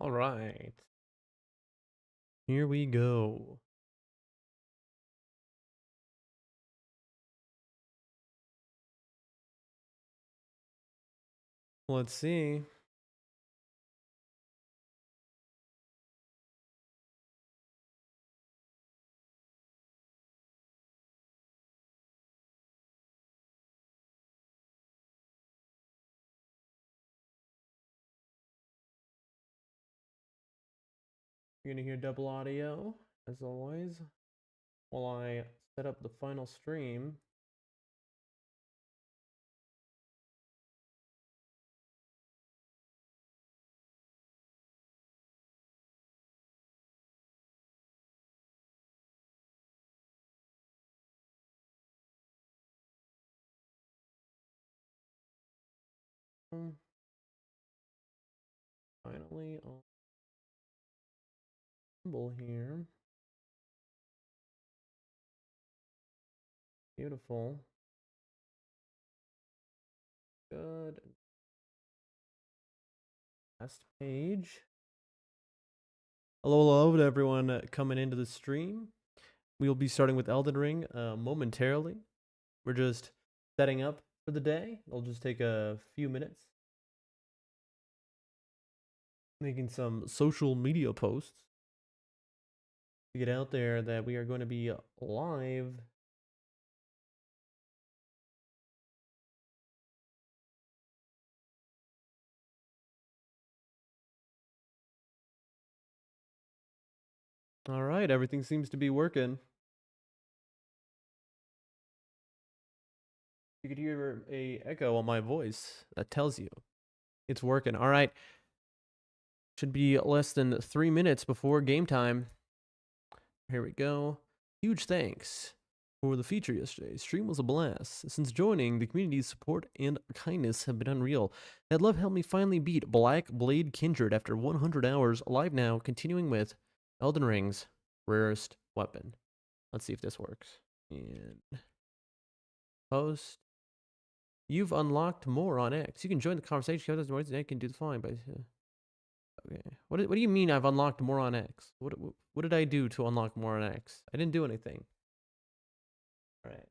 All right. Here we go. Let's see. You're going to hear double audio, as always, while I set up the final stream. Finally, on symbol here. Beautiful. Good. Last page. Hello to everyone coming into the stream. We'll be starting with Elden Ring momentarily. We're just setting up for the day. It'll just take a few minutes. Making some social media posts to get out there that we are going to be live. All right, everything seems to be working. You could hear a echo on my voice. That tells you it's working. All right. Should be less than 3 minutes before game time. Here we go. Huge thanks for the feature yesterday. Stream was a blast. Since joining, the community's support and kindness have been unreal. That love helped me finally beat Black Blade Kindred after 100 hours. Live now, continuing with Elden Ring's rarest weapon. Let's see if this works. And post. You've unlocked more on X. You can join the conversation. You can do the following. But okay. What do you mean I've unlocked more on X? What did I do to unlock more on X? I didn't do anything. All right.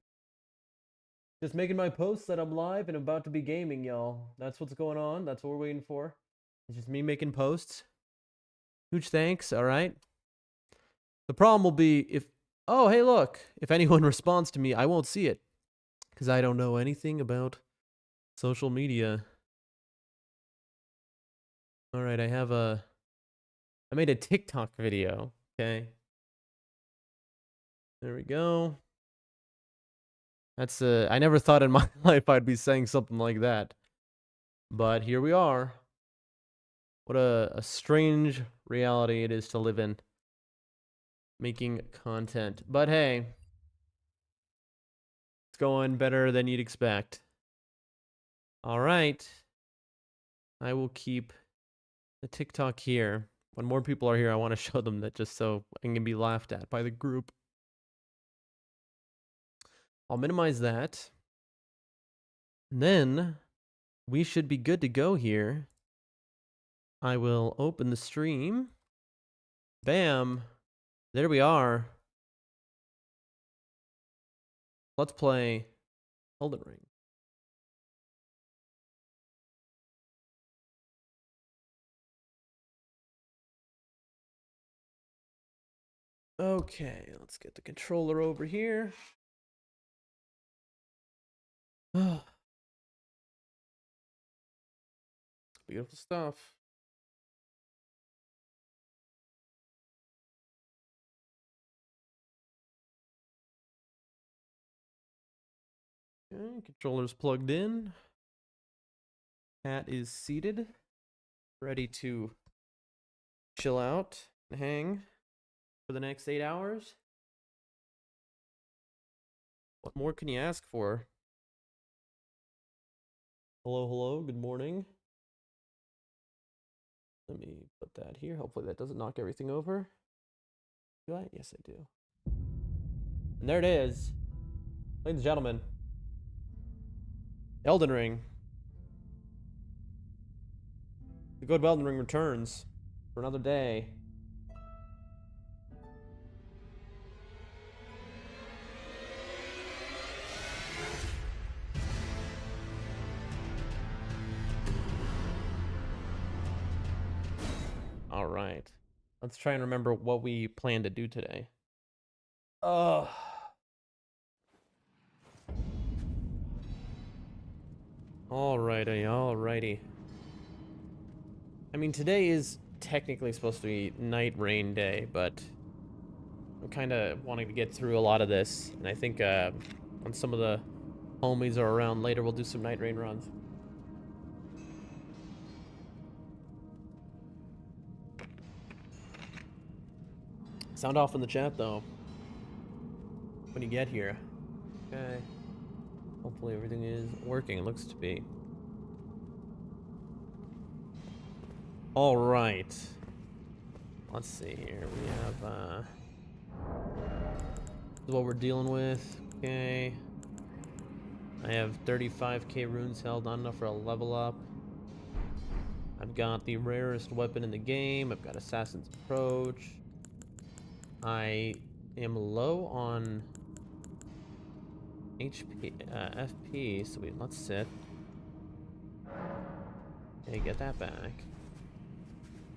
Just making my posts that I'm live and about to be gaming, y'all. That's what's going on. That's what we're waiting for. It's just me making posts. Huge thanks. All right. The problem will be if, oh, hey, look. If anyone responds to me, I won't see it because I don't know anything about social media. All right. I made a TikTok video. Okay. There we go. That's I never thought in my life I'd be saying something like that. But here we are. What a strange reality it is to live in. Making content. But hey, it's going better than you'd expect. All right. I will keep the TikTok here. When more people are here, I want to show them that just so I can be laughed at by the group. I'll minimize that. And then we should be good to go here. I will open the stream. Bam. There we are. Let's play Elden Ring. Okay, let's get the controller over here. Beautiful stuff. Okay, controller's plugged in. Cat is seated, ready to chill out and hang for the next 8 hours. What more can you ask for? Hello, good morning. Let me put that here. Hopefully that doesn't knock everything over. Do I? Yes, I do. And there it is. Ladies and gentlemen, Elden Ring. The good of Elden Ring returns for another day. All right. Let's try and remember what we plan to do today. Oh. Alrighty. I mean, today is technically supposed to be night rain day, but I'm kind of wanting to get through a lot of this, and I think when some of the homies are around later, we'll do some night rain runs. Sound off in the chat, though, when you get here. Okay. Hopefully everything is working. It looks to be. All right. Let's see here. We have, this is what we're dealing with. Okay. I have 35k runes held, not enough for a level up. I've got the rarest weapon in the game. I've got Assassin's Approach. I am low on HP, FP, so let's sit. Okay, get that back.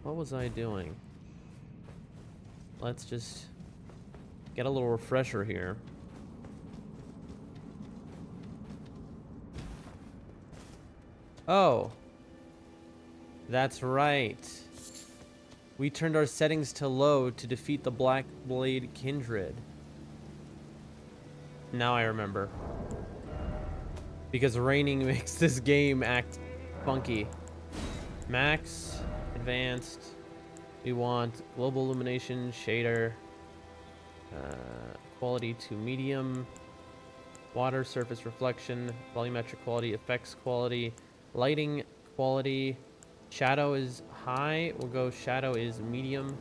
What was I doing? Let's just get a little refresher here. Oh, that's right. We turned our settings to low to defeat the Black Blade Kindred. Now I remember. Because raining makes this game act funky. Max, advanced. We want global illumination, shader, quality to medium, water surface reflection, volumetric quality, effects quality, lighting quality. Shadow is high. We'll go shadow is medium.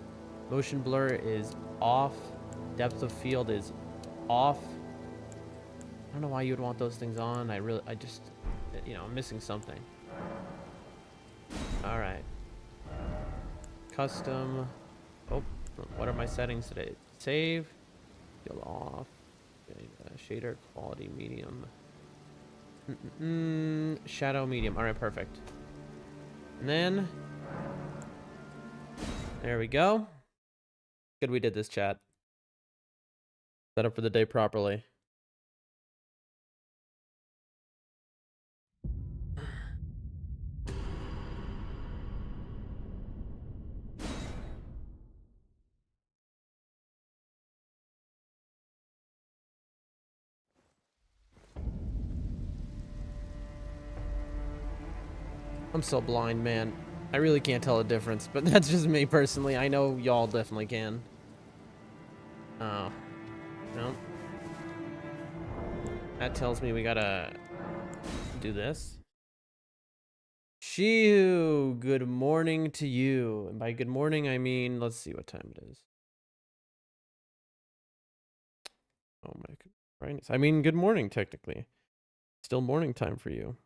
Motion blur is off. Depth of field is off. I don't know why you would want those things on. I just, you know, I'm missing something. All right. Custom. Oh, what are my settings today? Save. Field off. Okay, shader quality medium. Shadow medium. All right, perfect. And then, there we go. Good we did this, chat. Set up for the day properly. I'm so blind, man. I really can't tell a difference, but that's just me personally. I know y'all definitely can. Oh. No. That tells me we gotta do this. Shoo, good morning to you. And by good morning, I mean, let's see what time it is. Oh my goodness. I mean, good morning, technically. Still morning time for you.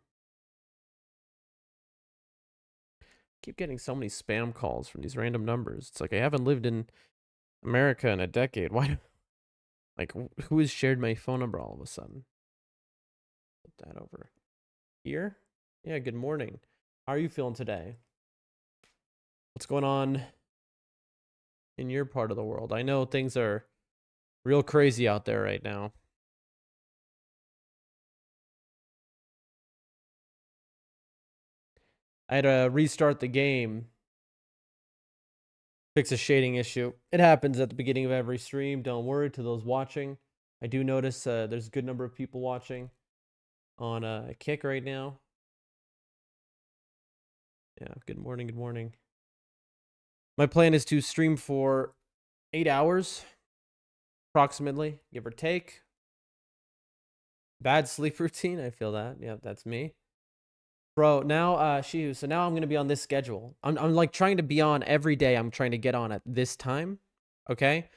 Keep getting so many spam calls from these random numbers. It's like I haven't lived in America in a decade. Why? Like, who has shared my phone number all of a sudden? Put that over here. Yeah, good morning. How are you feeling today? What's going on in your part of the world? I know things are real crazy out there right now. I had to restart the game. Fix a shading issue. It happens at the beginning of every stream. Don't worry to those watching. I do notice there's a good number of people watching on Kick right now. Yeah, good morning, good morning. My plan is to stream for 8 hours, approximately, give or take. Bad sleep routine, I feel that. Yeah, that's me. Bro, now, so now I'm going to be on this schedule. I'm like trying to be on every day. I'm trying to get on at this time, okay?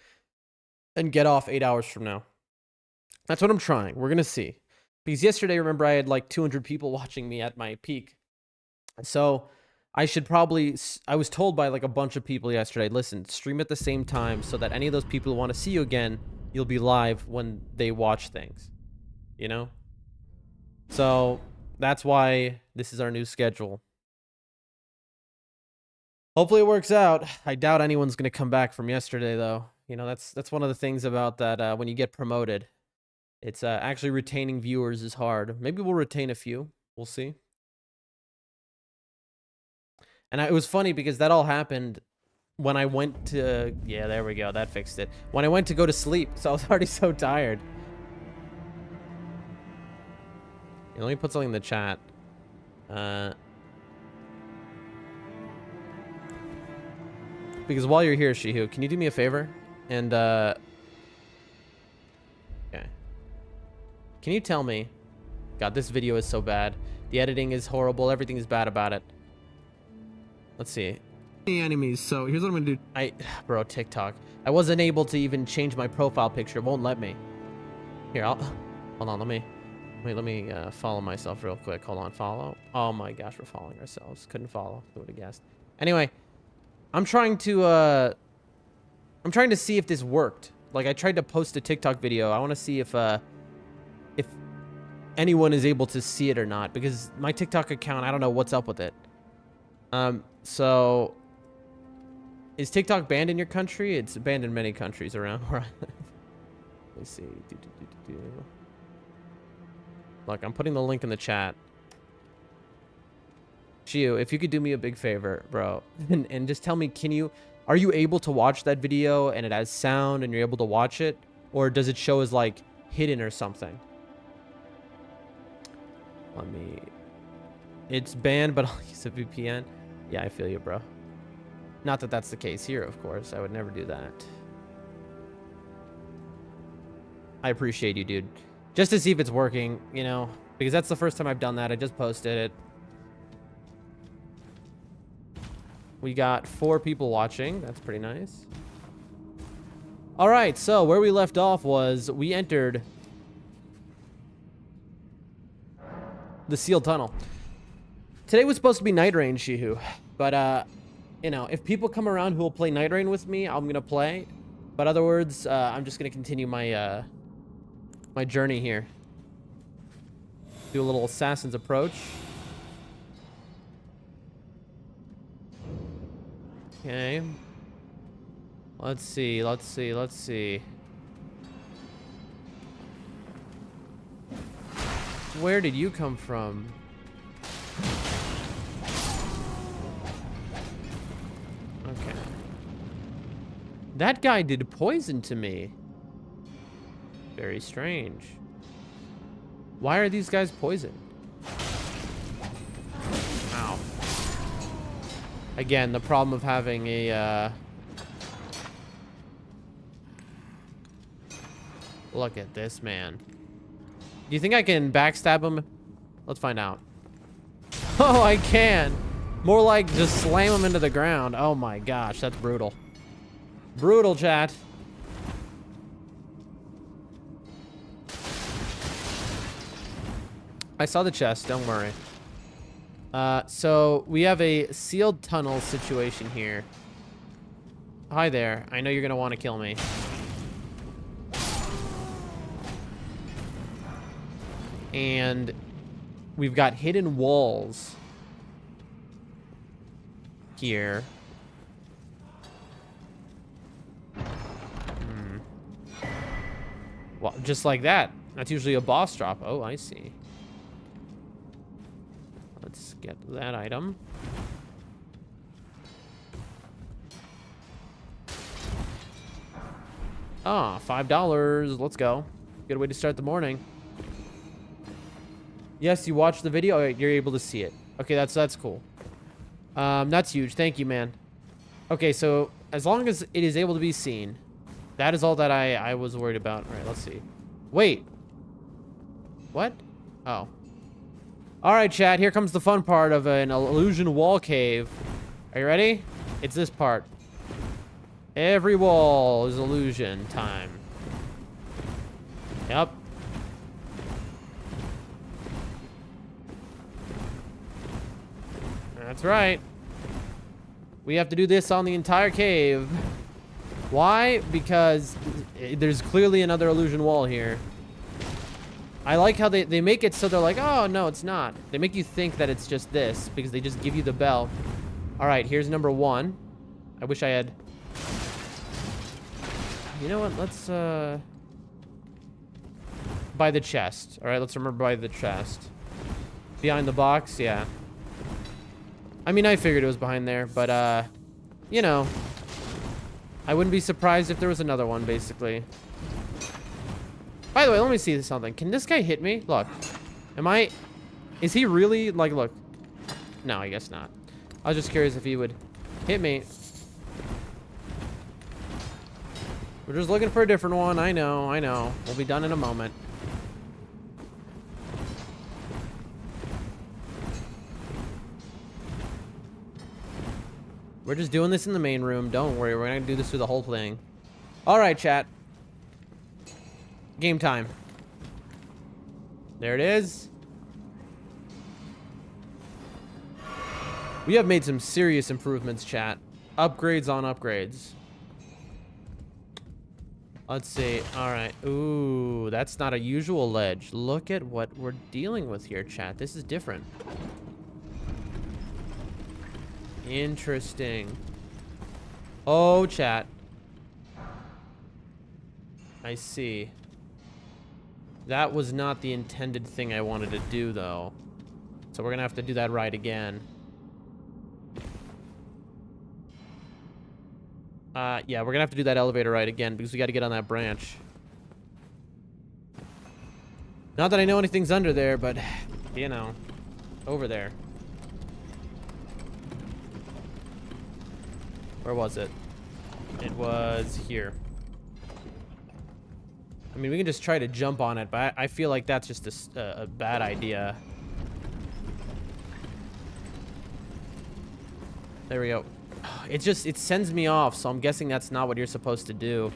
And get off 8 hours from now. That's what I'm trying. We're going to see. Because yesterday, remember, I had like 200 people watching me at my peak. So I should probably, I was told by like a bunch of people yesterday, listen, stream at the same time so that any of those people who want to see you again, you'll be live when they watch things, you know? So that's why this is our new schedule. Hopefully it works out. I doubt anyone's going to come back from yesterday though. You know, that's one of the things about that when you get promoted. It's actually retaining viewers is hard. Maybe we'll retain a few. We'll see. And it was funny because that all happened when I went to... Yeah, there we go. That fixed it. When I went to go to sleep. So I was already so tired. Here, let me put something in the chat. Because while you're here, Shihu, can you do me a favor? And, okay. Can you tell me... God, this video is so bad. The editing is horrible. Everything is bad about it. Let's see. Enemies. So here's what I'm gonna do. Bro, TikTok. I wasn't able to even change my profile picture. It won't let me. Here, hold on. Let me follow myself real quick. Hold on, follow. Oh my gosh, we're following ourselves. Couldn't follow. Who would have guessed? Anyway, I'm trying to see if this worked. Like I tried to post a TikTok video. I want to see if anyone is able to see it or not, because my TikTok account, I don't know what's up with it. So is TikTok banned in your country? It's banned in many countries around where I live. Let me see. Look, I'm putting the link in the chat. Shio, if you could do me a big favor, bro, and just tell me, are you able to watch that video and it has sound and you're able to watch it? Or does it show as like hidden or something? It's banned, but I'll use a VPN. Yeah, I feel you, bro. Not that that's the case here, of course. I would never do that. I appreciate you, dude. Just to see if it's working, you know, because that's the first time I've done that. I just posted it. We got 4 people watching. That's pretty nice. All right, so where we left off was we entered the sealed tunnel. Today was supposed to be Night Rain, Shihu, but you know, if people come around who will play Night Rain with me, I'm gonna play. But other words, I'm just gonna continue my my journey here. Do a little assassin's approach. Okay. Let's see. Where did you come from? Okay. That guy did poison to me. Very strange. Why are these guys poisoned? Ow. Again, the problem of having a, Look at this man. Do you think I can backstab him? Let's find out. Oh, I can. More like just slam him into the ground. Oh my gosh, that's brutal. Brutal, chat. I saw the chest, don't worry. So we have a sealed tunnel situation here. Hi there. I know you're gonna want to kill me. And we've got hidden walls here. Well, just like that. That's usually a boss drop. Oh, I see. Let's get that item. Ah, $5. Let's go. Good way to start the morning. Yes, you watched the video. You're able to see it. Okay, that's cool. That's huge. Thank you, man. Okay, so as long as it is able to be seen, that is all that I was worried about. All right, let's see. Wait. What? Oh. All right, chat. Here comes the fun part of an illusion wall cave. Are you ready? It's this part. Every wall is illusion time. Yep. That's right. We have to do this on the entire cave. Why? Because there's clearly another illusion wall here. I like how they make it so they're like, oh, no, it's not. They make you think that it's just this because they just give you the bell. All right, here's number 1. I wish I had... You know what? Let's, by the chest. All right, let's remember by the chest. Behind the box, yeah. I mean, I figured it was behind there, but, you know. I wouldn't be surprised if there was another one, basically. By the way, let me see something. Can this guy hit me? Look. Is he really, like, look. No, I guess not. I was just curious if he would hit me. We're just looking for a different one. I know. We'll be done in a moment. We're just doing this in the main room. Don't worry. We're going to do this through the whole thing. All right, chat. Game time. There it is. We have made some serious improvements, chat. Upgrades on upgrades. Let's see. All right. Ooh, that's not a usual ledge. Look at what we're dealing with here, chat. This is different. Interesting. Oh, chat. I see. That was not the intended thing I wanted to do, though. So we're gonna have to do that right again. Yeah, we're gonna have to do that elevator right again because we gotta get on that branch. Not that I know anything's under there, but, you know, over there. Where was it? It was here. I mean, we can just try to jump on it, but I feel like that's just a bad idea. There we go. It sends me off, so I'm guessing that's not what you're supposed to do.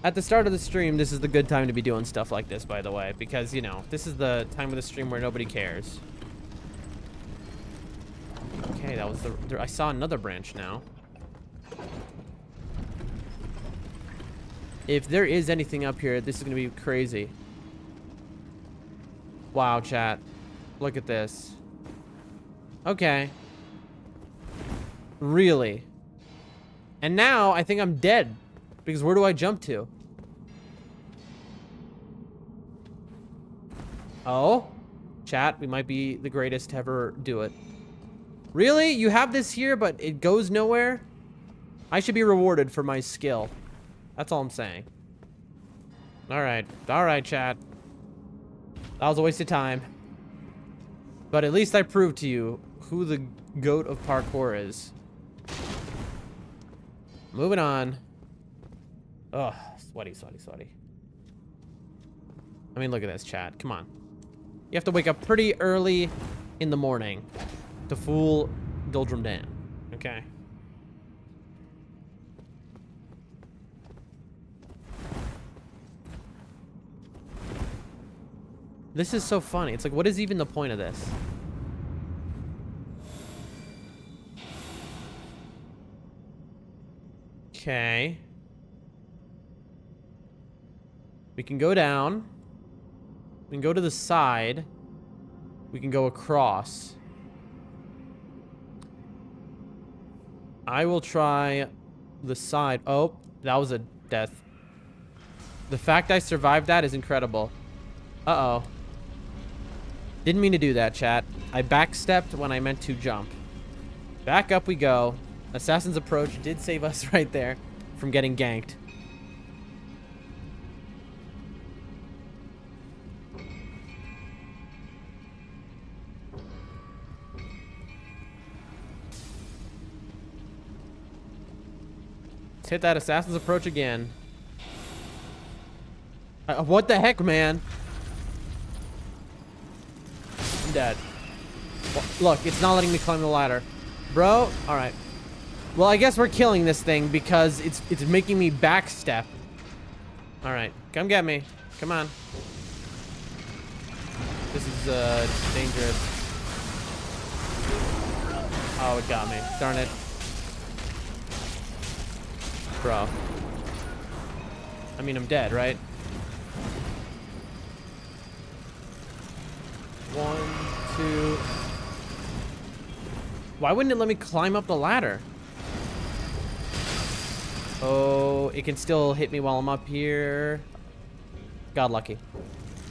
At the start of the stream, this is the good time to be doing stuff like this, by the way, because, you know, this is the time of the stream where nobody cares. Okay, that was I saw another branch now. If there is anything up here, this is going to be crazy. Wow, chat. Look at this. Okay. Really? And now I think I'm dead. Because where do I jump to? Oh? Chat, we might be the greatest to ever do it. Really? You have this here, but it goes nowhere? I should be rewarded for my skill. That's all I'm saying. Alright. Alright, chat. That was a waste of time. But at least I proved to you who the goat of parkour is. Moving on. Ugh. Sweaty, sweaty, sweaty. I mean, look at this, chat. Come on. You have to wake up pretty early in the morning to fool Doldrum Dan. Okay. This is so funny. It's like, what is even the point of this? Okay. We can go down. We can go to the side. We can go across. I will try the side. Oh, that was a death. The fact I survived that is incredible. Uh-oh. Didn't mean to do that, chat. I backstepped when I meant to jump. Back up we go. Assassin's Approach did save us right there from getting ganked. Let's hit that Assassin's Approach again. What the heck, man? I'm dead. Look, it's not letting me climb the ladder. Bro, alright. Well, I guess we're killing this thing because it's making me backstep. Alright, come get me. Come on. This is dangerous. Oh, it got me. Darn it. Bro. I mean, I'm dead, right? 1, 2. Why wouldn't it let me climb up the ladder? Oh, it can still hit me while I'm up here. God lucky.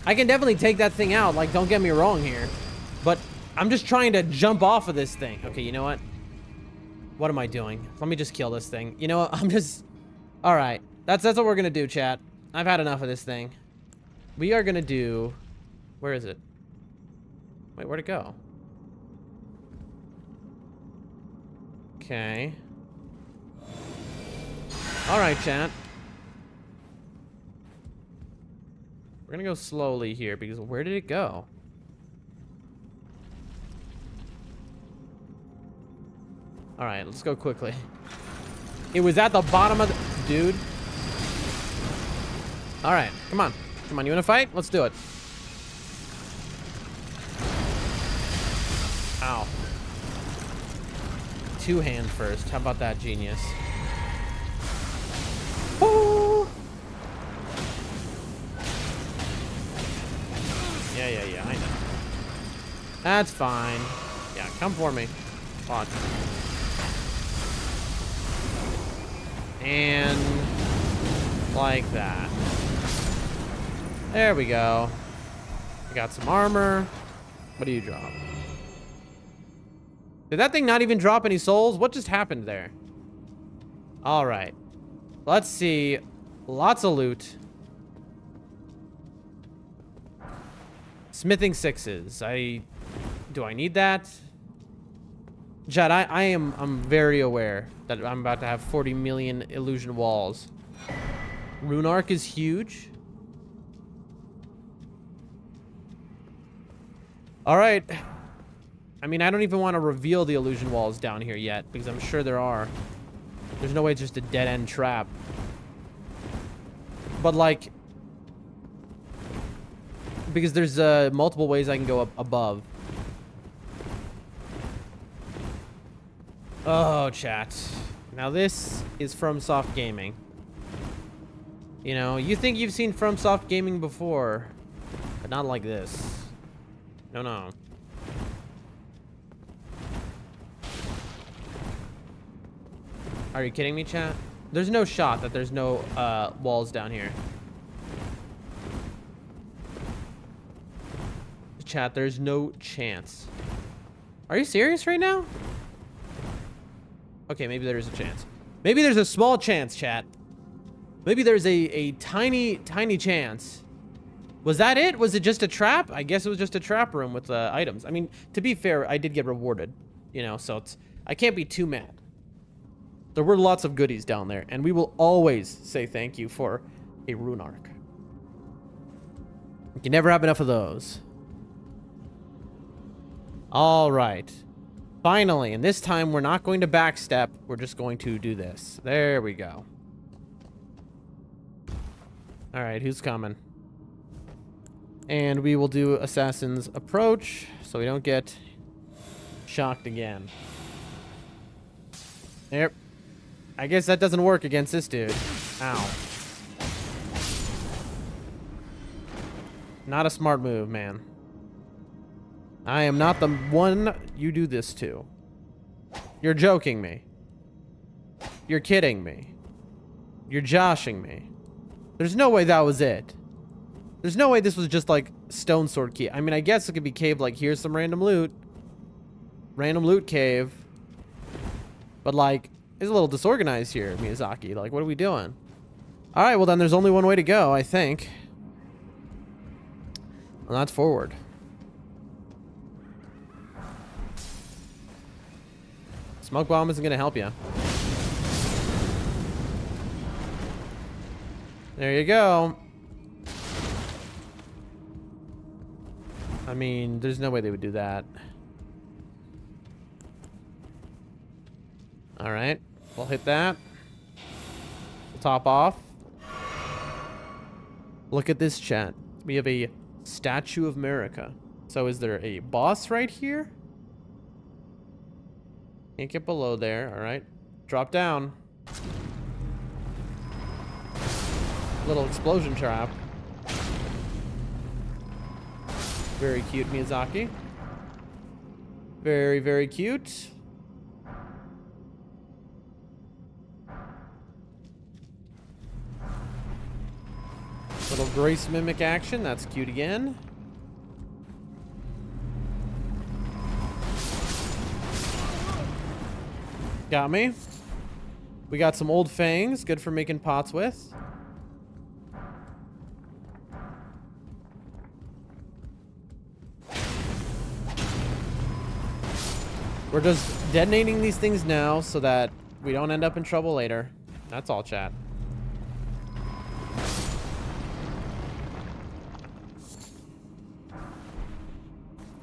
I can definitely take that thing out, like, don't get me wrong here. But I'm just trying to jump off of this thing. Okay, you know what? What am I doing? Let me just kill this thing. You know what? I'm just... Alright. That's what we're gonna do, chat. I've had enough of this thing. We are gonna do... Where is it? Wait, where'd it go? Okay. Alright, chat. We're gonna go slowly here, because where did it go? Alright, let's go quickly. It was at the bottom of the... Dude. Alright, come on. Come on, you wanna fight? Let's do it. Ow. Two-hand first. How about that, genius? Woo! Yeah, I know. That's fine. Yeah, come for me. Watch. And like that. There we go. I got some armor. What do you drop? Did that thing not even drop any souls? What just happened there? All right. Let's see. Lots of loot. Smithing 6s. Do I need that? Chad, I'm very aware that I'm about to have 40 million illusion walls. Rune Arc is huge. All right. I mean, I don't even want to reveal the illusion walls down here yet, because I'm sure there are. There's no way it's just a dead-end trap. But, like... Because there's multiple ways I can go up above. Oh, chat. Now this is FromSoft Gaming. You know, you think you've seen FromSoft Gaming before, but not like this. No. Are you kidding me, chat? There's no shot that there's no walls down here. Chat, there's no chance. Are you serious right now? Okay, maybe there is a chance. Maybe there's a small chance, chat. Maybe there's a tiny chance. Was that it? Was it just a trap? I guess it was just a trap room with items. I mean, to be fair, I did get rewarded, you know, so I can't be too mad. There were lots of goodies down there, and we will always say thank you for a Rune Arc. You can never have enough of those. All right. Finally, and this time we're not going to backstep. We're just going to do this. There we go. All right, who's coming? And we will do Assassin's Approach so we don't get shocked again. Yep. I guess that doesn't work against this dude. Ow. Not a smart move, man. I am not the one you do this to. You're joking me. You're kidding me. You're joshing me. There's no way that was it. There's no way this was just like stone sword key. I mean, I guess it could be cave like, here's some random loot. Random loot cave. But like, it's a little disorganized here, Miyazaki. Like, what are we doing? All right, well then there's only one way to go, I think. And that's forward. Smoke bomb isn't gonna help you. There you go. I mean, there's no way they would do that. All right, we'll hit that. We'll top off. Look at this, chat. We have a Statue of America. So is there a boss right here? Can't get below there. All right. Drop down. Little explosion trap. Very cute, Miyazaki. Very, very cute. Little Grace Mimic action. That's cute again. Got me. We got some old fangs. Good for making pots with. We're just detonating these things now so that we don't end up in trouble later. That's all, chat.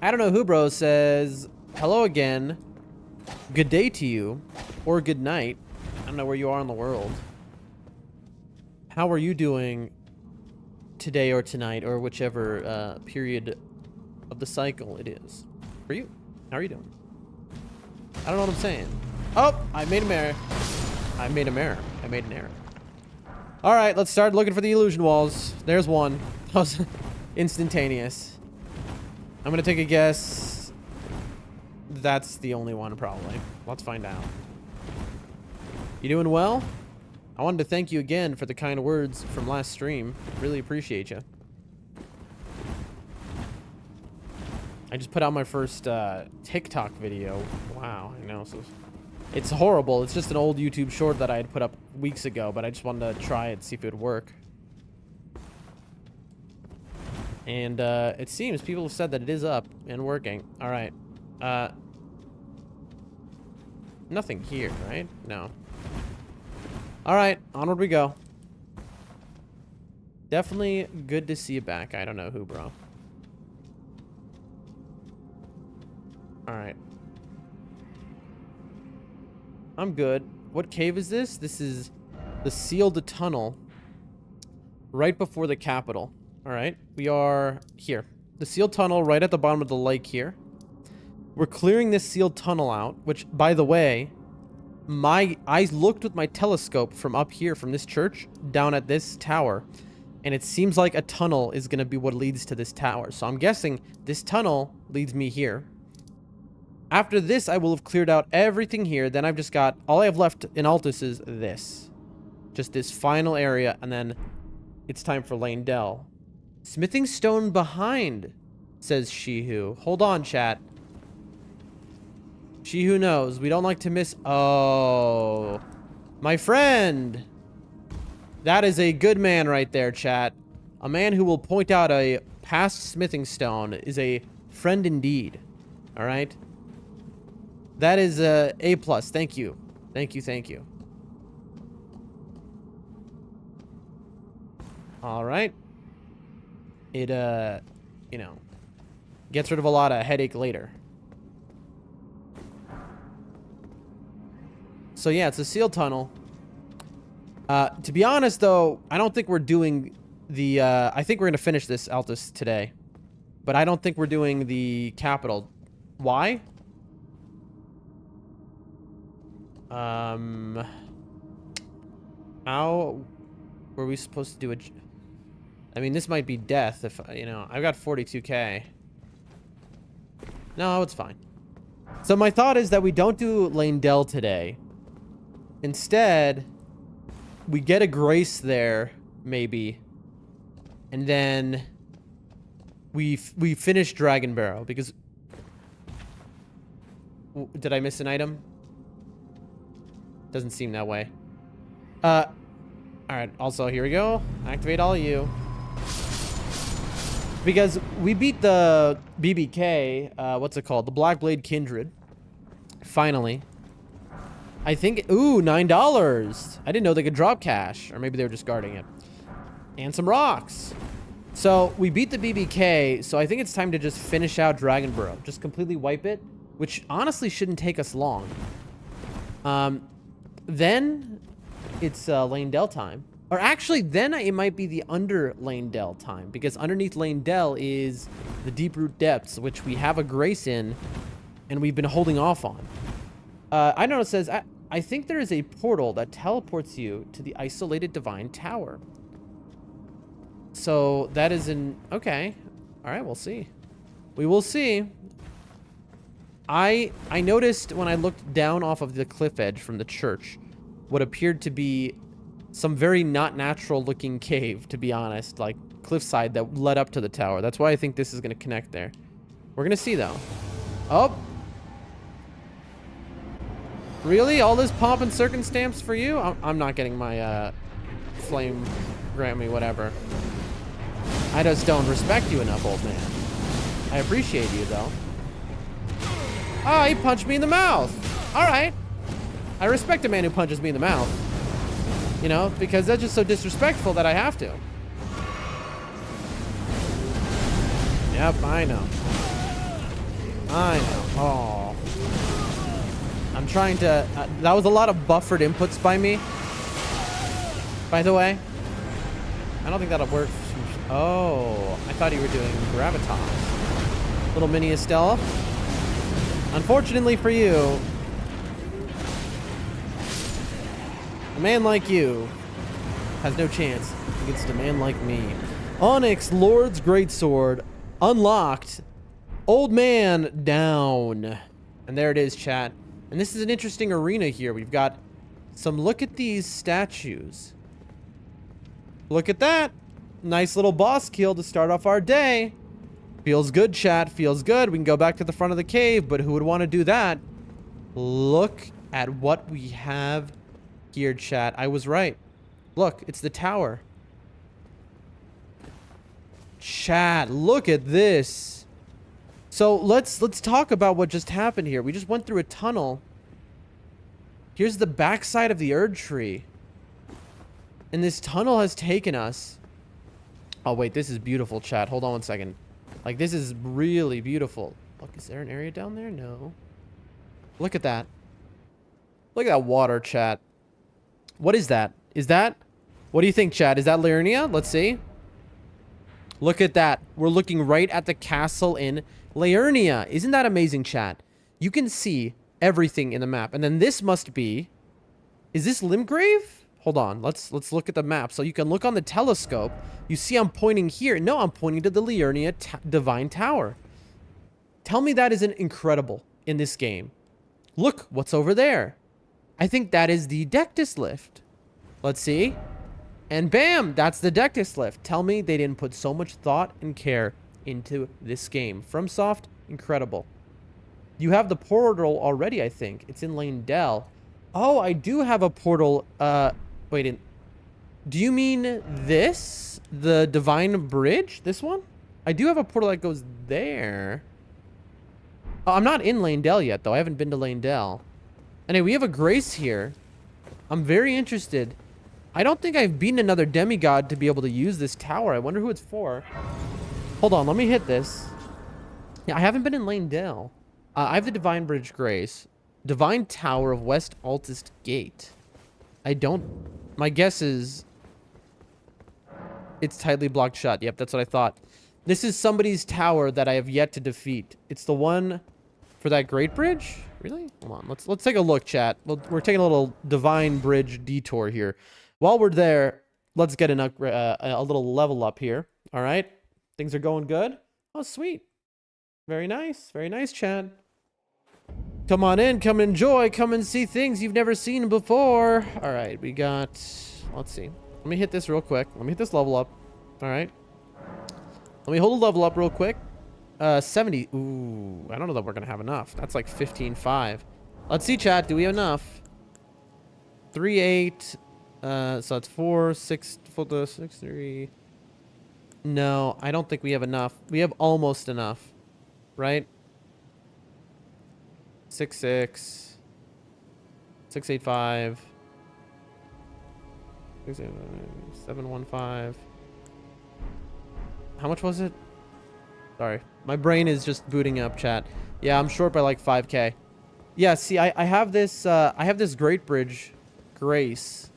I don't know who, bro, says hello again. Good day to you, or good night. I don't know where you are in the world. How are you doing today or tonight, or whichever period of the cycle it is for you? How are you doing? I don't know what I'm saying. Oh, I made an error. I made an error. I made an error. All right, let's start looking for the illusion walls. There's one. That was instantaneous. I'm gonna take a guess. That's the only one, probably. Let's find out. You doing well? I wanted to thank you again for the kind words from last stream. Really appreciate you. I just put out my first TikTok video. Wow, I know. So it's horrible. It's just an old YouTube short that I had put up weeks ago, but I just wanted to try it, see if it would work. And it seems people have said that it is up and working. All right. Nothing here, right? No. All right, onward we go. Definitely good to see you back. I don't know who, bro. All right. I'm good. What cave is this? This is the sealed tunnel right before the Capitol. All right, we are here. The sealed tunnel right at the bottom of the lake here. We're clearing this sealed tunnel out, which, by the way, I looked with my telescope from up here, from this church, down at this tower, and it seems like a tunnel is going to be what leads to this tower. So I'm guessing this tunnel leads me here. After this, I will have cleared out everything here. Then I've just got, all I have left in Altus is this. Just this final area, and then it's time for Lane Dell. Smithing stone behind, says She-Who. Hold on, chat. She-Who knows. We don't like to miss... Oh. My friend. That is a good man right there, chat. A man who will point out a past smithing stone is a friend indeed. All right? That is a A+. Thank you. Thank you, thank you. All right. It, you know, gets rid of a lot of headache later. So, yeah, it's a sealed tunnel. To be honest, though, I don't think we're doing the, I think we're going to finish this Altus today. But I don't think we're doing the Capitol. Why? How were we supposed to do it? I mean, this might be death if, you know, I've got 42k. No, it's fine. So my thought is that we don't do Lane Dell today. Instead, we get a grace there, maybe. And then we finish Dragon Barrow because... Did I miss an item? Doesn't seem that way. All right, also, here we go. Activate all of you. Because we beat the BBK, what's it called? The Blackblade Kindred. Finally. I think, ooh, $9. I didn't know they could drop cash. Or maybe they were just guarding it. And some rocks. So, we beat the BBK, so I think it's time to just finish out Dragon Burrow. Just completely wipe it, which honestly shouldn't take us long. Then, it's Lane Dell time. Or actually, then it might be the under Lane Dell time, because underneath Lane Dell is the Deep Root Depths, which we have a Grace in, and we've been holding off on. I know it says, I think there is a portal that teleports you to the isolated Divine Tower. So that is in... Okay. All right, we'll see. We will see. I noticed when I looked down off of the cliff edge from the church, what appeared to be some very not natural looking cave, to be honest, like cliffside that led up to the tower. That's why I think this is going to connect there. We're going to see though. Oh. Really? All this pomp and circumstance for you? I'm not getting my flame Grammy, whatever. I just don't respect you enough, old man. I appreciate you though. Oh, he punched me in the mouth. All right. I respect a man who punches me in the mouth. You know, because that's just so disrespectful that I have to. Yep, I know. I know. Oh. I'm trying to... that was a lot of buffered inputs by me. By the way. I don't think that'll work. Oh, I thought you were doing Gravitas. Little mini Estella. Unfortunately for you, a man like you has no chance against a man like me. Onyx, Lord's Greatsword, unlocked. Old man down. And there it is, chat. And this is an interesting arena here. We've got some... Look at these statues. Look at that. Nice little boss kill to start off our day. Feels good, chat. Feels good. We can go back to the front of the cave, but who would want to do that? Look at what we have here, chat. I was right. Look, it's the tower. Chat, look at this. So let's talk about what just happened here. We just went through a tunnel. Here's the backside of the Erd Tree. And this tunnel has taken us... Oh, wait, this is beautiful, chat. Hold on one second. Like, this is really beautiful. Look, is there an area down there? No. Look at that. Look at that water, chat. What is that? Is that... What do you think, chat? Is that Liurnia? Let's see. Look at that. We're looking right at the castle in Liurnia. Isn't that amazing, chat? You can see everything in the map. And then this must be... Is this Limgrave? Hold on. Let's look at the map. So you can look on the telescope. You see I'm pointing here. No, I'm pointing to the Liurnia Divine Tower. Tell me that isn't incredible in this game. Look, what's over there? I think that is the Dectus Lift. Let's see. And bam, that's the Dectus Lift. Tell me they didn't put so much thought and care into this game. FromSoft, incredible. You have the portal already, I think. It's in Lane Dell. Oh, I do have a portal. Wait, do you mean this? The Divine Bridge? This one? I do have a portal that goes there. Oh, I'm not in Lane Dell yet, though. I haven't been to Lane Dell. Anyway, we have a Grace here. I'm very interested. I don't think I've beaten another demigod to be able to use this tower. I wonder who it's for. Hold on, let me hit this. Yeah, I haven't been in Lane Dell. I have the Divine Bridge Grace. Divine Tower of West Altist Gate. I don't... My guess is... It's tightly blocked shut. Yep, that's what I thought. This is somebody's tower that I have yet to defeat. It's the one for that Great Bridge? Really? Hold on. Let's take a look, chat. We're taking a little Divine Bridge detour here. While we're there, let's get a little level up here. All right? Things are going good. Oh, sweet. Very nice. Very nice, chat. Come on in. Come enjoy. Come and see things you've never seen before. All right. We got... Let's see. Let me hit this real quick. Let me hit this level up. All right. Let me hold a level up real quick. 70. Ooh, I don't know that we're going to have enough. That's like 15.5. Let's see, chat. Do we have enough? 3.8. So that's 4, 6, 6, 3. No, I don't think we have enough. We have almost enough. Right? 6, 6. 6, 8, 5. 6, 8, 7, 1, 5. How much was it? Sorry. My brain is just booting up, chat. Yeah, I'm short by like 5K. Yeah, see, I have this Great Bridge Grace.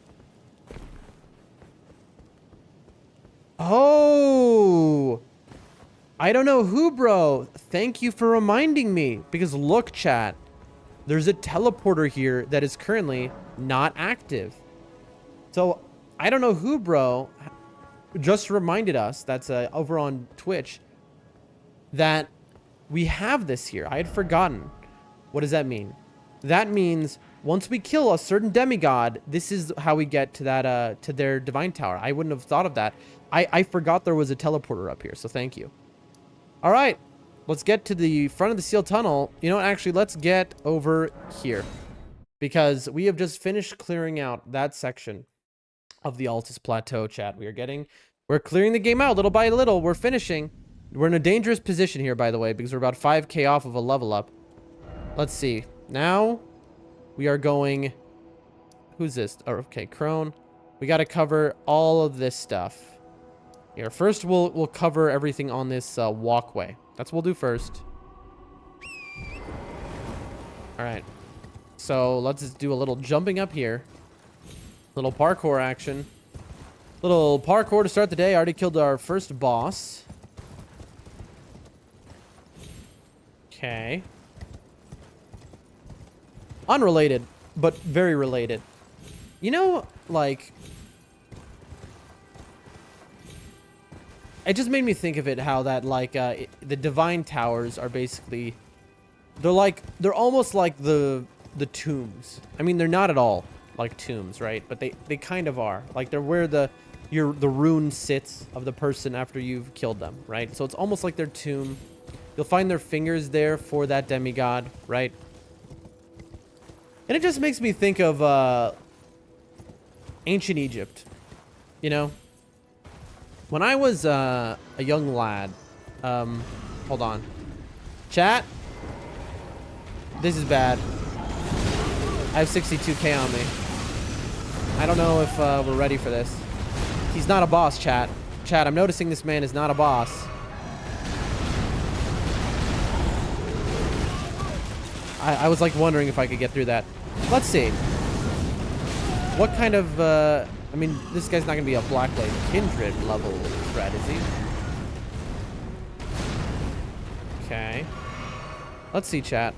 I don't know who, bro. Thank you for reminding me. Because look, chat. There's a teleporter here that is currently not active. So, I don't know who, bro, just reminded us, that's over on Twitch, that we have this here. I had forgotten. What does that mean? That means once we kill a certain demigod, this is how we get to that to their divine tower. I wouldn't have thought of that. I forgot there was a teleporter up here, so thank you. All right, let's get to the front of the sealed tunnel. You know, actually, let's get over here because we have just finished clearing out that section of the Altus Plateau, chat. We're clearing the game out little by little. We're finishing. We're in a dangerous position here, by the way, because we're about 5k off of a level up. Let's see. Now we are going. Who's this? Oh, okay, Crone. We got to cover all of this stuff. Here, first we'll cover everything on this walkway. That's what we'll do first. All right. So let's just do a little jumping up here. Little parkour action. Little parkour to start the day. I already killed our first boss. Okay. Unrelated, but very related. You know, like... It just made me think of it how that, like, the divine towers are basically... They're almost like the tombs. I mean, they're not at all like tombs, right? But they kind of are. Like, they're where the rune sits of the person after you've killed them, right? So it's almost like their tomb. You'll find their fingers there for that demigod, right? And it just makes me think of ancient Egypt, you know? When I was a young lad, hold on. Chat, this is bad. I have 62k on me. I don't know if we're ready for this. He's not a boss, chat. Chat, I'm noticing this man is not a boss. I was like wondering if I could get through that. Let's see. What kind of, I mean, this guy's not going to be a Blackblade Kindred level threat, is he? Okay. Let's see, chat.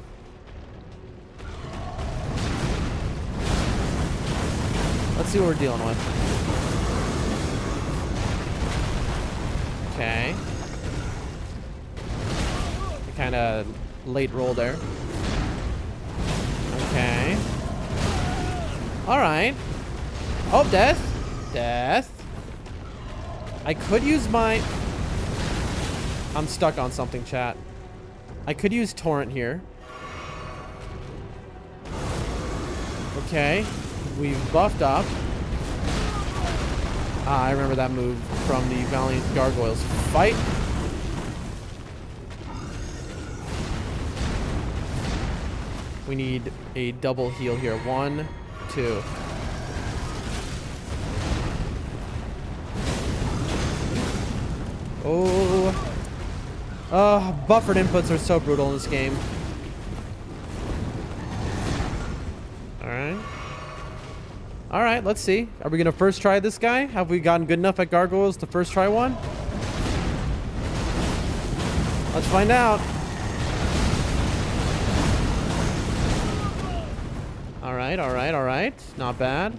Let's see what we're dealing with. Okay. Kind of late roll there. Okay. Alright. Oh, death. Death. I could use my... I'm stuck on something, chat. I could use Torrent here. Okay. We've buffed up. Ah, I remember that move from the Valiant Gargoyles fight. We need a double heal here. 1, 2. Oh, buffered inputs are so brutal in this game. Alright. Alright, let's see. Are we gonna first try this guy? Have we gotten good enough at gargoyles to first try one? Let's find out. Alright, alright, alright. Not bad.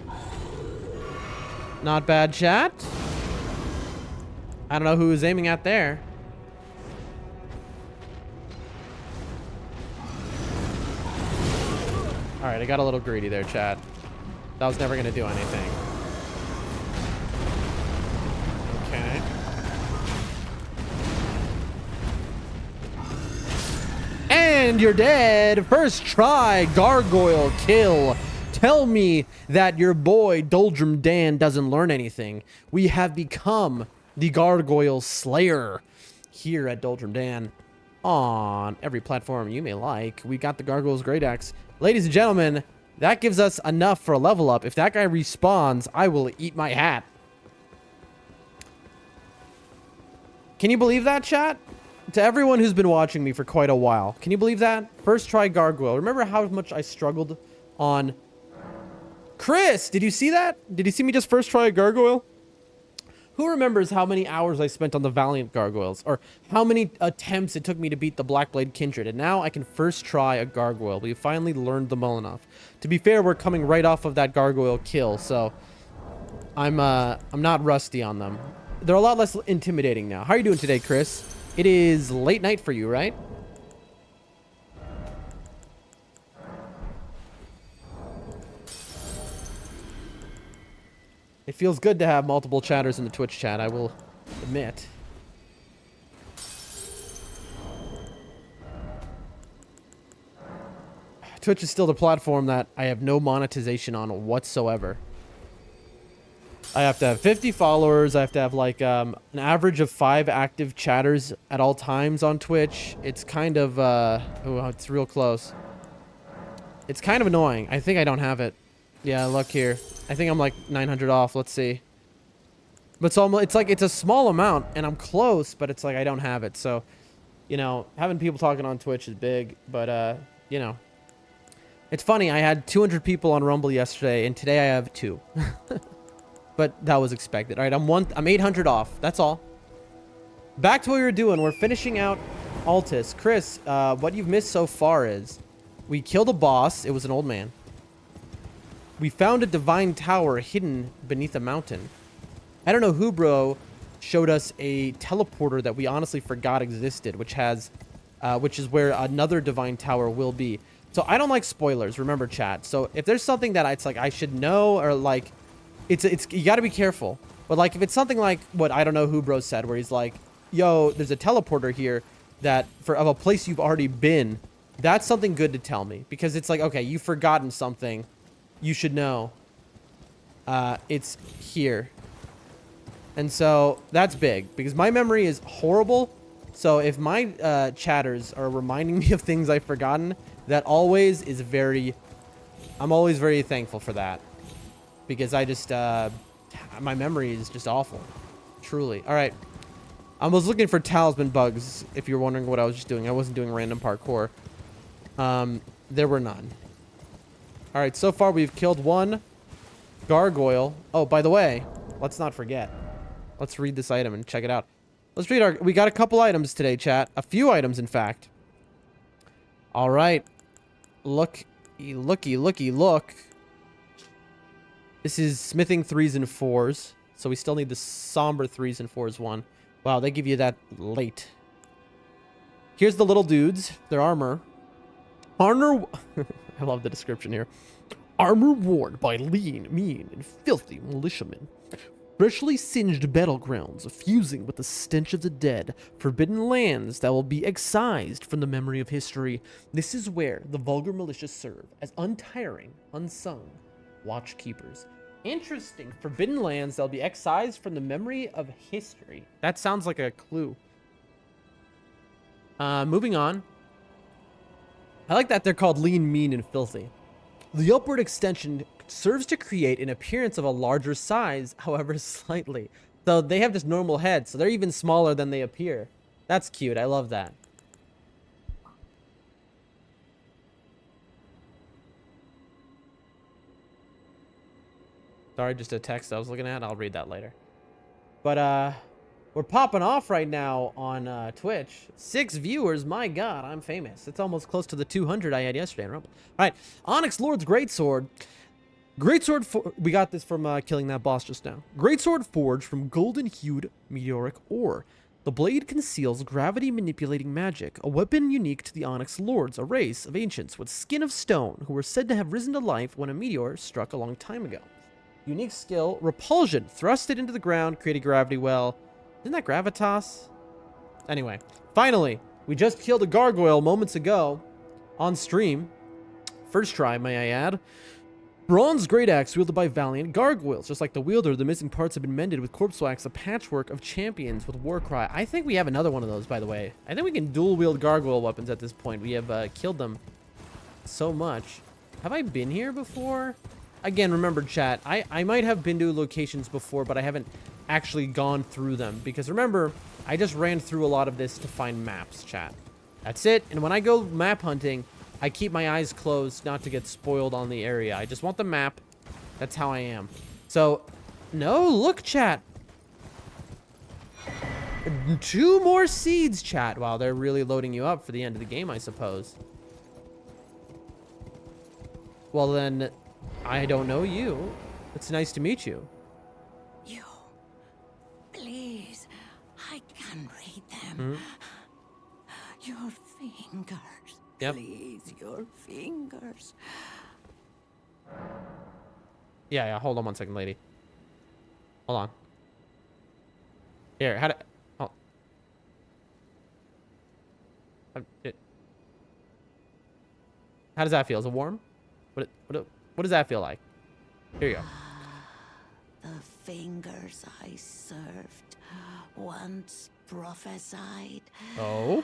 Not bad, chat. I don't know who was aiming at there. Alright, I got a little greedy there, chat. That was never going to do anything. Okay. And you're dead. First try, gargoyle kill. Tell me that your boy Doldrum Dan doesn't learn anything. We have become the Gargoyle Slayer here at Doldrum Dan on every platform you may like. We got the Gargoyle's Great Axe. Ladies and gentlemen, that gives us enough for a level up. If that guy respawns, I will eat my hat. Can you believe that, chat? To everyone who's been watching me for quite a while, can you believe that? First try Gargoyle. Remember how much I struggled on... Chris, did you see that? Did you see me just first try a Gargoyle? Who remembers how many hours I spent on the Valiant Gargoyles? Or how many attempts it took me to beat the Blackblade Kindred? And now I can first try a Gargoyle. We finally learned them well enough. To be fair, we're coming right off of that Gargoyle kill, so I'm not rusty on them. They're a lot less intimidating now. How are you doing today, Chris? It is late night for you, right? It feels good to have multiple chatters in the Twitch chat, I will admit. Twitch is still the platform that I have no monetization on whatsoever. I have to have 50 followers. I have to have like an average of 5 active chatters at all times on Twitch. It's kind of, oh, it's real close. It's kind of annoying. I think I don't have it. Yeah, look here. I think I'm like 900 off. Let's see. But so it's like, it's a small amount and I'm close, but it's like I don't have it. So, you know, having people talking on Twitch is big, but, you know. It's funny. I had 200 people on Rumble yesterday and today I have 2. But that was expected. All right, I'm 800 off. That's all. Back to what we were doing. We're finishing out Altus. Chris, what you've missed so far is we killed a boss. It was an old man. We found a divine tower hidden beneath a mountain. I don't know who, bro, showed us a teleporter that we honestly forgot existed, which is where another divine tower will be. So I don't like spoilers. Remember, chat. So if there's something that it's like I should know, or like, it's you got to be careful. But like if it's something like what I don't know who bro said, where he's like, "Yo, there's a teleporter here that of a place you've already been." That's something good to tell me, because it's like, okay, you've forgotten something. You should know. It's here. And so that's big because my memory is horrible. So if my chatters are reminding me of things I've forgotten, that always is I'm always very thankful for that, because I just, my memory is just awful. Truly. All right. I was looking for talisman bugs. If you're wondering what I was just doing, I wasn't doing random parkour. There were none. All right, so far we've killed 1 gargoyle. Oh, by the way, let's not forget. Let's read this item and check it out. Let's read we got a couple items today, chat. A few items, in fact. All right. Looky. This is smithing 3s and 4s. So we still need the somber 3s and 4s one. Wow, they give you that late. Here's the little dudes. Their armor. Armor. I love the description here. Armor worn by lean, mean, and filthy militiamen. Freshly singed battlegrounds, fusing with the stench of the dead. Forbidden lands that will be excised from the memory of history. This is where the vulgar militia serve as untiring, unsung watchkeepers. Interesting. Forbidden lands that will be excised from the memory of history. That sounds like a clue. Moving on. I like that they're called lean, mean, and filthy. The upward extension serves to create an appearance of a larger size, however slightly. So they have just normal heads, so they're even smaller than they appear. That's cute. I love that. Sorry, just a text I was looking at. I'll read that later. But, we're popping off right now on Twitch. 6 viewers. My God, I'm famous. It's almost close to the 200 I had yesterday in Rumble. All right. Onyx Lord's Greatsword. Greatsword, we got this from killing that boss just now. Greatsword forged from golden-hued meteoric ore. The blade conceals gravity-manipulating magic, a weapon unique to the Onyx Lords, a race of ancients with skin of stone who were said to have risen to life when a meteor struck a long time ago. Unique skill, repulsion. Thrust it into the ground, create a gravity well. Isn't that gravitas? Anyway, finally, we just killed a gargoyle moments ago on stream. First try, may I add. Bronze great axe wielded by valiant gargoyles. Just like the wielder, the missing parts have been mended with corpse wax, a patchwork of champions with war cry. I think we have another one of those, by the way. I think we can dual wield gargoyle weapons at this point. We have killed them so much. Have I been here before? Again, remember, chat, I might have been to locations before, but I haven't actually gone through them. Because remember, I just ran through a lot of this to find maps, chat. That's it. And when I go map hunting, I keep my eyes closed not to get spoiled on the area. I just want the map. That's how I am. So, no, look, chat. 2 more seeds, chat. Wow, they're really loading you up for the end of the game, I suppose. Well, then, I don't know you. It's nice to meet you. You, please, I can read them. Your fingers, Yep. please, your fingers. Yeah, hold on 1 second, lady. Hold on. Here, how does that feel? Is it warm? What does that feel like? Here you go. The fingers I served once prophesied Oh?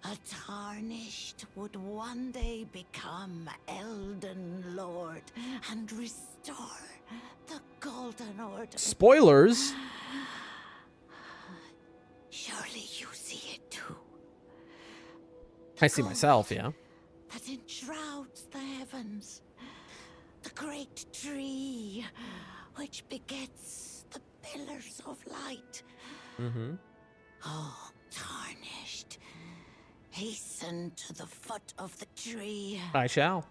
a tarnished would one day become Elden Lord and restore the Golden Order. Spoilers? Surely you see it too. I see myself, yeah. That enshrouds the heavens. The great tree which begets the pillars of light. Oh, tarnished. Hasten to the foot of the tree. I shall.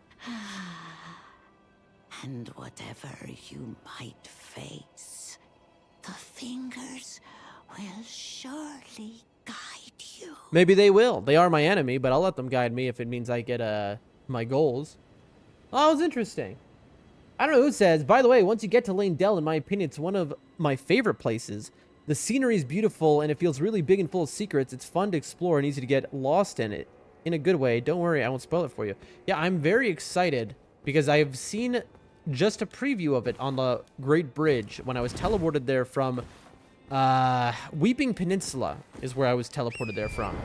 And whatever you might face, the fingers will surely guide you. Maybe they will. They are my enemy, but I'll let them guide me if it means I get my goals. Oh, that was interesting. I don't know who says. By the way, once you get to Lane Dell, in my opinion, it's one of my favorite places. The scenery is beautiful, and it feels really big and full of secrets. It's fun to explore and easy to get lost in it. In a good way. Don't worry, I won't spoil it for you. Yeah, I'm very excited because I've seen just a preview of it on the Great Bridge when I was teleported there from Weeping Peninsula is where I was teleported there from.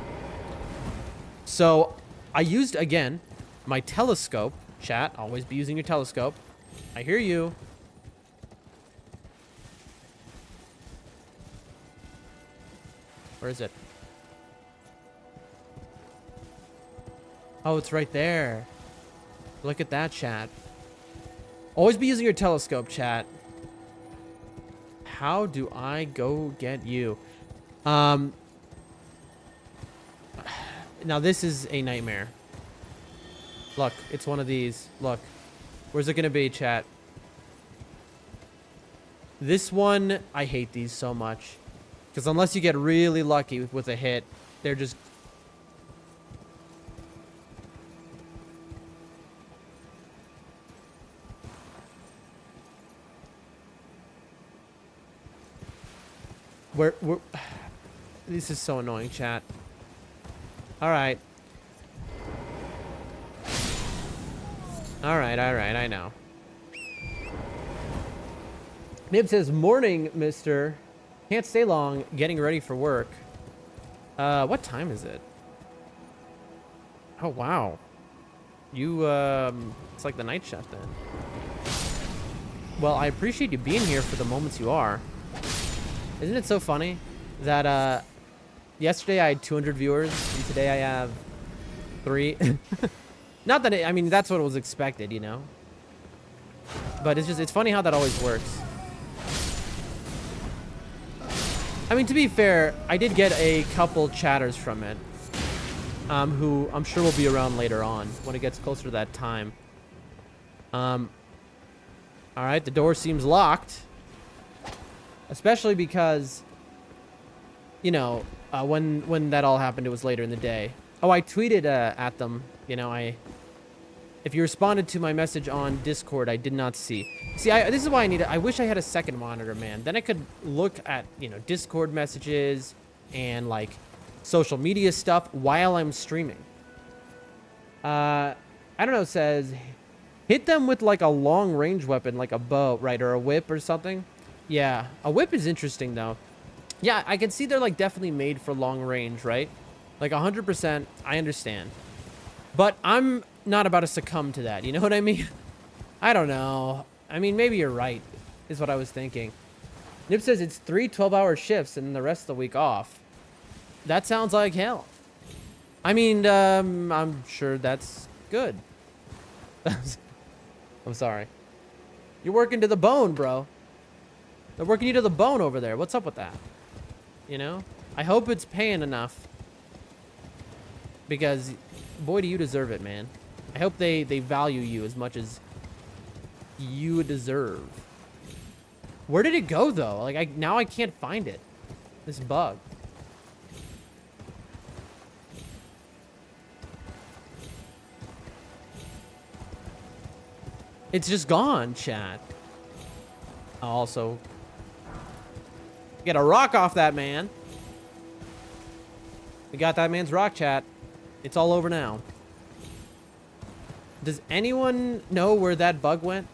So I used, again, my telescope. Chat, always be using your telescope. I hear you. Where is it? Oh, it's right there. Look at that, chat. Always be using your telescope, chat. How do I go get you? Now this is a nightmare. Look, it's one of these. Look. Where's it gonna be, chat? This one, I hate these so much. Because unless you get really lucky with a hit, they're just... Where... This is so annoying, chat. Alright. Alright, I know. Nib says, morning, mister. Can't stay long, getting ready for work. What time is it? Oh, wow. You, it's like the night shift then. Well, I appreciate you being here for the moments you are. Isn't it so funny that, yesterday I had 200 viewers, and today I have 3. Not that I mean, that's what was expected, you know? But it's funny how that always works. I mean, to be fair, I did get a couple chatters from it, who I'm sure will be around later on when it gets closer to that time. All right, the door seems locked, especially because, you know, when that all happened, it was later in the day. Oh, I tweeted at them. You know, if you responded to my message on Discord, I did not see. See, this is why I wish I had a second monitor, man. Then I could look at, you know, Discord messages and, like, social media stuff while I'm streaming. I don't know, it says, hit them with, like, a long-range weapon, like a bow, right, or a whip or something. Yeah, a whip is interesting, though. Yeah, I can see they're, like, definitely made for long range, right? Like, 100%, I understand. But I'm not about to succumb to that, you know what I mean? I don't know. I mean, maybe you're right, is what I was thinking. Nip says it's 3 12-hour shifts and the rest of the week off. That sounds like hell. I mean, I'm sure that's good. I'm sorry. You're working to the bone, bro. They're working you to the bone over there. What's up with that? You know? I hope it's paying enough. Because, boy, do you deserve it, man. I hope they value you as much as you deserve. Where did it go, though? Like, now I can't find it. This bug. It's just gone, chat. Also, get a rock off that man. We got that man's rock, chat. It's all over now. Does anyone know where that bug went?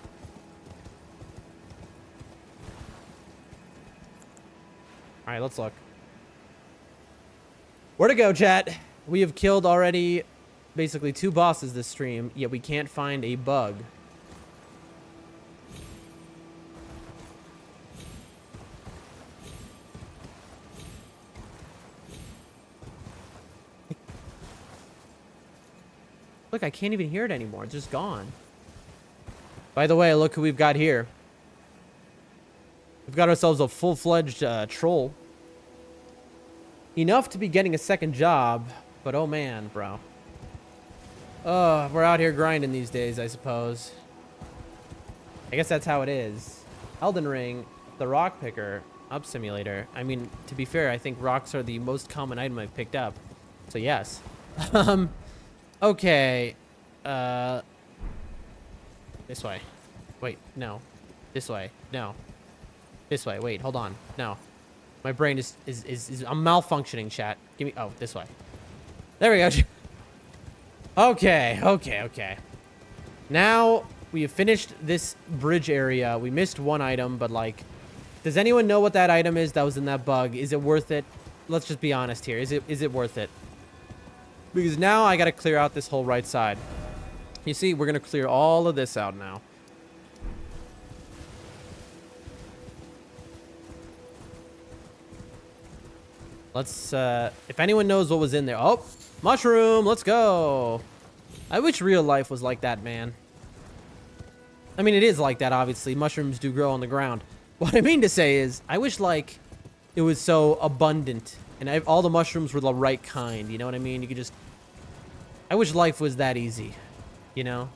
All right, let's look. Where'd it go, chat? We have killed already basically 2 bosses this stream, yet we can't find a bug. Look, I can't even hear it anymore. It's just gone. By the way, look who we've got here. We've got ourselves a full-fledged troll. Enough to be getting a second job, but oh man, bro. We're out here grinding these days, I suppose. I guess that's how it is. Elden Ring, the rock picker, up simulator. I mean, to be fair, I think rocks are the most common item I've picked up. So yes. Okay. This way. Wait, no. This way. No. This way. Wait, hold on. No. My brain is I'm malfunctioning, chat. Give me, oh, this way. There we go. Okay. Now we have finished this bridge area. We missed one item, but like, does anyone know what that item is that was in that bug? Is it worth it? Let's just be honest here. Is it worth it? Because now I got to clear out this whole right side. You see, we're going to clear all of this out now. Let's, if anyone knows what was in there. Oh, mushroom, let's go. I wish real life was like that, man. I mean, it is like that, obviously. Mushrooms do grow on the ground. What I mean to say is, I wish, like, it was so abundant. And all the mushrooms were the right kind, you know what I mean? You could just... I wish life was that easy, you know?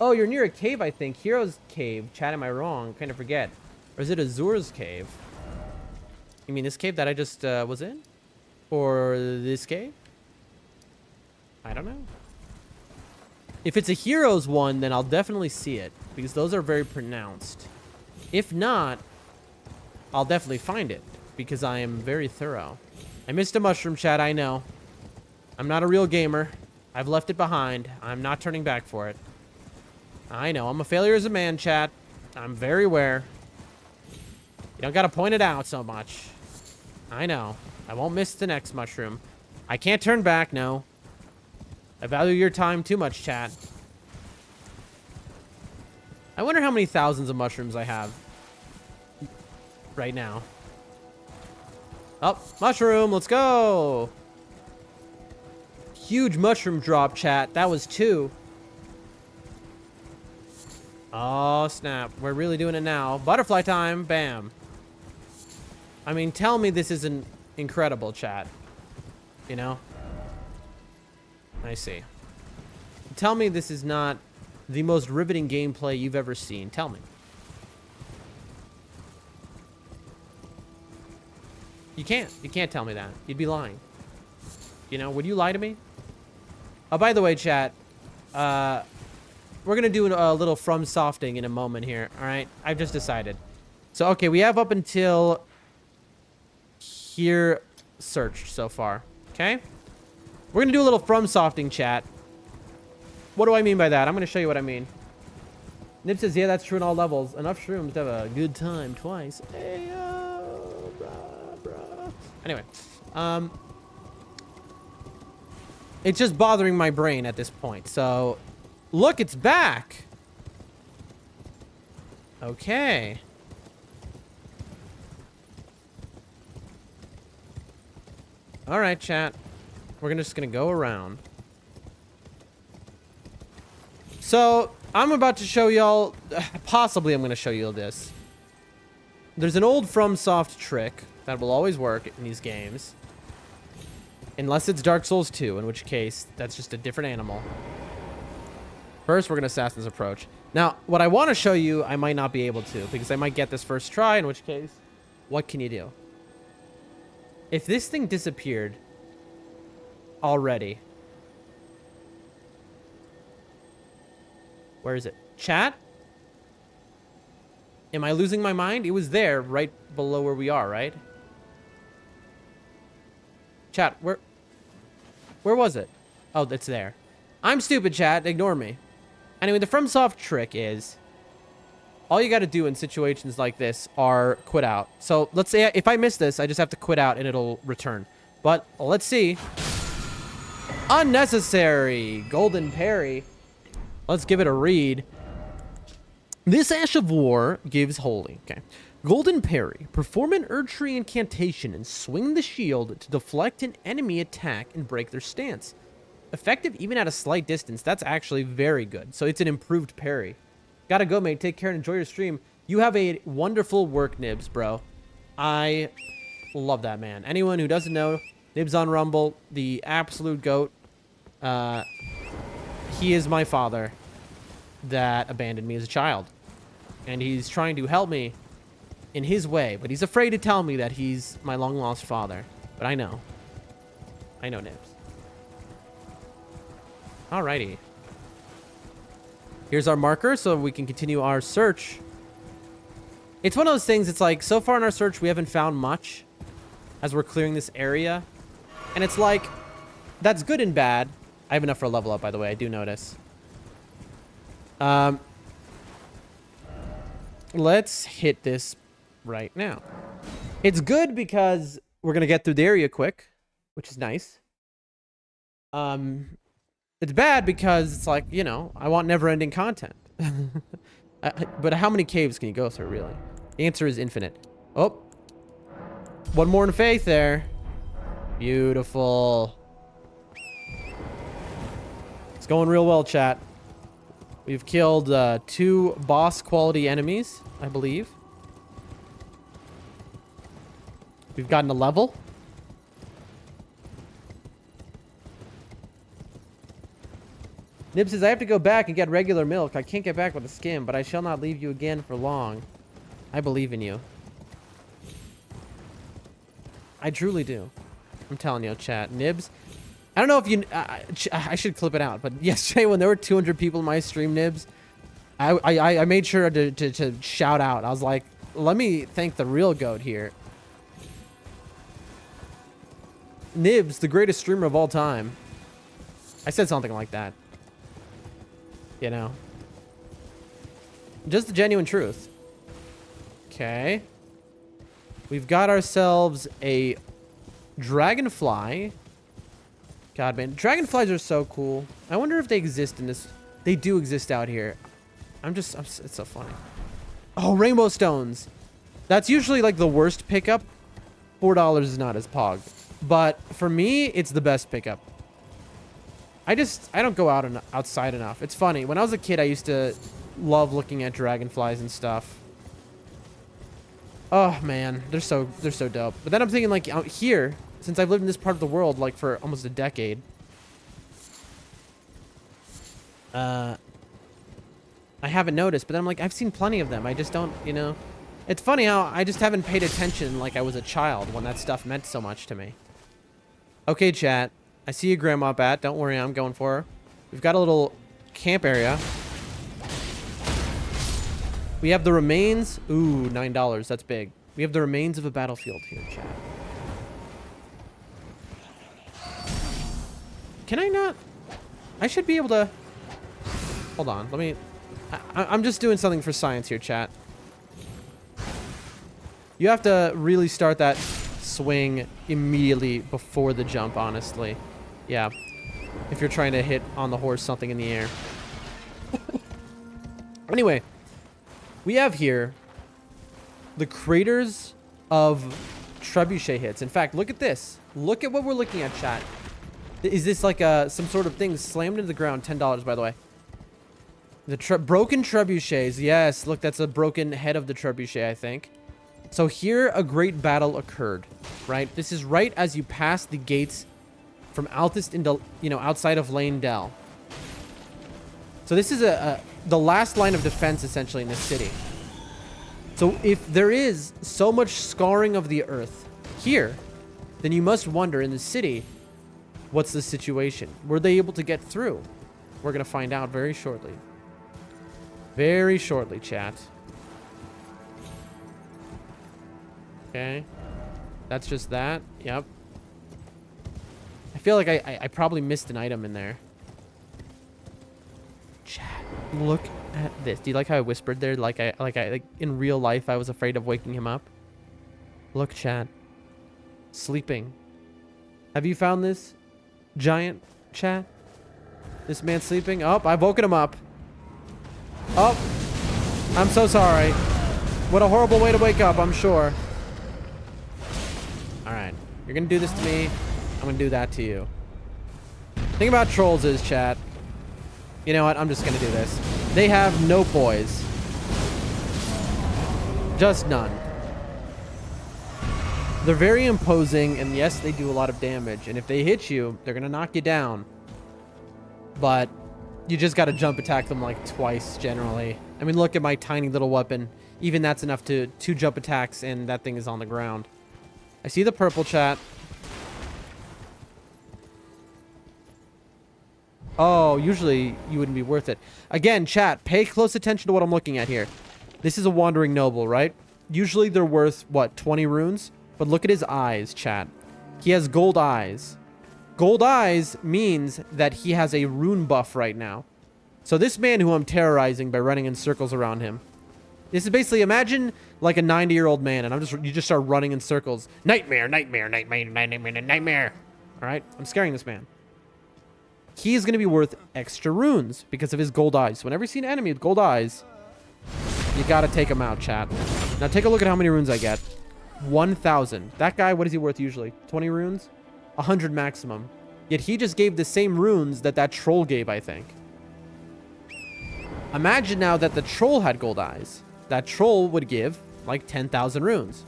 Oh, you're near a cave, I think. Hero's Cave. Chat, am I wrong? Kind of forget. Or is it Azur's Cave? You mean this cave that I just was in? Or this cave? I don't know. If it's a hero's one, then I'll definitely see it. Because those are very pronounced. If not, I'll definitely find it. Because I am very thorough. I missed a mushroom, chat, I know. I'm not a real gamer. I've left it behind. I'm not turning back for it. I know. I'm a failure as a man, chat. I'm very aware. You don't gotta point it out so much. I know. I won't miss the next mushroom. I can't turn back, no. I value your time too much, chat. I wonder how many thousands of mushrooms I have right now. Oh, mushroom, let's go. Huge mushroom drop, chat. That was 2. Oh, snap. We're really doing it now. Butterfly time. Bam. I mean, tell me this isn't incredible, chat. You know? I see. Tell me this is not the most riveting gameplay you've ever seen. Tell me. You can't. You can't tell me that. You'd be lying. You know, would you lie to me? Oh, by the way, chat, we're going to do a little from softing in a moment here, all right? I've just decided. So, okay, we have up until here searched so far, okay? We're going to do a little from softing, chat. What do I mean by that? I'm going to show you what I mean. Nib says, yeah, that's true in all levels. Enough shrooms to have a good time twice. Hey, bruh. Anyway, it's just bothering my brain at this point. So, look, it's back. Okay. All right, chat. We're just gonna go around. So, I'm about to show y'all, possibly I'm gonna show you this. There's an old FromSoft trick That will always work in these games. Unless it's Dark Souls 2, in which case, that's just a different animal. First, we're going to Assassin's Approach. Now, what I want to show you, I might not be able to, because I might get this first try, in which case, what can you do? If this thing disappeared already... Where is it? Chat? Am I losing my mind? It was there, right below where we are, right? Chat, where was it? Oh, it's there. I'm stupid, chat. Ignore me. Anyway, the FromSoft trick is all you got to do in situations like this are quit out. So let's say if I miss this, I just have to quit out and it'll return. But let's see. Unnecessary. Golden parry. Let's give it a read. This Ash of War gives holy. Okay. Golden parry. Perform an Erdtree incantation and swing the shield to deflect an enemy attack and break their stance. Effective even at a slight distance. That's actually very good. So it's an improved parry. Gotta go, mate. Take care and enjoy your stream. You have a wonderful work, Nibs, bro. I love that, man. Anyone who doesn't know, Nibs on Rumble, the absolute GOAT. He is my father that abandoned me as a child. And he's trying to help me in his way. But he's afraid to tell me that he's my long-lost father. But I know. I know, Nibs. Alrighty. Here's our marker so we can continue our search. It's one of those things, it's like, so far in our search, we haven't found much as we're clearing this area. And it's like, that's good and bad. I have enough for a level up, by the way. I do notice. Let's hit this right now. It's good because we're going to get through the area quick, which is nice. It's bad because it's like, you know, I want never-ending content. But how many caves can you go through, really? The answer is infinite. Oh. One more in faith there. Beautiful. It's going real well, chat. We've killed 2 boss-quality enemies, I believe. We've gotten a level. Nib says, I have to go back and get regular milk. I can't get back with a skim, but I shall not leave you again for long. I believe in you. I truly do. I'm telling you, chat. Nibs, I don't know if you... I should clip it out, but yesterday when there were 200 people in my stream, Nibs, I made sure to shout out. I was like, let me thank the real GOAT here. Nibs, the greatest streamer of all time. I said something like that. You know. Just the genuine truth. Okay. We've got ourselves a dragonfly. God, man. Dragonflies are so cool. I wonder if they exist in this. They do exist out here. It's so funny. Oh, rainbow stones. That's usually like the worst pickup. $4 is not as pog. But for me, it's the best pickup. I don't go outside enough. It's funny. When I was a kid, I used to love looking at dragonflies and stuff. Oh, man. They're so dope. But then I'm thinking, like, out here, since I've lived in this part of the world, like, for almost a decade. I haven't noticed, but then I'm like, I've seen plenty of them. I just don't, you know. It's funny how I just haven't paid attention like I was a child when that stuff meant so much to me. Okay, chat. I see you, Grandma Bat. Don't worry, I'm going for her. We've got a little camp area. We have the remains. Ooh, $9. That's big. We have the remains of a battlefield here, chat. Can I not? I should be able to... Hold on. Let me... I'm just doing something for science here, chat. You have to really start that swing immediately before the jump, honestly. Yeah. If you're trying to hit on the horse something in the air. Anyway. We have here the craters of trebuchet hits. In fact, look at this. Look at what we're looking at, chat. Is this like some sort of thing slammed into the ground? $10, by the way. The broken trebuchets. Yes, look, that's a broken head of the trebuchet, I think. So here a great battle occurred, right? This is right as you pass the gates from Altist into, you know, outside of Lane Dell. So this is the last line of defense essentially in this city. So if there is so much scarring of the earth here, then you must wonder in the city, what's the situation? Were they able to get through? We're going to find out very shortly. Very shortly, chat. Okay. That's just that. Yep. I feel like I probably missed an item in there. Chat, look at this. Do you like how I whispered there? Like in real life, I was afraid of waking him up. Look, chat. Sleeping. Have you found this giant, chat? This man sleeping? Oh, I've woken him up. Oh, I'm so sorry. What a horrible way to wake up, I'm sure. All right, you're gonna do this to me. I'm gonna do that to you. Thing about trolls is, chat. You know what? I'm just gonna do this. They have no poise. Just none. They're very imposing, and yes, they do a lot of damage. And if they hit you, they're gonna knock you down. But you just gotta jump attack them like twice, generally. I mean, look at my tiny little weapon. Even that's enough to 2 jump attacks, and that thing is on the ground. I see the purple, chat. Oh, usually you wouldn't be worth it. Again, chat, pay close attention to what I'm looking at here. This is a wandering noble, right? Usually they're worth, what, 20 runes? But look at his eyes, chat. He has gold eyes. Gold eyes means that he has a rune buff right now. So this man who I'm terrorizing by running in circles around him. This is basically, imagine like a 90-year-old man and you just start running in circles. Nightmare, nightmare, nightmare, nightmare, nightmare. All right, I'm scaring this man. He is going to be worth extra runes because of his gold eyes. Whenever you see an enemy with gold eyes, you got to take him out, chat. Now take a look at how many runes I get. 1,000. That guy, what is he worth usually? 20 runes? 100 maximum. Yet he just gave the same runes that troll gave, I think. Imagine now that the troll had gold eyes. That troll would give like 10,000 runes.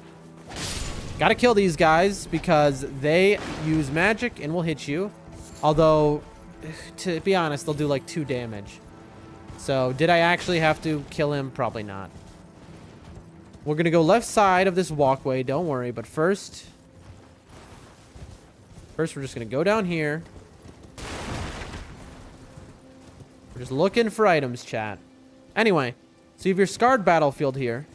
Gotta kill these guys because they use magic and will hit you. Although, to be honest, they'll do like 2 damage. So, did I actually have to kill him? Probably not. We're gonna go left side of this walkway, don't worry. But first, we're just gonna go down here. We're just looking for items, chat. Anyway, so you have your scarred battlefield here.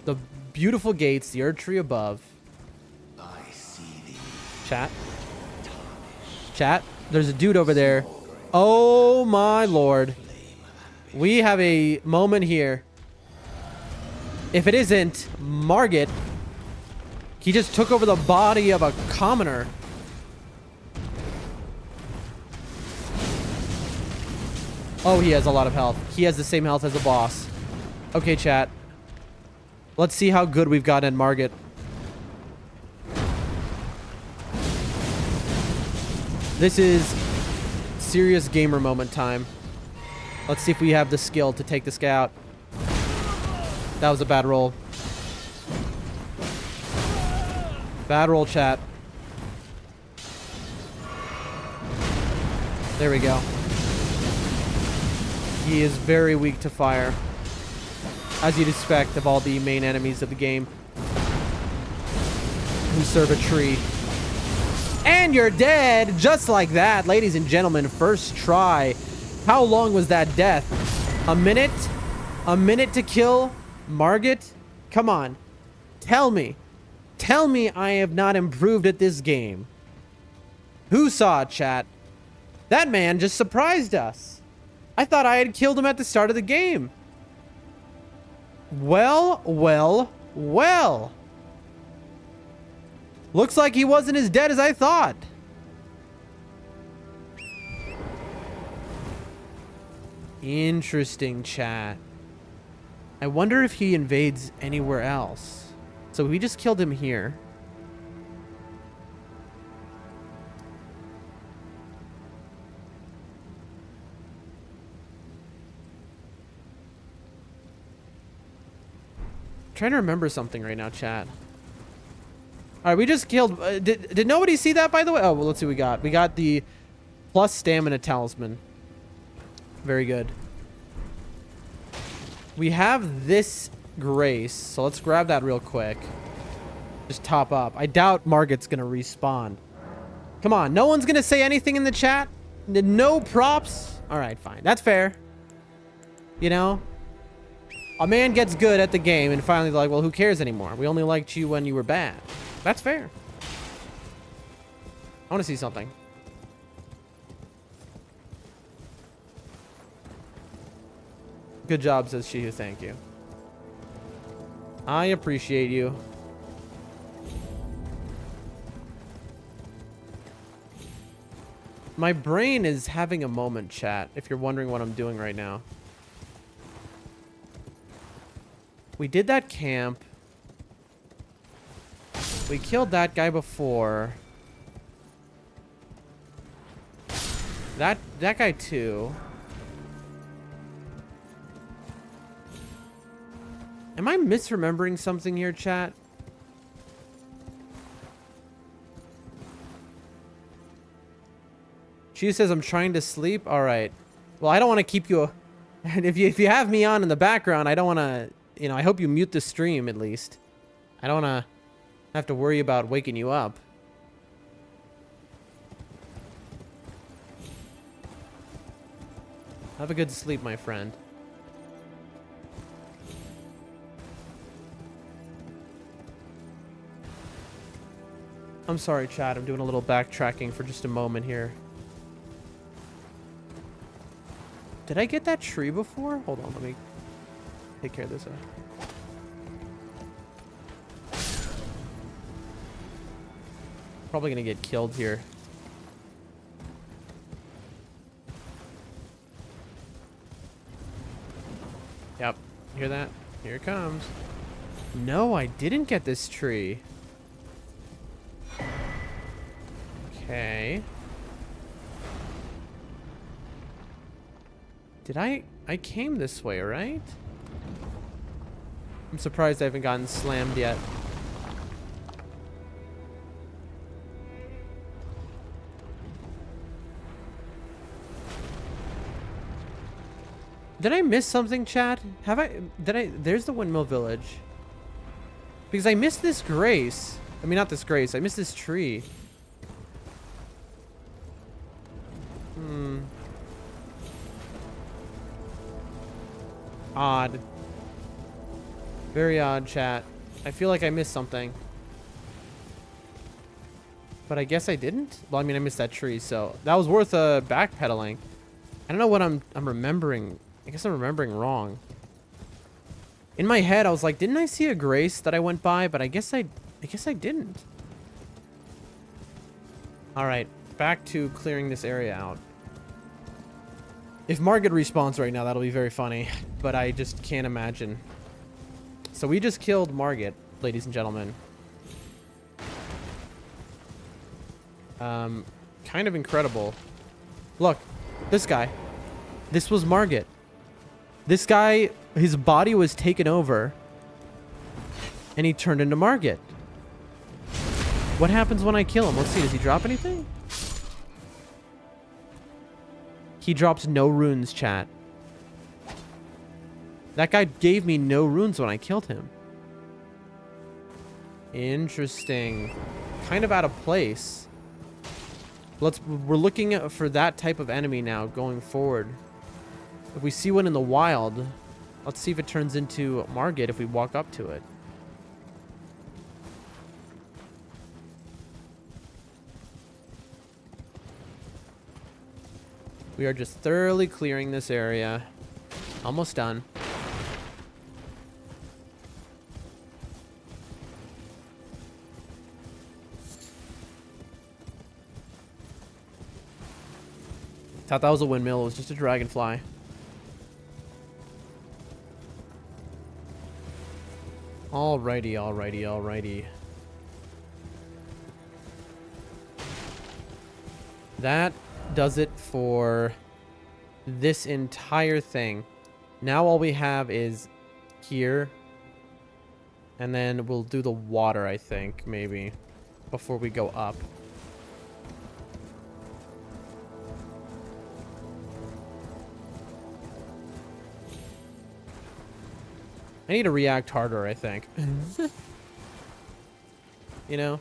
The beautiful gates, the Erd tree above. I see thee. Chat. Chat, there's a dude over there. Oh my lord. We have a moment here. If it isn't Margit, he just took over the body of a commoner. Oh, he has a lot of health. He has the same health as the boss. Okay, chat. Let's see how good we've got in Margit. This is serious gamer moment time. Let's see if we have the skill to take this guy out. That was a bad roll. Bad roll, chat. There we go. He is very weak to fire, as you'd expect of all the main enemies of the game who serve a tree. And you're dead, just like that, ladies and gentlemen. First try. How long was that death? A minute? A minute to kill Margit? Come on. Tell me. Tell me I have not improved at this game. Who saw it, chat? That man just surprised us. I thought I had killed him at the start of the game. Well, well, well. Looks like he wasn't as dead as I thought. Interesting, chat. I wonder if he invades anywhere else. So we just killed him here. trying to remember something right now, chat. All right, we just killed... did nobody see that, by the way? Oh, well, let's see what we got. We got the plus stamina talisman. Very good. We have this grace, so let's grab that real quick. Just top up. I doubt Margit's going to respawn. Come on, no one's going to say anything in the chat? No props? All right, fine. That's fair. You know? A man gets good at the game and finally they're like, well, who cares anymore? We only liked you when you were bad. That's fair. I want to see something. Good job, says she. Thank you. I appreciate you. My brain is having a moment, chat, if you're wondering what I'm doing right now. We did that camp. We killed that guy before. That guy too. Am I misremembering something here, chat? She says I'm trying to sleep. All right. Well, I don't want to keep you. And if you have me on in the background, I don't want to. You know, I hope you mute the stream at least. I don't want to have to worry about waking you up. Have a good sleep, my friend. I'm sorry, chat. I'm doing a little backtracking for just a moment here. Did I get that tree before? Hold on, let me take care of this. Probably gonna get killed here. Yep. Hear that? Here it comes. No, I didn't get this tree. Okay. Did I came this way, right? I'm surprised I haven't gotten slammed yet. Did I miss something, chat? There's the windmill village. Because I missed this grace. I mean, not this grace. I missed this tree. Odd. Very odd, chat. I feel like I missed something. But I guess I didn't? Well, I mean, I missed that tree, so that was worth backpedaling. I don't know what I'm remembering. I guess I'm remembering wrong. In my head, I was like, didn't I see a grace that I went by? But I guess I didn't. All right, back to clearing this area out. If Margit respawns right now, that'll be very funny. But I just can't imagine. So we just killed Margit, ladies and gentlemen. Kind of incredible. Look, this guy. This was Margit. This guy, his body was taken over. And he turned into Margit. What happens when I kill him? Let's see, does he drop anything? He drops no runes, chat. That guy gave me no runes when I killed him. Interesting. Kind of out of place. We're looking for that type of enemy now going forward. If we see one in the wild, let's see if it turns into Margit if we walk up to it. We are just thoroughly clearing this area. Almost done. Thought that was a windmill. It was just a dragonfly. Alrighty, alrighty, alrighty. That does it for this entire thing. Now all we have is here And then we'll do the water, I think, maybe, before we go up. I need to react harder, I think. You know?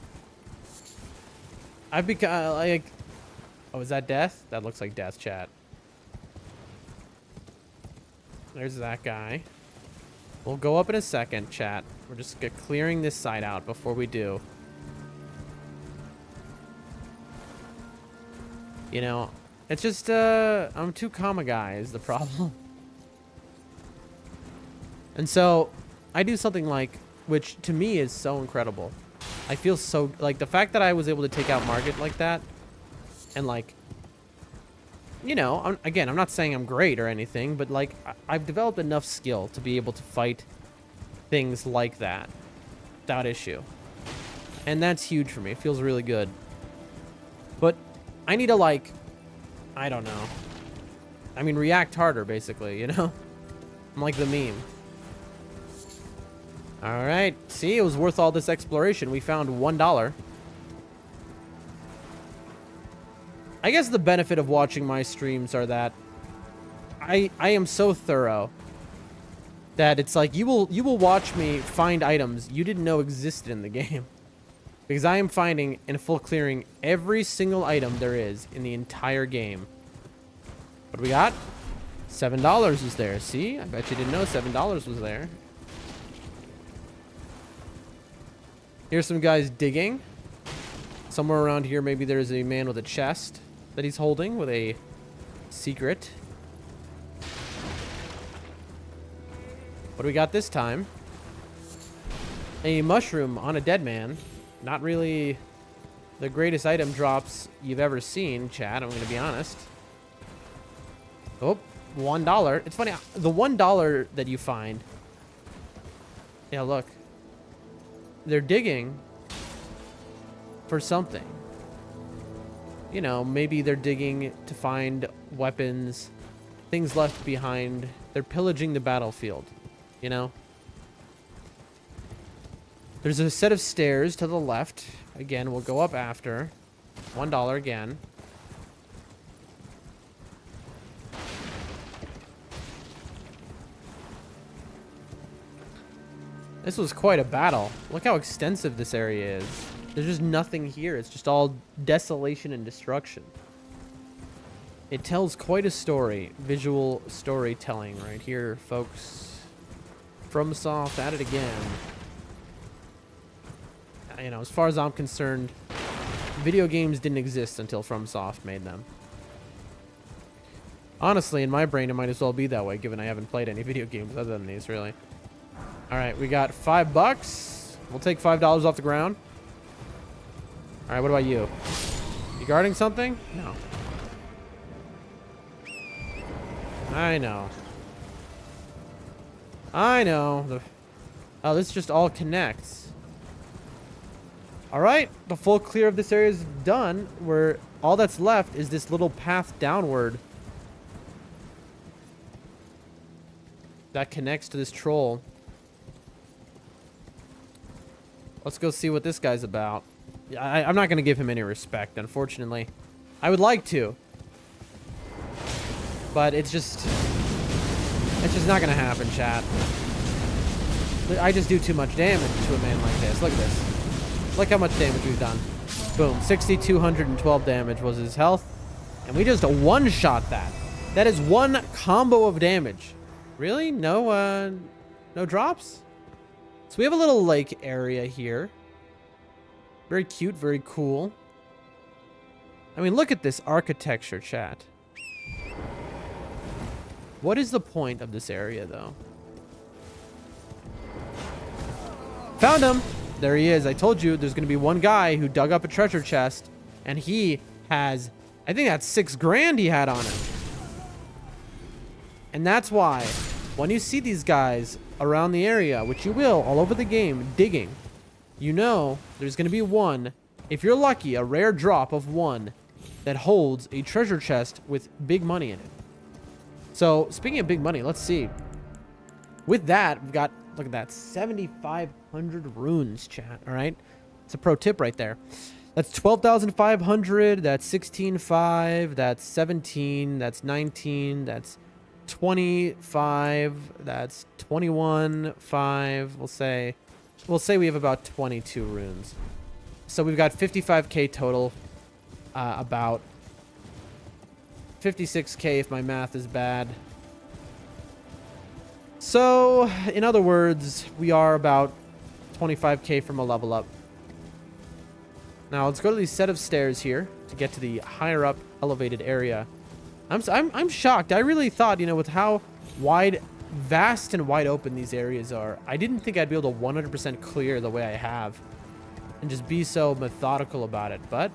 I've become, like... Oh, is that death? That looks like death, chat. There's that guy. We'll go up in a second, chat. We're just clearing this side out before we do. You know, it's just, I'm too calm a guy is the problem. And so, I do something like, which to me is so incredible. I feel so, like, the fact that I was able to take out Margit like that, and like, you know, again, I'm not saying I'm great or anything, but like, I've developed enough skill to be able to fight things like that without issue. And that's huge for me. It feels really good. But I need to, like, I don't know. I mean, react harder, basically, you know? I'm like the meme. All right. See, it was worth all this exploration. We found $1. I guess the benefit of watching my streams are that I am so thorough that it's like you will watch me find items you didn't know existed in the game. Because I am finding and full clearing every single item there is in the entire game. What do we got? $7 is there. See? I bet you didn't know $7 was there. Here's some guys digging. Somewhere around here, maybe there's a man with a chest that he's holding with a secret. What do we got this time? A mushroom on a dead man. Not really the greatest item drops you've ever seen, chat. I'm going to be honest. Oh, $1. It's funny. The $1 that you find. Yeah, look. They're digging for something. You know, maybe they're digging to find weapons, things left behind. They're pillaging the battlefield, you know? There's a set of stairs to the left. Again, we'll go up after. $1 again. This was quite a battle. Look how extensive this area is. There's just nothing here. It's just all desolation and destruction. It tells quite a story. Visual storytelling right here, folks. FromSoft at it again. You know, as far as I'm concerned, video games didn't exist until FromSoft made them. Honestly, in my brain, it might as well be that way, given I haven't played any video games other than these, really. All right, we got $5. We'll take $5 off the ground. All right, what about you? You guarding something? No. I know. I know. Oh, this just all connects. All right, the full clear of this area is done. Where all that's left is this little path downward that connects to this troll. Let's go see what this guy's about. I'm not going to give him any respect, unfortunately. I would like to. But it's just not going to happen, chat. I just do too much damage to a man like this. Look at this. Look how much damage we've done. Boom. 6,212 damage was his health. And we just one-shot that. That is one combo of damage. Really? No drops? So we have a little lake area here. Very cute, very cool. I mean, look at this architecture, chat. What is the point of this area, though? Found him! There he is. I told you there's going to be one guy who dug up a treasure chest, and he has, I think that's $6 grand he had on him. And that's why, when you see these guys around the area, which you will all over the game, digging, you know there's going to be one, if you're lucky, a rare drop of one that holds a treasure chest with big money in it. So, speaking of big money, let's see. With that, we've got, look at that, 75 100 runes, chat. All right. It's a pro tip right there. That's 12,500. That's 16,500. That's 17. That's 19. That's 25. That's 21,500. We'll say we have about 22 runes. So we've got 55k total. About 56k if my math is bad. So, in other words, we are about 25k from a level up. Now, let's go to the set of stairs here to get to the higher up elevated area. I'm shocked. I really thought, you know, with how vast and wide open these areas are, I didn't think I'd be able to 100% clear the way I have and just be so methodical about it, but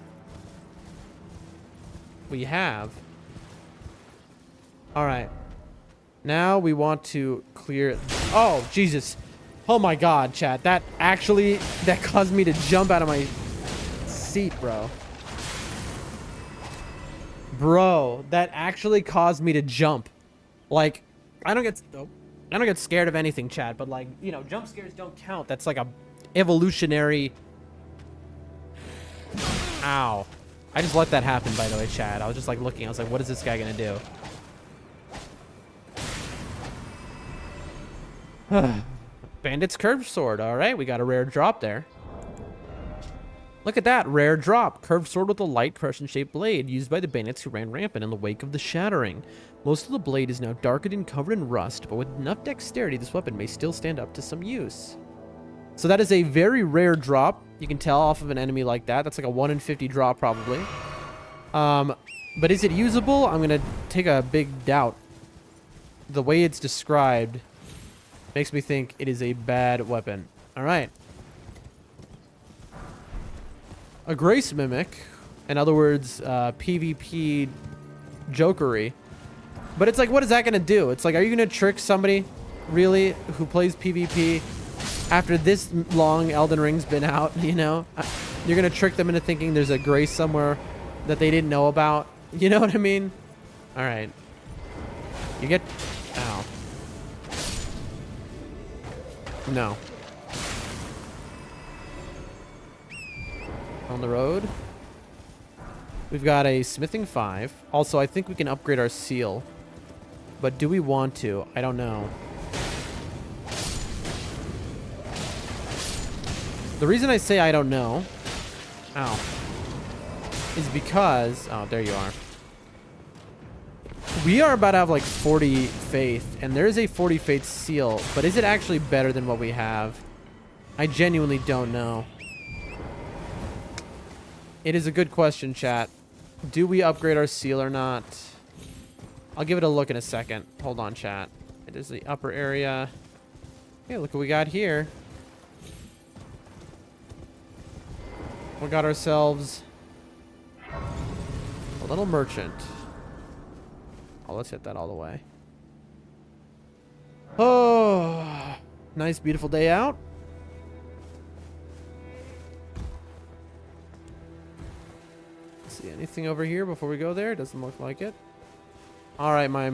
we have. All right. Now we want to clear. Oh, Jesus. Oh my God, chat. That caused me to jump out of my seat, bro. Bro, that actually caused me to jump. Like, I don't get scared of anything, chat, but like, you know, jump scares don't count. That's like a evolutionary. Ow. I just let that happen, by the way, chat. I was just like looking. I was like, what is this guy gonna do? Bandit's curved sword. All right, we got a rare drop there. Look at that rare drop. Curved sword with a light crescent-shaped blade used by the bandits who ran rampant in the wake of the shattering. Most of the blade is now darkened and covered in rust, but with enough dexterity, this weapon may still stand up to some use. So that is a very rare drop. You can tell off of an enemy like that. That's like a 1 in 50 drop probably. But is it usable? I'm gonna take a big doubt. The way it's described makes me think it is a bad weapon. All right. A Grace Mimic. In other words, PvP jokery. But it's like, what is that going to do? It's like, are you going to trick somebody, really, who plays PvP after this long Elden Ring's been out, you know? You're going to trick them into thinking there's a Grace somewhere that they didn't know about. You know what I mean? All right. You get... Ow. No. On the road. We've got a smithing 5. Also, I think we can upgrade our seal. But do we want to? I don't know. The reason I say I don't know, ow, is because, oh, there you are. We are about to have like 40 faith, and there is a 40 faith seal, but is it actually better than what we have? I genuinely don't know. It is a good question, chat. Do we upgrade our seal or not? I'll give it a look in a second. Hold on, chat. It is the upper area. Hey, look what we got here. We got ourselves a little merchant. Oh, let's hit that all the way. Oh, nice, beautiful day out. See anything over here before we go there? Doesn't look like it. All right, my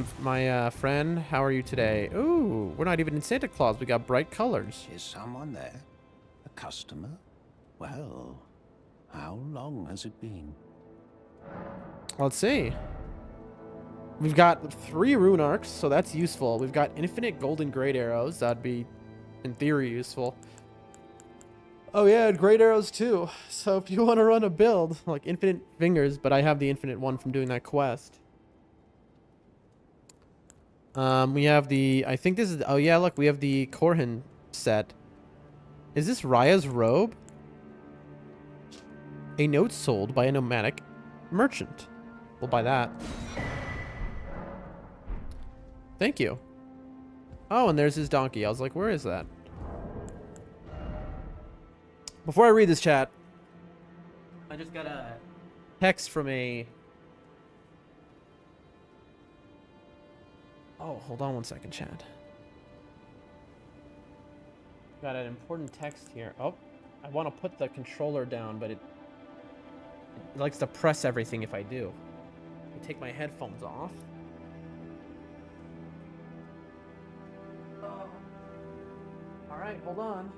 friend, how are you today? Ooh, we're not even in Santa Claus. We got bright colors. Is someone there? A customer? Well, how long has it been? Let's see. We've got 3 rune arcs, so that's useful. We've got infinite golden great arrows. That'd be, in theory, useful. Oh yeah, great arrows too. So if you want to run a build, like infinite fingers, but I have the infinite one from doing that quest. We have the, I think this is, oh yeah, look, we have the Korhan set. Is this Raya's robe? A note sold by a nomadic merchant. We'll buy that. Thank you. Oh, and there's his donkey. I was like, where is that? Before I read this chat, I just got a text from a... Oh, hold on one second, chat. Got an important text here. Oh, I want to put the controller down, but it likes to press everything if I do. I take my headphones off. All right, hold on.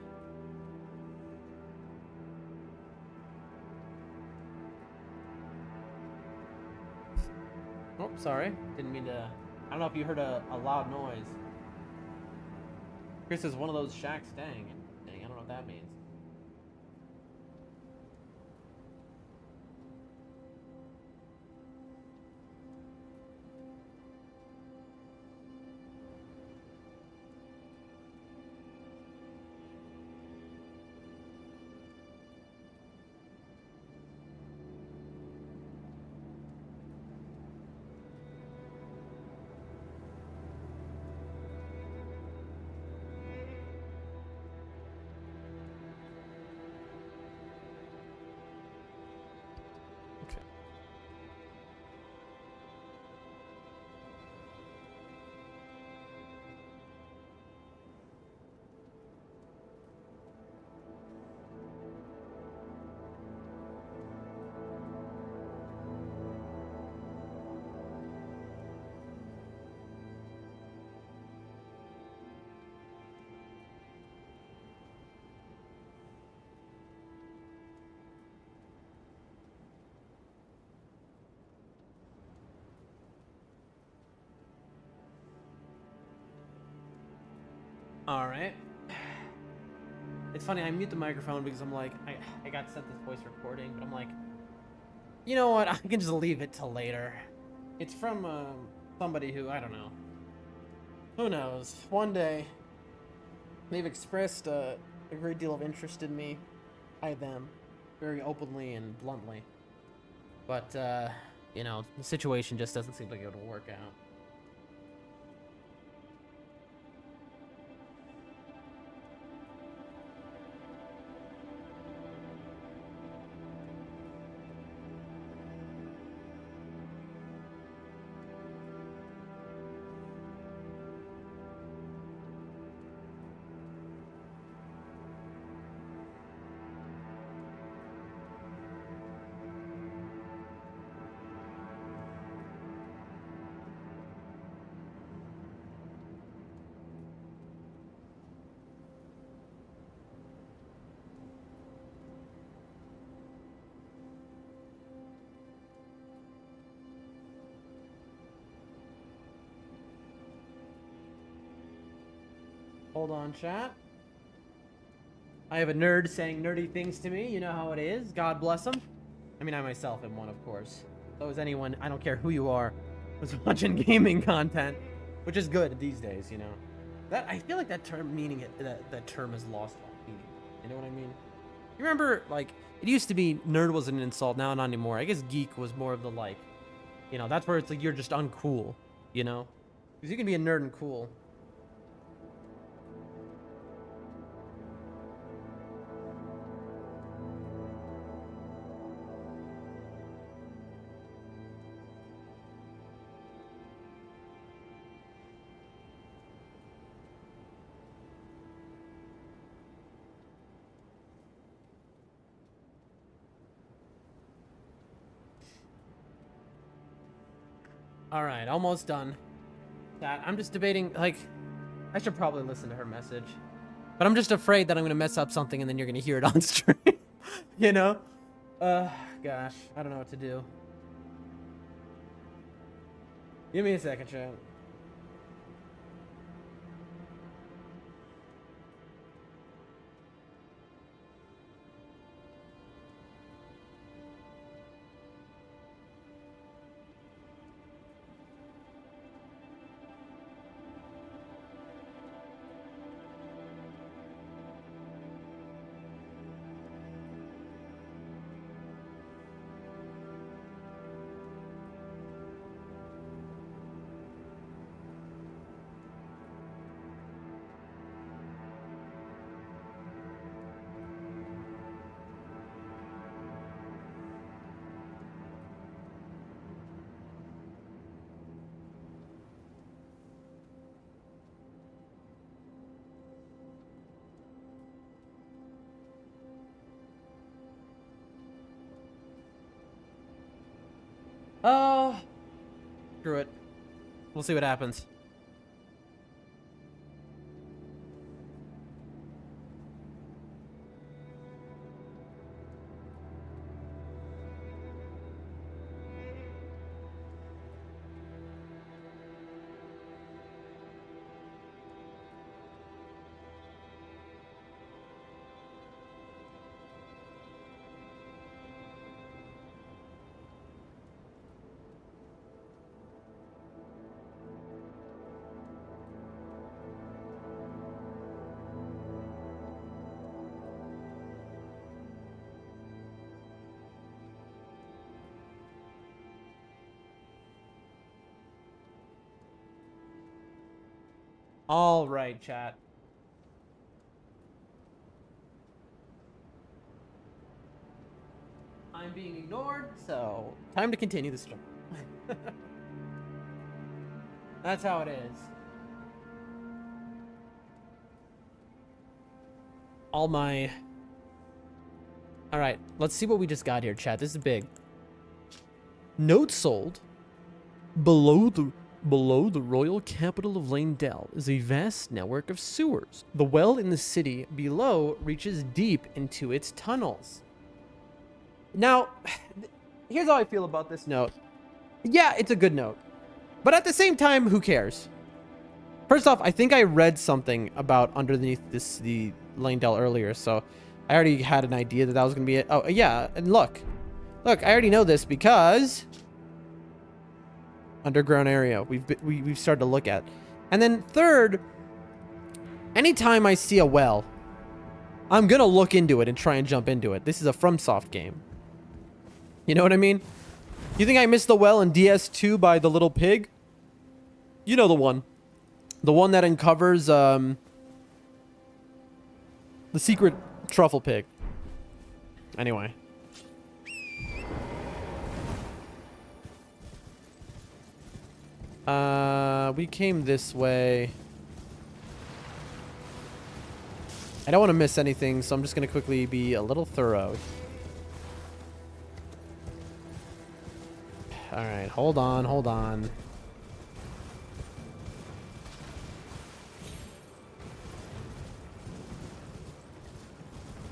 Oh, sorry. Didn't mean to. I don't know if you heard a loud noise. Chris is one of those shacks. Dang. Dang, I don't know what that means. All right. It's funny, I mute the microphone because I'm like, I got sent this voice recording, but I'm like, you know what? I can just leave it till later. It's from somebody who, I don't know. Who knows? One day, they've expressed a great deal of interest in me. I them. Very openly and bluntly. But, you know, the situation just doesn't seem like it would work out. Hold on, chat. I have a nerd saying nerdy things to me. You know how it is. God bless him. I mean, I myself am one, of course. So is anyone. I don't care who you are who's watching gaming content, which is good these days, you know. That I feel like that term meaning that term has lost all meaning. You know what I mean? You remember, like, it used to be nerd was an insult. Now not anymore. I guess geek was more of the, like, you know, that's where it's like you're just uncool, you know? Because you can be a nerd and cool. All right, almost done. That I'm just debating, like, I should probably listen to her message, but I'm just afraid that I'm gonna mess up something and then you're gonna hear it on stream. You know? Gosh, I don't know what to do. Give me a second, chat. Oh, screw it. We'll see what happens. All right, chat. I'm being ignored, so time to continue the story. That's how it is. All right, let's see what we just got here, chat. This is big. Note sold. Below the royal capital of Lanedell is a vast network of sewers. The well in the city below reaches deep into its tunnels. Now, here's how I feel about this note. Yeah, it's a good note. But at the same time, who cares? First off, I think I read something about underneath the Lanedell earlier, so I already had an idea that was going to be it. Oh, yeah, and look, I already know this because underground area we've started to look at. And then third, anytime I see a well, I'm going to look into it and try and jump into it. This is a FromSoft game. You know what I mean? You think I missed the well in DS2 by the little pig? You know the one. The one that uncovers the secret truffle pig. Anyway. We came this way. I don't want to miss anything, so I'm just going to quickly be a little thorough. All right, hold on.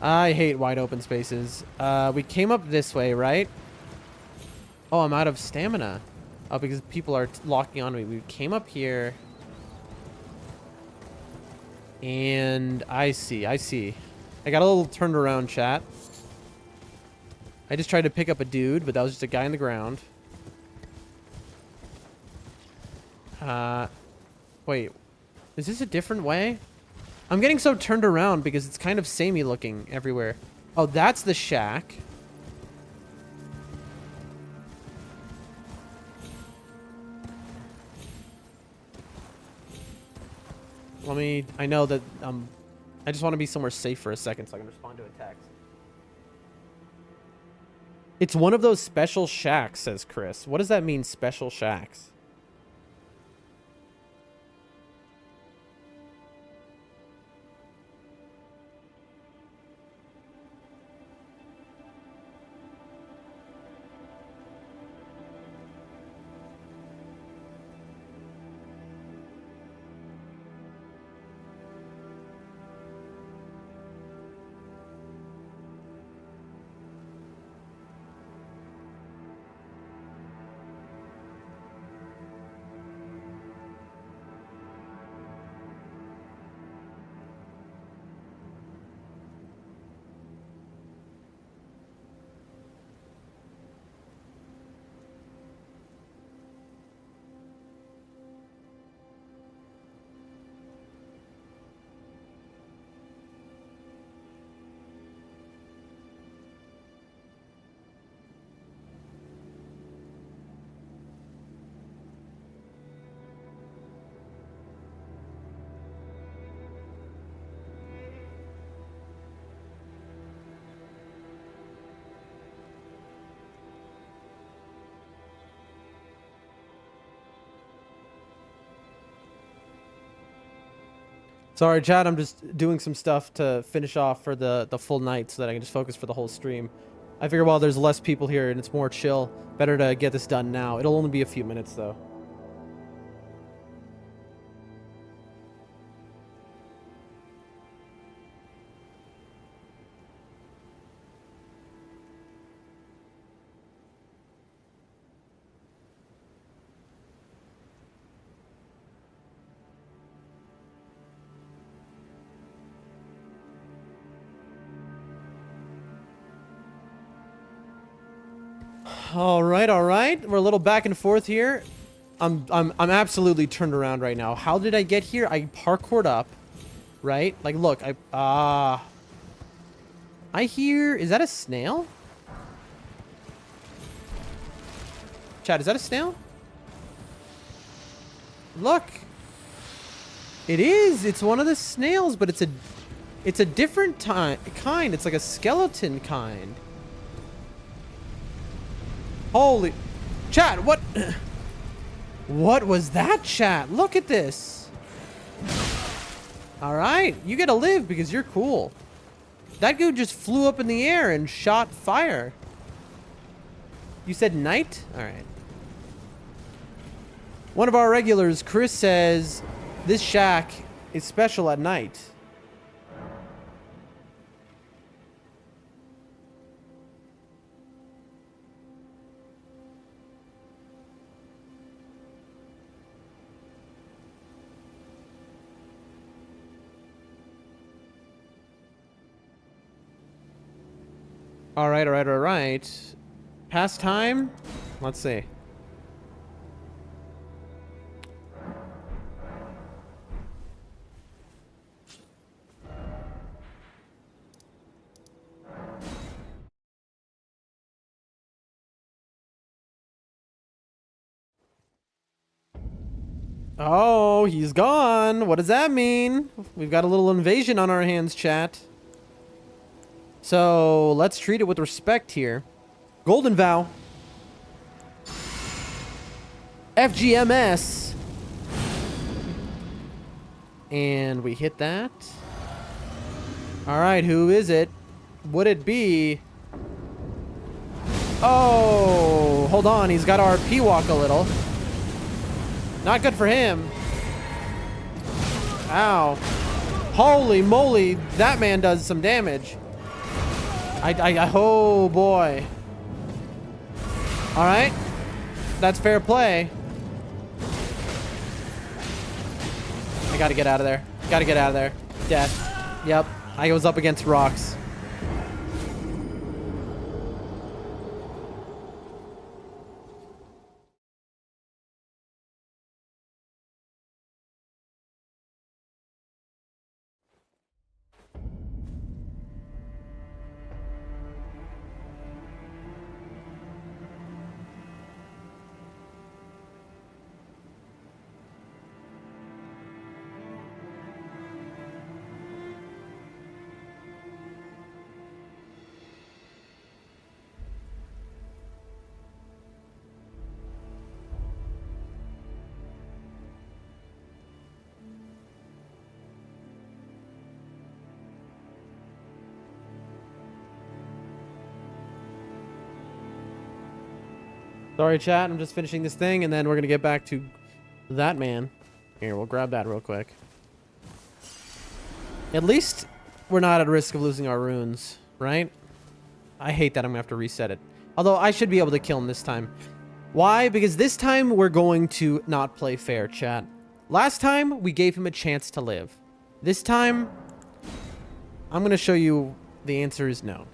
I hate wide open spaces. We came up this way, right? Oh, I'm out of stamina. Oh, because people are locking on me. We came up here. And I see. I got a little turned around, chat. I just tried to pick up a dude, but that was just a guy on the ground. Wait. Is this a different way? I'm getting so turned around because it's kind of samey looking everywhere. Oh, that's the shack. I know that, I just want to be somewhere safe for a second so I can respond to a text. It's one of those special shacks, says Chris. What does that mean, special shacks? Sorry, chat. I'm just doing some stuff to finish off for the full night so that I can just focus for the whole stream. I figure while there's less people here and it's more chill, better to get this done now. It'll only be a few minutes, though. All right. We're a little back and forth here. I'm absolutely turned around right now. How did I get here? I parkoured up, right? Like, look, I hear, is that a snail? Chat, is that a snail? Look. It is. It's one of the snails, but it's a different kind. It's like a skeleton kind. Holy chat, what what was that, chat? Look at this. All right, you get to live because you're cool. That dude just flew up in the air and shot fire. You said night? All right. One of our regulars, Chris, says this shack is special at night. All right, all right, all right. Past time? Let's see. Oh, he's gone. What does that mean? We've got a little invasion on our hands, chat. So let's treat it with respect here. Golden Vow. FGMS. And we hit that. All right, who is it? Would it be... Oh, hold on. He's got RP walk a little. Not good for him. Ow. Holy moly, that man does some damage. Oh boy. All right. That's fair play. I gotta get out of there. Gotta get out of there. Death. Yep. I was up against rocks. Sorry, chat. I'm just finishing this thing, and then we're going to get back to that man. Here, we'll grab that real quick. At least we're not at risk of losing our runes, right? I hate that I'm going to have to reset it. Although, I should be able to kill him this time. Why? Because this time, we're going to not play fair, chat. Last time, we gave him a chance to live. This time, I'm going to show you the answer is no.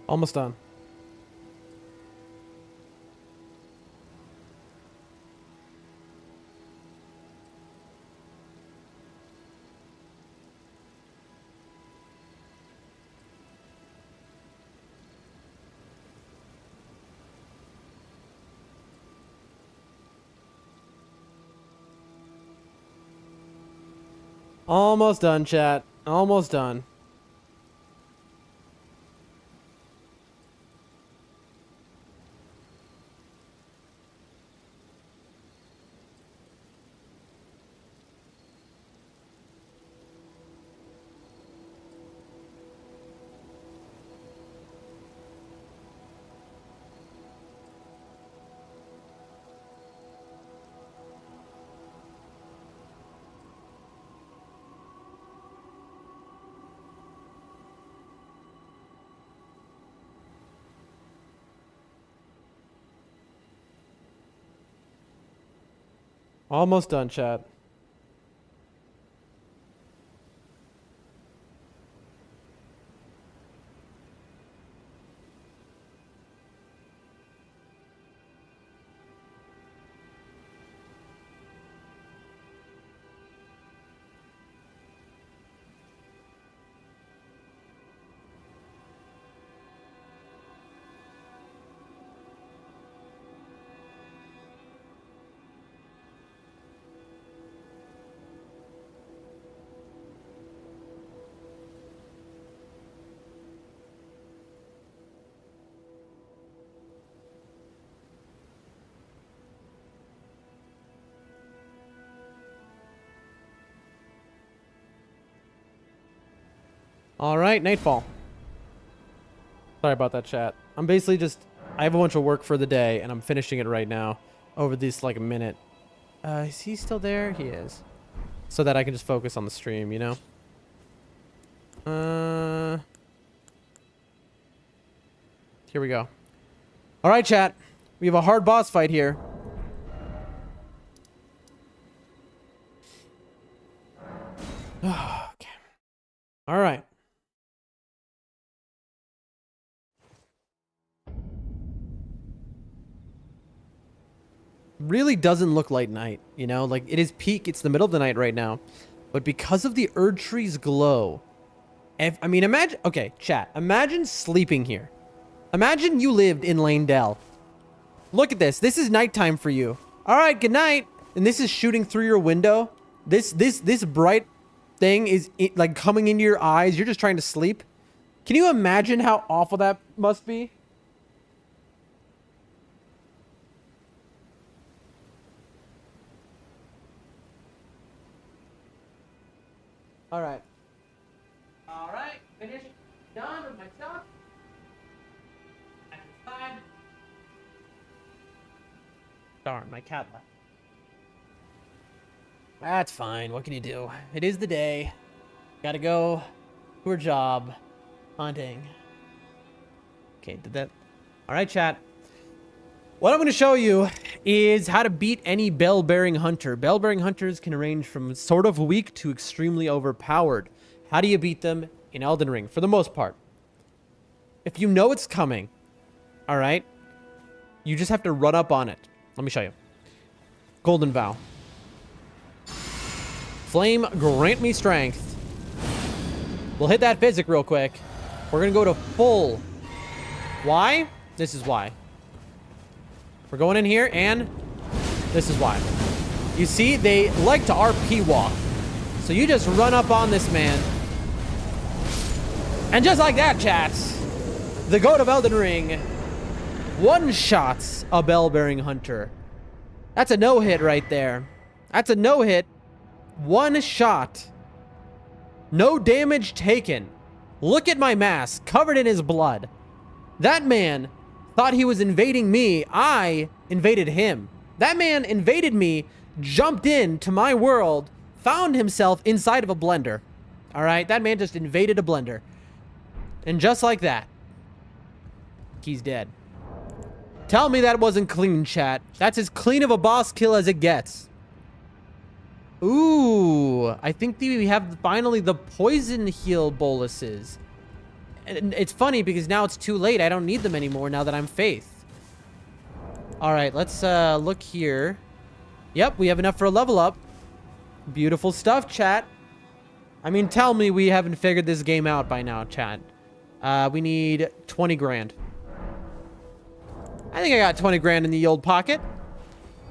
Almost done. Almost done, chat. Almost done. Almost done, chat. All right, nightfall. Sorry about that, chat. I'm basically just, I have a bunch of work for the day, and I'm finishing it right now over this, like, a minute. Is he still there? He is. So that I can just focus on the stream, you know? Here we go. All right, chat. We have a hard boss fight here. Okay. All right. Really doesn't look like night, you know? Like, it is peak. It's the middle of the night right now. But because of the Erd Tree's glow... I mean, imagine... Okay, chat. Imagine sleeping here. Imagine you lived in Lanedell. Look at this. This is nighttime for you. All right, good night. And this is shooting through your window. This bright thing is, like, coming into your eyes. You're just trying to sleep. Can you imagine how awful that must be? All right. All right. Finished. Done with my stuff. Back inside. Darn, my cat left. That's fine. What can you do? It is the day. Gotta go to her job. Hunting. Okay, did that. All right, chat. What I'm going to show you is how to beat any bell-bearing hunter. Bell-bearing hunters can range from sort of weak to extremely overpowered. How do you beat them in Elden Ring? For the most part, if you know it's coming, all right, you just have to run up on it. Let me show you. Golden Vow. Flame, grant me strength. We'll hit that physic real quick. We're going to go to full. Why? This is why. We're going in here, and this is why. You see, they like to RP walk. So you just run up on this man. And just like that, chats, the goat of Elden Ring one-shots a bell-bearing hunter. That's a no-hit right there. That's a no-hit. One shot. No damage taken. Look at my mask, covered in his blood. That man thought he was invading me. I invaded him. That man invaded me, jumped into my world, found himself inside of a blender. All right, that man just invaded a blender. And just like that, he's dead. Tell me that wasn't clean, chat. That's as clean of a boss kill as it gets. Ooh, I think we have finally the poison heal boluses. And it's funny because now it's too late. I don't need them anymore now that I'm Faith. All right, let's look here. Yep, we have enough for a level up. Beautiful stuff, chat. I mean, tell me we haven't figured this game out by now, chat. We need 20 grand. I think I got 20 grand in the old pocket.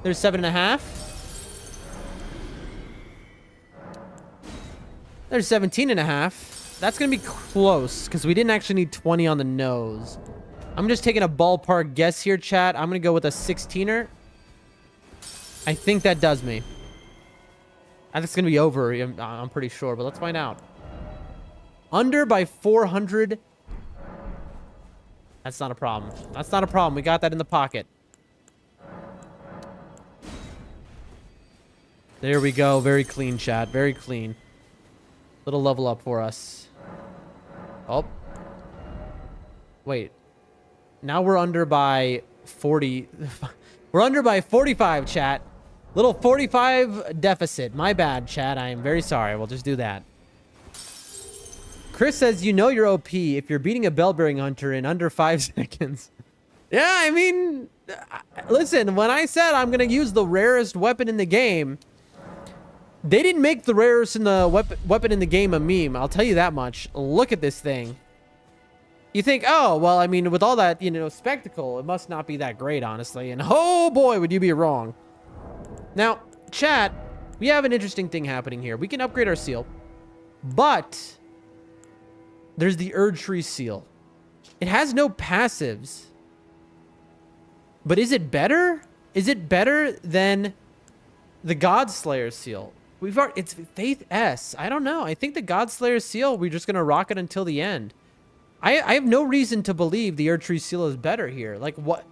There's 7.5. There's 17.5. That's gonna be close because we didn't actually need 20 on the nose. I'm just taking a ballpark guess here, chat. I'm gonna go with a 16er. I think that does me. I think it's gonna be over. I'm pretty sure, but let's find out. Under by 400. That's not a problem. That's not a problem. We got that in the pocket. There we go. Very clean, chat. Very clean. Little level up for us. Oh. Wait. Now we're under by 40. We're under by 45, chat. Little 45 deficit. My bad, chat. I am very sorry. We'll just do that. Chris says, you know you're OP if you're beating a bell-bearing hunter in under 5 seconds. Yeah, I mean, listen, when I said I'm going to use the rarest weapon in the game, they didn't make the rarest in the weapon in the game a meme. I'll tell you that much. Look at this thing. You think, oh, well, I mean, with all that, you know, spectacle, it must not be that great, honestly. And oh boy, would you be wrong. Now, chat, we have an interesting thing happening here. We can upgrade our seal, but there's the Erdtree seal. It has no passives. But is it better? Is it better than the Godslayer seal? It's Faith S. I don't know. I think the Godslayer seal, we're just going to rock it until the end. I have no reason to believe the Erdtree seal is better here. Like, what?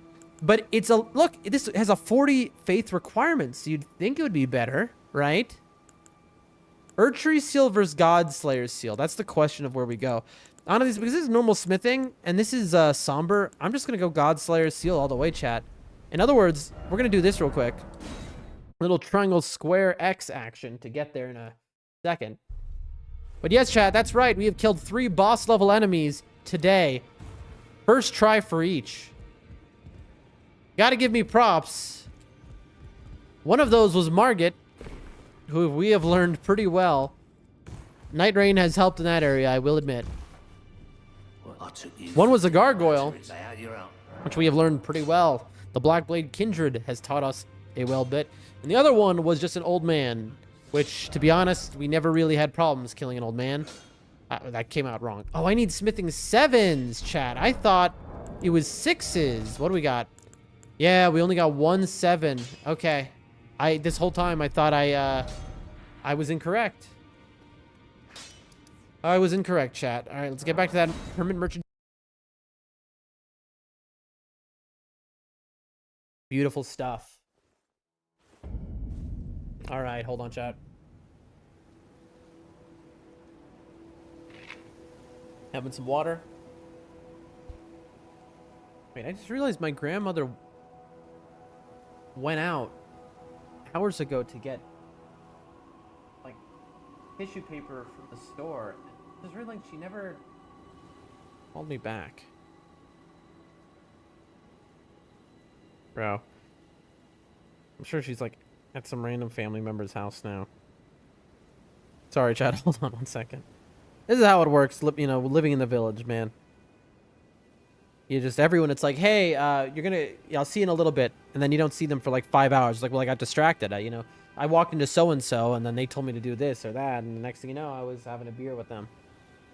But it's a... Look, this has a 40 faith requirements. So you'd think it would be better, right? Erdtree seal versus Godslayer seal. That's the question of where we go. Honestly, because this is normal smithing, and this is somber, I'm just going to go Godslayer seal all the way, chat. In other words, we're going to do this real quick. Little triangle square X action to get there in a second. But yes, chat, that's right. We have killed 3 boss level enemies today. First try for each. Gotta give me props. One of those was Margit, who we have learned pretty well. Night Rain has helped in that area, I will admit. One was a gargoyle, which we have learned pretty well. The Blackblade Kindred has taught us a well bit. And the other one was just an old man, which, to be honest, we never really had problems killing an old man. That came out wrong. Oh, I need smithing 7s, chat. I thought it was 6s. What do we got? Yeah, we only got 1 7. Okay. This whole time I thought I was incorrect. I was incorrect, chat. All right, let's get back to that permanent merchant. Beautiful stuff. All right, hold on, chat. Having some water. Wait, I just realized my grandmother went out hours ago to get like tissue paper from the store. I just realized she never called me back. Bro. I'm sure she's like at some random family member's house now. Sorry, Chad. Hold on 1 second. This is how it works, you know, living in the village, man. You just, everyone, it's like, hey, I'll see you in a little bit. And then you don't see them for like 5 hours. It's like, well, I got distracted. You know, I walked into so-and-so and then they told me to do this or that. And the next thing you know, I was having a beer with them.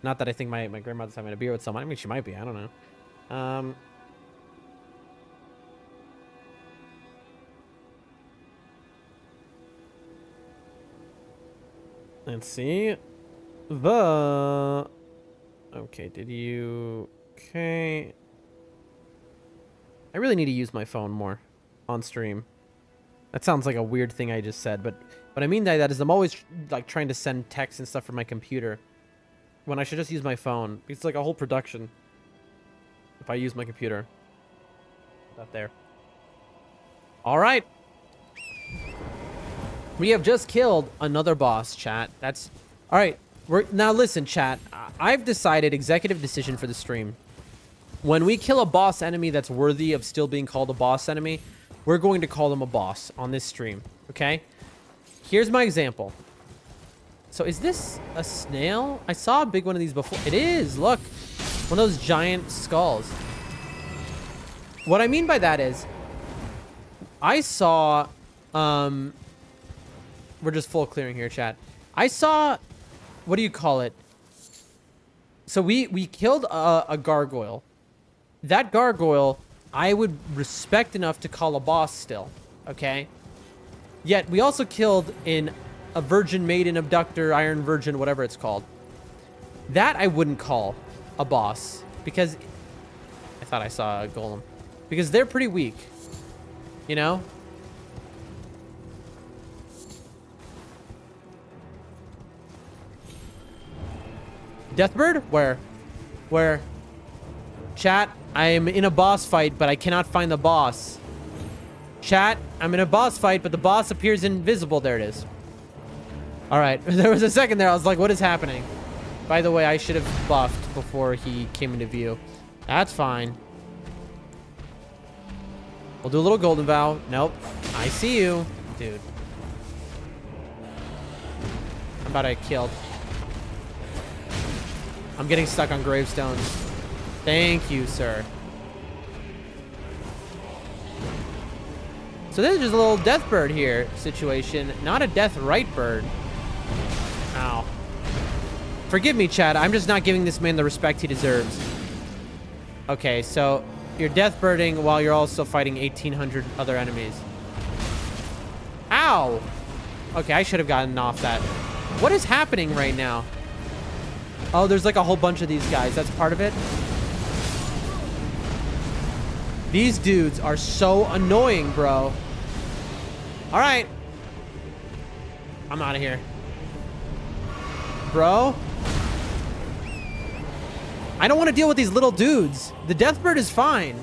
Not that I think my grandmother's having a beer with someone. I mean, she might be. I don't know. Let's see. Okay, did you... Okay. I really need to use my phone more on stream. That sounds like a weird thing I just said, but what I mean by that is I'm always like trying to send text and stuff from my computer when I should just use my phone. It's like a whole production if I use my computer. Not there. All right. We have just killed another boss, chat. That's... All right. Now listen, chat. I've decided, executive decision for the stream. When we kill a boss enemy that's worthy of still being called a boss enemy, we're going to call them a boss on this stream, okay? Here's my example. So is this a snail? I saw a big one of these before. It is, look. One of those giant skulls. What I mean by that is, I saw, we're just full clearing here, chat. I saw, what do you call it? So we killed a gargoyle. That gargoyle, I would respect enough to call a boss still, okay? Yet, we also killed a virgin maiden abductor, iron virgin, whatever it's called. That I wouldn't call a boss, because I thought I saw a golem. Because they're pretty weak, you know? Deathbird? Where? Where? Chat, I am in a boss fight, but I cannot find the boss. Chat, I'm in a boss fight, but the boss appears invisible. There it is. All right. There was a second there. I was like, what is happening? By the way, I should have buffed before he came into view. That's fine. We'll do a little golden vow. Nope. I see you. Dude. How about I killed? I'm getting stuck on gravestones. Thank you, sir. So this is just a little death bird here situation, not a death right bird. Ow. Forgive me, Chad. I'm just not giving this man the respect he deserves. Okay, so you're death birding while you're also fighting 1,800 other enemies. Ow! Okay, I should have gotten off that. What is happening right now? Oh, there's like a whole bunch of these guys. That's part of it. These dudes are so annoying, bro. All right. I'm out of here. Bro. I don't want to deal with these little dudes. The Deathbird is fine.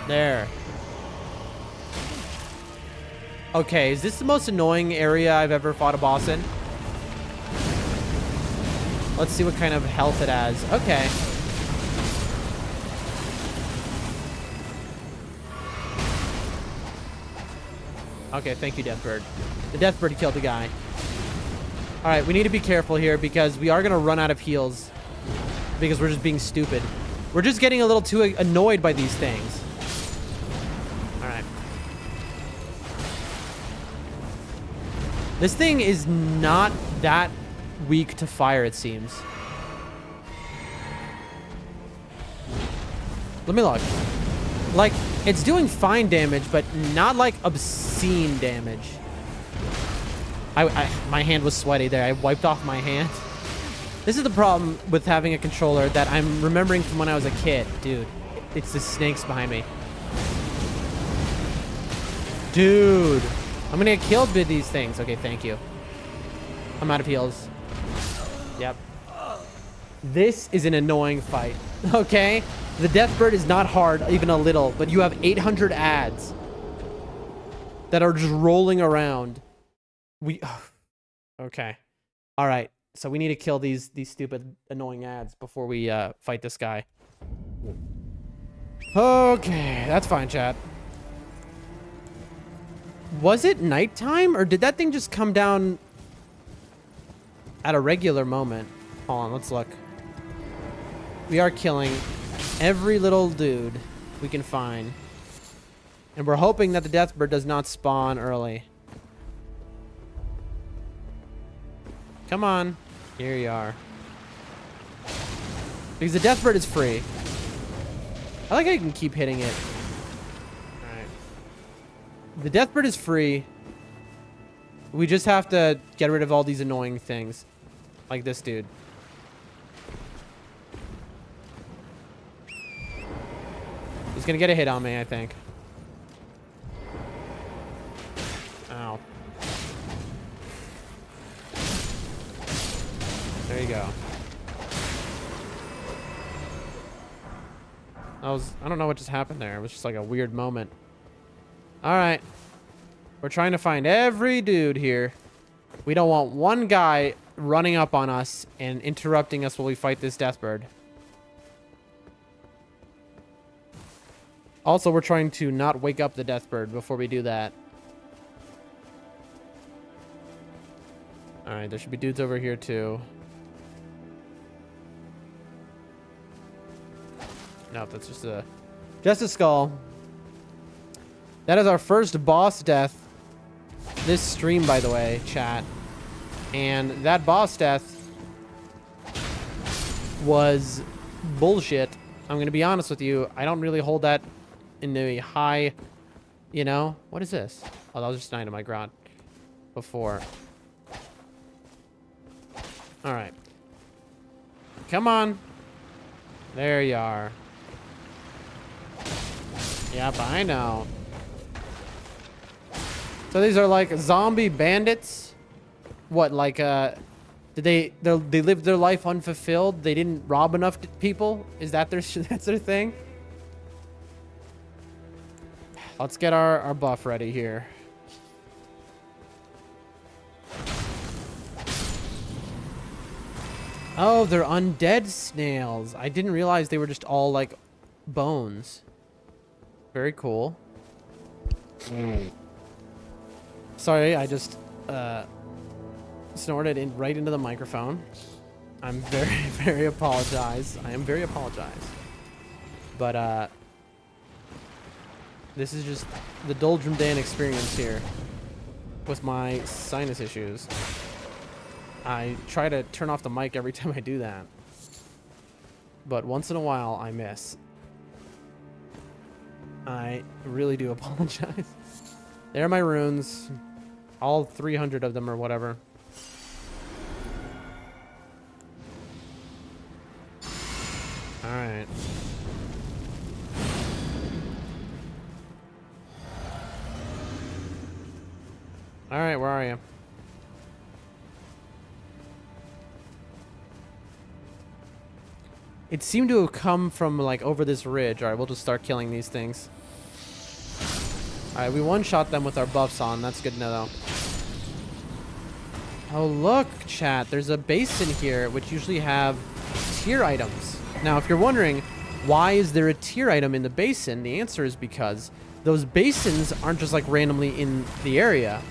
There. Okay, is this the most annoying area I've ever fought a boss in? Let's see what kind of health it has. Okay. Okay, thank you, Deathbird. The Deathbird killed the guy. All right, we need to be careful here because we are going to run out of heals because we're just being stupid. We're just getting a little too annoyed by these things. All right. This thing is not that weak to fire, it seems. Let me look. Like, it's doing fine damage, but not like obscene damage. My hand was sweaty there. I wiped off my hand. This is the problem with having a controller that I'm remembering from when I was a kid. Dude, it's the snakes behind me. Dude, I'm gonna get killed with these things. Okay, thank you. I'm out of heals. Yep. This is an annoying fight, okay? The Deathbird is not hard, even a little, but you have 800 ads that are just rolling around. Okay. All right. So we need to kill these stupid, annoying ads before we fight this guy. Okay, that's fine, chat. Was it nighttime, or did that thing just come down at a regular moment? Hold on, let's look. We are killing every little dude we can find. And we're hoping that the Deathbird does not spawn early. Come on. Here you are. Because the Deathbird is free. I like how you can keep hitting it. Alright. The Deathbird is free. We just have to get rid of all these annoying things. Like this dude. He's gonna get a hit on me, I think. Ow. There you go. I don't know what just happened there. It was just like a weird moment. All right. We're trying to find every dude here. We don't want one guy running up on us and interrupting us while we fight this deathbird. Also, we're trying to not wake up the deathbird before we do that. Alright, there should be dudes over here too. Nope, that's just a skull. That is our first boss death this stream, by the way, chat. And that boss death was bullshit. I'm going to be honest with you. I don't really hold that in a high, you know? What is this? Oh, that was just an item I grabbed before. All right. Come on. There you are. Yep, I know. So these are like zombie bandits. What, like, did they lived their life unfulfilled? They didn't rob enough people? Is that their that's their thing? Let's get our buff ready here. Oh, they're undead snails. I didn't realize they were just all like bones. Very cool. Sorry, I just snorted right into the microphone. I'm very apologize. I am very apologize. But this is just the Doldrum Dan experience here with my sinus issues. I try to turn off the mic every time I do that. But once in a while, I miss. I really do apologize. There are my runes. All 300 of them or whatever. Alright. Alright, where are you? It seemed to have come from like over this ridge. Alright, we'll just start killing these things. Alright, we one-shot them with our buffs on. That's good to know, though. Oh, look, chat. There's a basin here, which usually have tier items. Now, if you're wondering, why is there a tier item in the basin? The answer is because those basins aren't just like randomly in the area.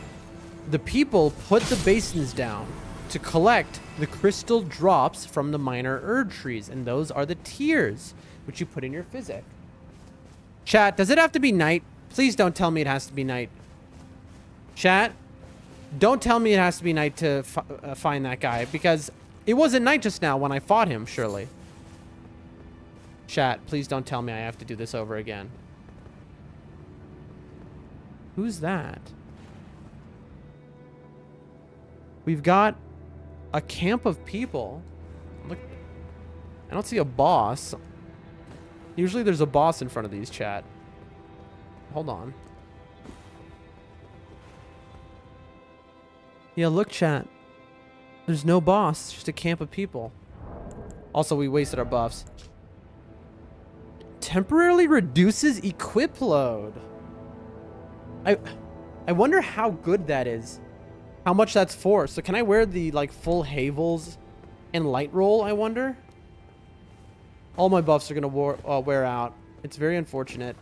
The people put the basins down to collect the crystal drops from the minor Erd trees, and those are the tiers, which you put in your physic. Chat, does it have to be night? Please don't tell me it has to be night. Chat, don't tell me it has to be night to find that guy, because it wasn't night just now when I fought him, surely. Chat, please don't tell me I have to do this over again. Who's that? We've got a camp of people. Look, I don't see a boss. Usually there's a boss in front of these, chat. Hold on. Yeah, look, chat. There's no boss, just a camp of people. Also, we wasted our buffs. Temporarily reduces equip load. I wonder how good that is. How much that's for. So can I wear the like full Havels and light roll, I wonder? All my buffs are gonna wear out. It's very unfortunate.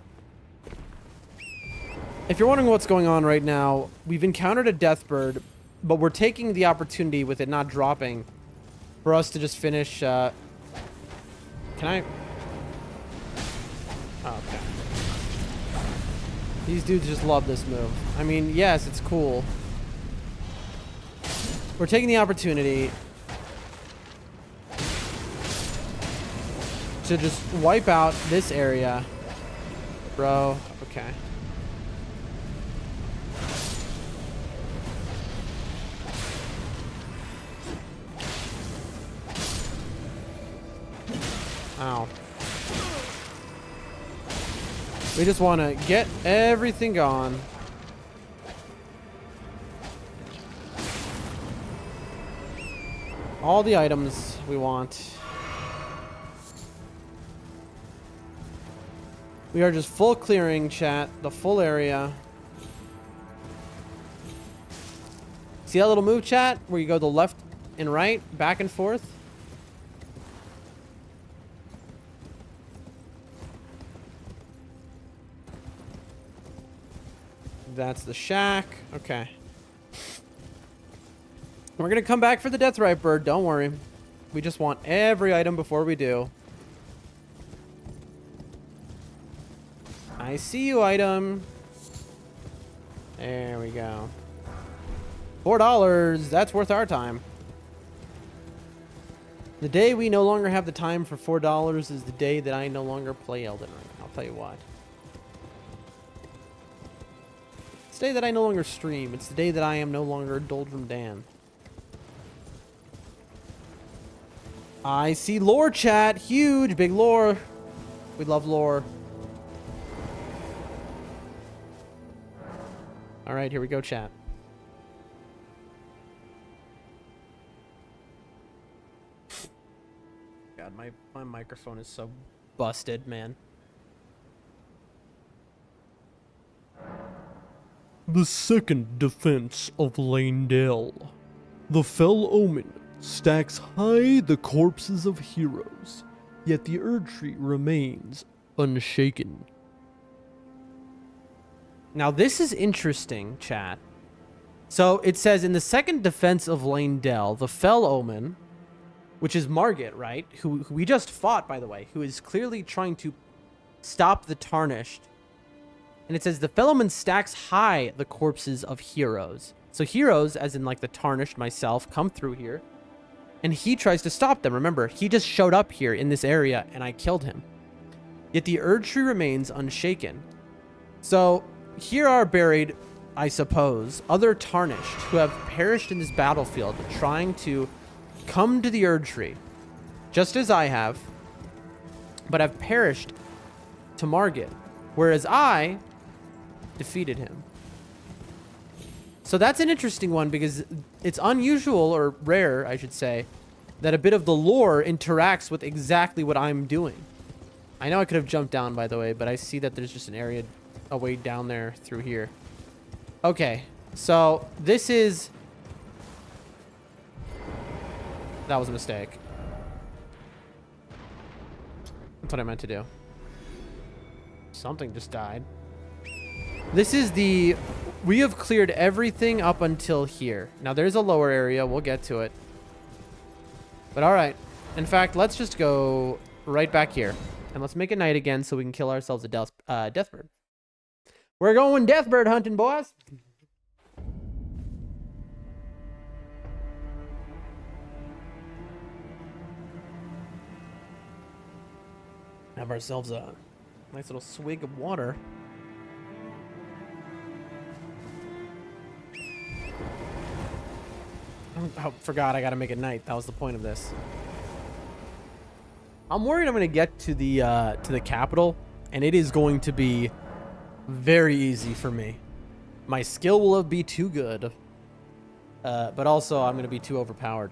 If you're wondering what's going on right now, we've encountered a deathbird, but we're taking the opportunity with it not dropping for us to just finish. Can I? Oh, okay. These dudes just love this move. I mean, yes, it's cool. We're taking the opportunity to just wipe out this area. Bro, okay. Ow. We just want to get everything gone. All the items we want. We are just full clearing, chat. The full area. See that little move, chat, where you go the left and right, back and forth? That's the shack. Okay. We're gonna come back for the Deathrite Bird. Don't worry. We just want every item before we do. I see you, item. There we go. $4. That's worth our time. The day we no longer have the time for $4 is the day that I no longer play Elden Ring. I'll tell you what. It's the day that I no longer stream. It's the day that I am no longer Doldrum Dan. I see lore, chat. Huge, big lore. We love lore. All right, here we go, chat. God, my microphone is so busted, man. The second defense of Lanedale. The Fell Omen stacks high the corpses of heroes, yet the Erdtree remains unshaken. Now this is interesting, chat. So it says in the second defense of Lanedale, the Fell Omen, which is Margit, right? Who we just fought, by the way, who is clearly trying to stop the Tarnished. And it says the Fell Omen stacks high the corpses of heroes. So heroes, as in like the Tarnished, myself, come through here. And he tries to stop them. Remember, he just showed up here in this area and I killed him. Yet the Erdtree remains unshaken. So here are buried, I suppose, other Tarnished who have perished in this battlefield trying to come to the Erdtree, just as I have, but have perished to Margit, whereas I defeated him. So that's an interesting one because it's unusual, or rare, I should say, that a bit of the lore interacts with exactly what I'm doing. I know I could have jumped down, by the way, but I see that there's just an area away down there through here. Okay, so this is... That was a mistake. That's what I meant to do. Something just died. This is the... We have cleared everything up until here. Now, there's a lower area. We'll get to it. But all right. In fact, let's just go right back here. And let's make it night again so we can kill ourselves a deathbird. We're going deathbird hunting, boys. Have ourselves a nice little swig of water. Oh, forgot I gotta make it night. That was the point of this. I'm worried I'm gonna get to the capital, and it is going to be very easy for me. My skill will be too good, but also I'm gonna be too overpowered.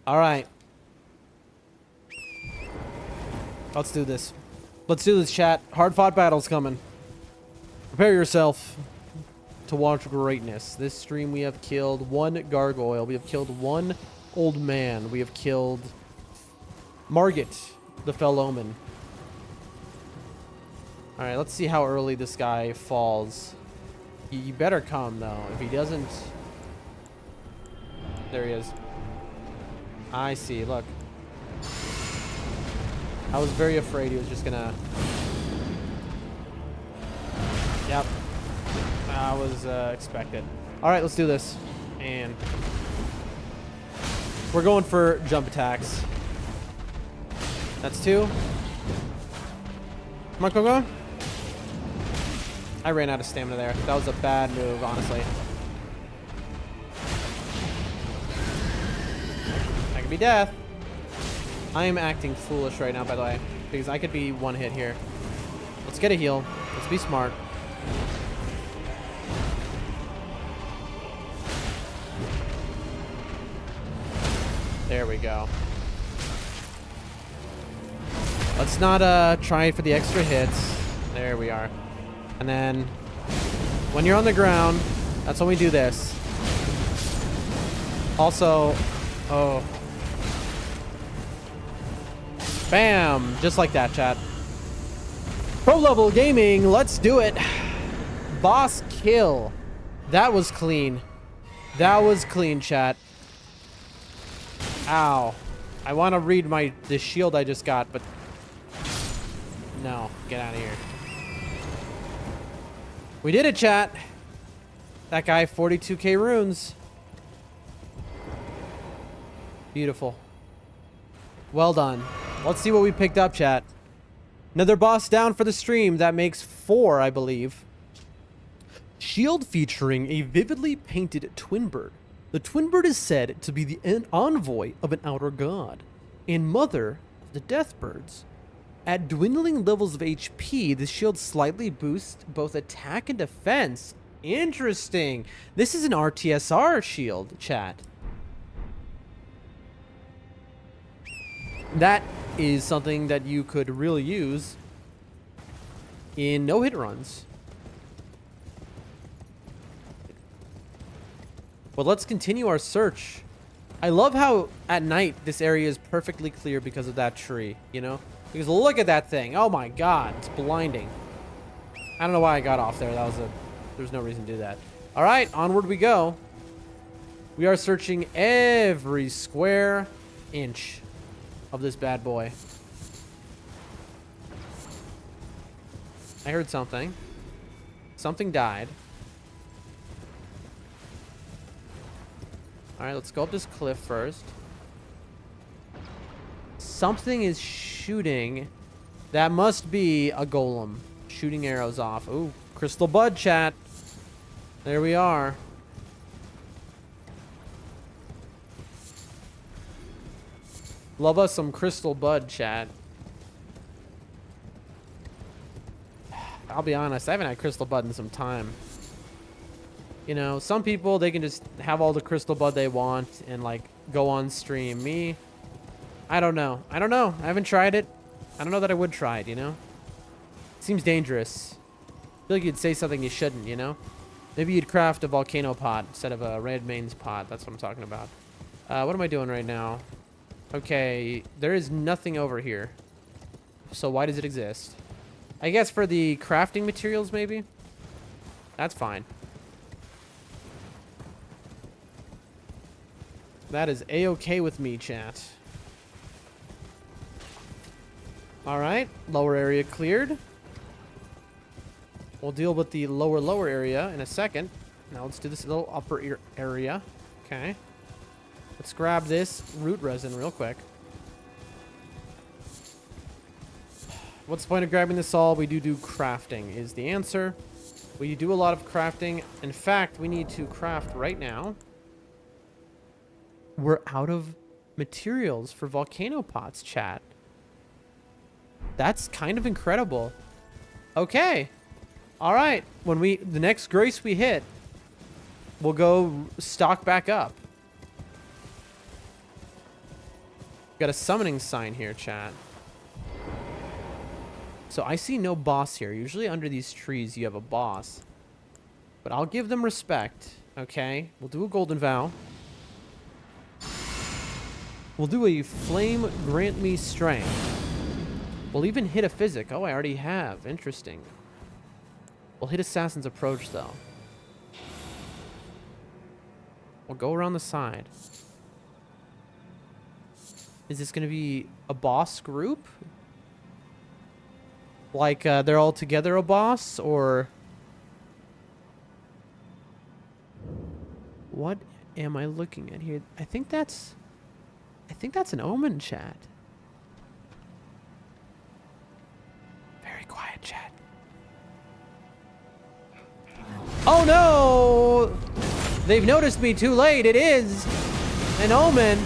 All right. Let's do this. Let's do this, chat. Hard-fought battle's coming. Prepare yourself to watch greatness. This stream we have killed one gargoyle. We have killed one old man. We have killed Margit, the Fell Omen. Alright, let's see how early this guy falls. You better come, though. If he doesn't... There he is. I see, look. I was very afraid he was just gonna... Yep. I was expected. Alright, let's do this. And... We're going for jump attacks. That's 2. Come on, go. I ran out of stamina there. That was a bad move, honestly. That could be death. I am acting foolish right now, by the way, because I could be one hit here. Let's get a heal. Let's be smart. There we go. Let's not try for the extra hits. There we are. And then when you're on the ground, That's when we do this. Also, oh. Bam! Just like that, chat. Pro level gaming, let's do it. Boss kill. That was clean. That was clean, chat. Ow. I want to read the shield I just got, but no, get out of here. We did it, chat. That guy, 42k runes. Beautiful. Well done. Let's see what we picked up, chat. Another boss down for the stream. That makes 4, I believe. Shield featuring a vividly painted twin bird. The twin bird is said to be the envoy of an outer god and mother of the death birds. At dwindling levels of HP, the shield slightly boosts both attack and defense. Interesting. This is an RTSR shield, chat. That is something that you could really use in no-hit runs. Well, let's continue our search. I love how at night this area is perfectly clear because of that tree, you know? Because look at that thing. Oh my god, it's blinding. I don't know why I got off there. There's no reason to do that. All right, onward we go. We are searching every square inch of this bad boy. I heard something. Something died. All right, let's go up this cliff first. Something is shooting. That must be a golem shooting arrows off. Ooh, crystal bud, chat. There we are. Love us some crystal bud, chat. I'll be honest, I haven't had crystal bud in some time. You know, some people, they can just have all the crystal bud they want and like go on stream. Me, I don't know. I haven't tried it. I don't know that I would try it, you know? Seems dangerous. I feel like you'd say something you shouldn't, you know? Maybe you'd craft a volcano pot instead of a red mains pot. That's what I'm talking about. What am I doing right now? Okay, there is nothing over here. So why does it exist? I guess for the crafting materials, maybe? That's fine. That is a-okay with me, chat. All right, lower area cleared. We'll deal with the lower area in a second. Now let's do this little upper area. Okay. Let's grab this root resin real quick. What's the point of grabbing this all? We do crafting is the answer. We do a lot of crafting. In fact, we need to craft right now. We're out of materials for volcano pots, chat. That's kind of incredible. Okay. All right. When the next grace we hit, we'll go stock back up. Got a summoning sign here, chat. So I see no boss here. Usually under these trees you have a boss. But I'll give them respect. Okay. We'll do a golden vow. We'll do a flame grant me strength. We'll even hit a physic. Oh, I already have. Interesting. We'll hit assassin's approach though. We'll go around the side. Is this gonna be a boss group? Like they're all together a boss, or what am I looking at here? I think that's an omen, chat. Very quiet, chat. Oh no! They've noticed me too late. It is an omen.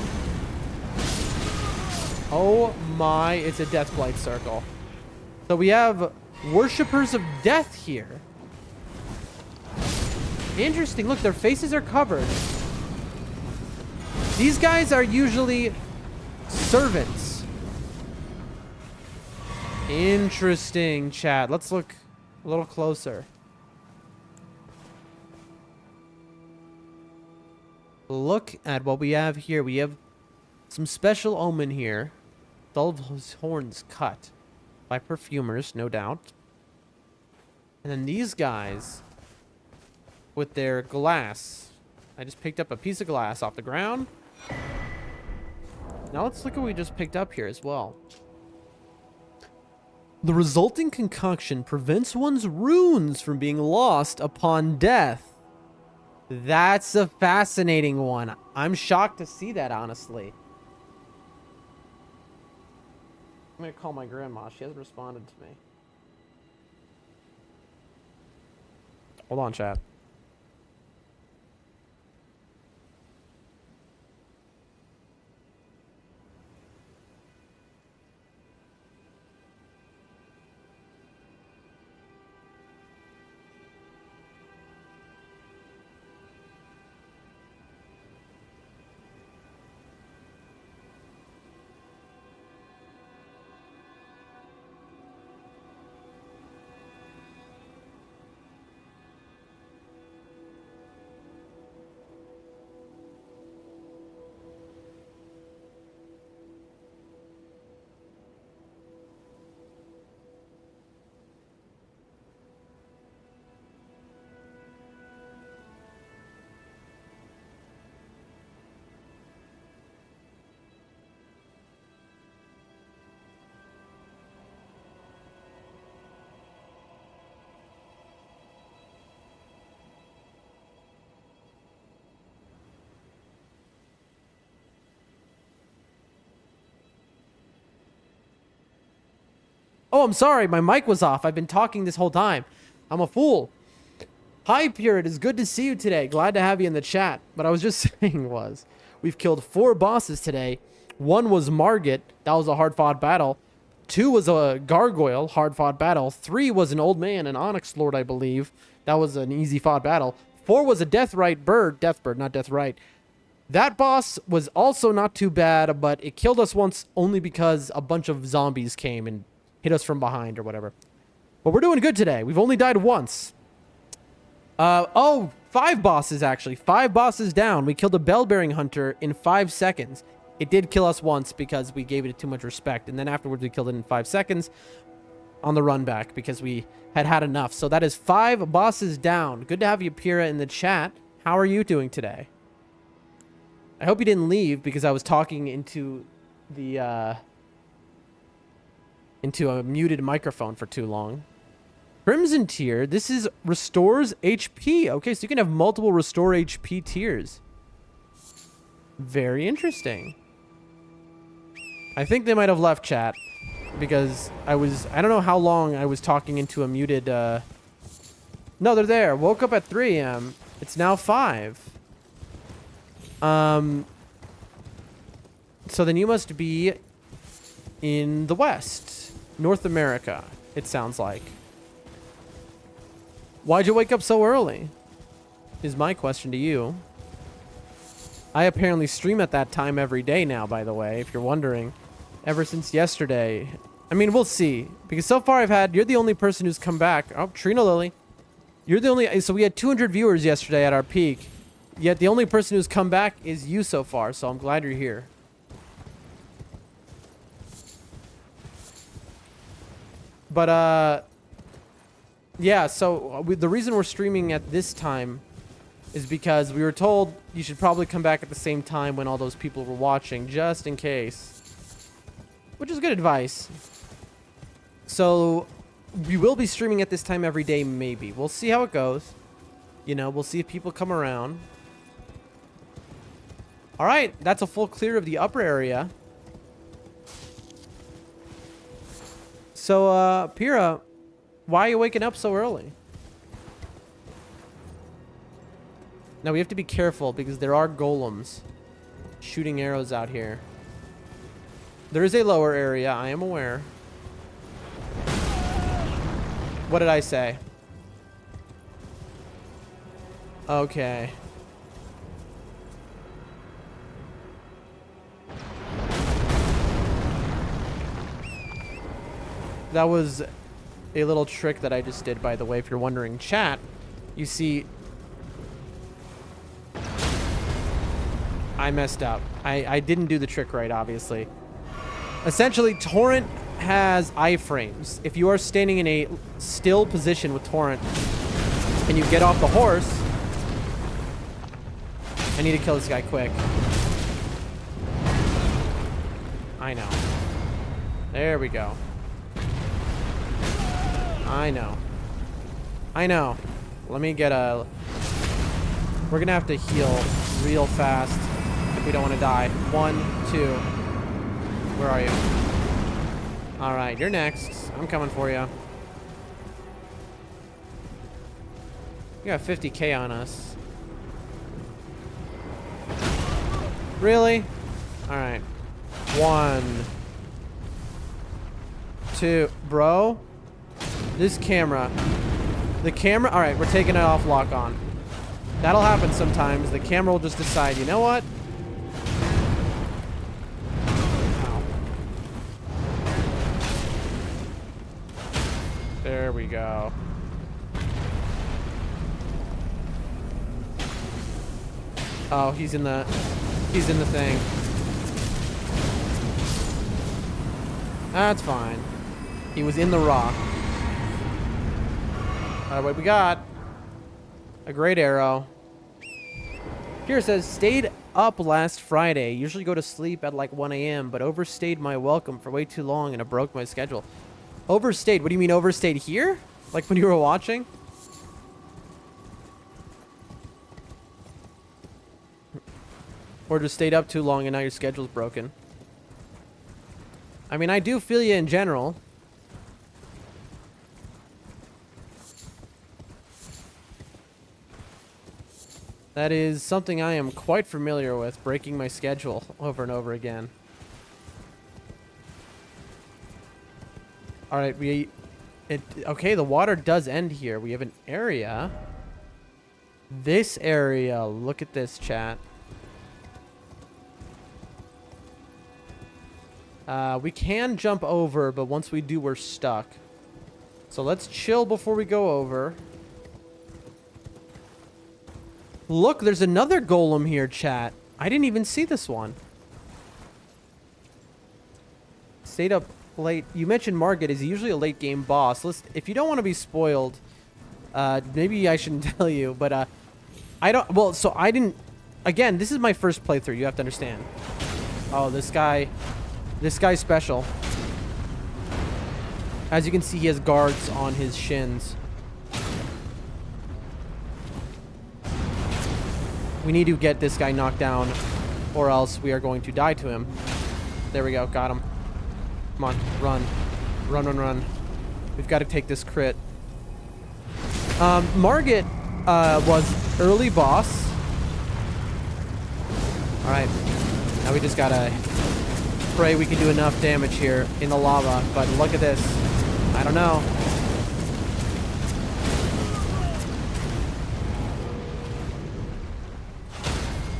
Oh my, it's a death blight circle. So we have worshippers of death here. Interesting. Look, their faces are covered. These guys are usually servants. Interesting, chat. Let's look a little closer. look at what we have here. We have some special omen here. All of his horns cut by perfumers, no doubt. And then these guys with their glass. I just picked up a piece of glass off the ground. Now let's look at what we just picked up here as well. The resulting concoction prevents one's runes from being lost upon death. That's a fascinating one. I'm shocked to see that, honestly. I'm gonna call my grandma. She hasn't responded to me. Hold on, chat. Oh, I'm sorry. My mic was off. I've been talking this whole time. I'm a fool. Hi, Pure. It is good to see you today. Glad to have you in the chat. What I was just saying was, we've killed 4 bosses today. 1 was Margit. That was a hard-fought battle. 2 was a gargoyle, hard-fought battle. 3 was an old man, an Onyx Lord, I believe. That was an easy-fought battle. 4 was a Deathrite bird. Deathbird, not Deathrite. That boss was also not too bad, but it killed us once only because a bunch of zombies came and hit us from behind or whatever. But we're doing good today. We've only died once. 5 bosses, actually. 5 bosses down. We killed a bell-bearing hunter in 5 seconds. It did kill us once because we gave it too much respect. And then afterwards, we killed it in 5 seconds on the run back because we had enough. So that is 5 bosses down. Good to have you, Pira, in the chat. How are you doing today? I hope you didn't leave because I was talking into the into a muted microphone for too long. Crimson tier. This is restores HP. Okay, so you can have multiple restore HP tiers. Very interesting. I think they might have left chat because I don't know how long I was talking into a muted no, they're there. Woke up at 3 a.m. It's now 5. So then you must be in the West. North America, it sounds like. Why'd you wake up so early? Is my question to you. I apparently stream at that time every day now, by the way, if you're wondering. Ever since yesterday. I mean, we'll see. Because so far you're the only person who's come back. Oh, Trina Lily. You're the only, so we had 200 viewers yesterday at our peak. Yet the only person who's come back is you so far, so I'm glad you're here. But, yeah, so the reason we're streaming at this time is because we were told you should probably come back at the same time when all those people were watching, just in case. Which is good advice. So, we will be streaming at this time every day, maybe. We'll see how it goes. You know, we'll see if people come around. Alright, that's a full clear of the upper area. So, Pira, why are you waking up so early? Now, we have to be careful because there are golems shooting arrows out here. There is a lower area, I am aware. What did I say? Okay. That was a little trick that I just did, by the way, if you're wondering. Chat, you see... I messed up. I didn't do the trick right, obviously. Essentially, Torrent has iframes. If you are standing in a still position with Torrent and you get off the horse... I need to kill this guy quick. I know. There we go. I know. I know. Let me get a... We're gonna have to heal real fast if we don't want to die. 1, 2. Where are you? Alright, you're next. I'm coming for you. We got 50k on us. Really? Alright. 1, 2. Bro? This camera. The camera... Alright, we're taking it off lock on. That'll happen sometimes. The camera will just decide, you know what? Ow. There we go. Oh, he's in the thing. That's fine. He was in the rock. Alright, what we got? A great arrow. Here it says, stayed up last Friday. Usually go to sleep at like 1 a.m., but overstayed my welcome for way too long and it broke my schedule. Overstayed? What do you mean overstayed here? Like when you were watching? Or just stayed up too long and now your schedule's broken? I mean, I do feel you in general. That is something I am quite familiar with, breaking my schedule over and over again. All right, okay, the water does end here. We have an area. This area, look at this, chat. We can jump over, but once we do, we're stuck. So let's chill before we go over. Look, there's another golem here, chat. I didn't even see this one. Stayed up late. You mentioned Margit is usually a late game boss. Listen, if you don't want to be spoiled, maybe I shouldn't tell you, but I don't... Well, so I didn't... Again, this is my first playthrough. You have to understand. Oh, this guy's special. As you can see, he has guards on his shins. We need to get this guy knocked down, or else we are going to die to him. There we go. Got him. Come on. Run. Run, run, run. We've got to take this crit. Margit was early boss. Alright. Now we just got to pray we can do enough damage here in the lava. But look at this. I don't know.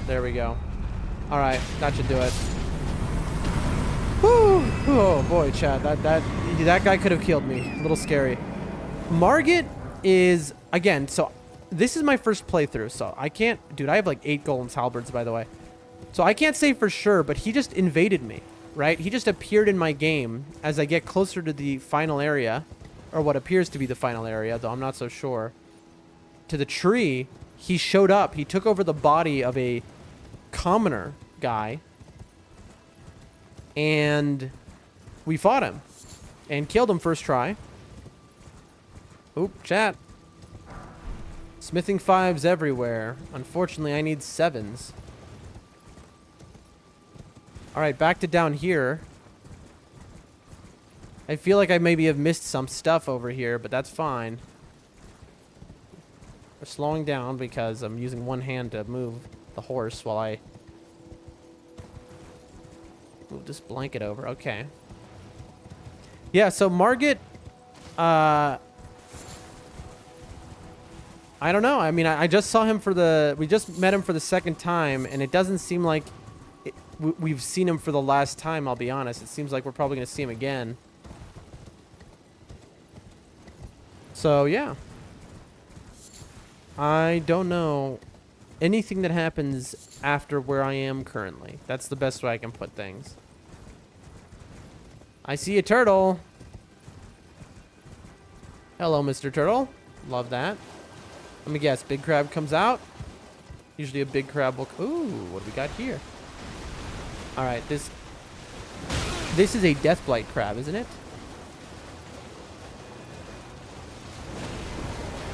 There we go. All right, that should do it. Woo! Oh boy, Chad, that guy could have killed me. A little scary. Margit is again. So this is my first playthrough, so I can't. Dude, I have like 8 golems halberds, by the way. So I can't say for sure, but he just invaded me, right? He just appeared in my game as I get closer to the final area, or what appears to be the final area, though I'm not so sure. To the tree, he showed up. He took over the body of a commoner guy, and we fought him and killed him first try. Oop, chat. Smithing 5s everywhere. Unfortunately, I need 7s. All right, back to down here. I feel like I maybe have missed some stuff over here, but that's fine. We're slowing down because I'm using one hand to move the horse while I move this blanket over. Okay. Yeah, so Margit, I don't know. I mean, I just saw him for the... We just met him for the second time, and it doesn't seem like we've seen him for the last time, I'll be honest. It seems like we're probably going to see him again. So, yeah. I don't know anything that happens after where I am currently. That's the best way I can put things. I see a turtle. Hello, Mr. Turtle. Love that. Let me guess. Big crab comes out. Usually a big crab will... Ooh, what do we got here? All right, this is a deathblight crab, isn't it?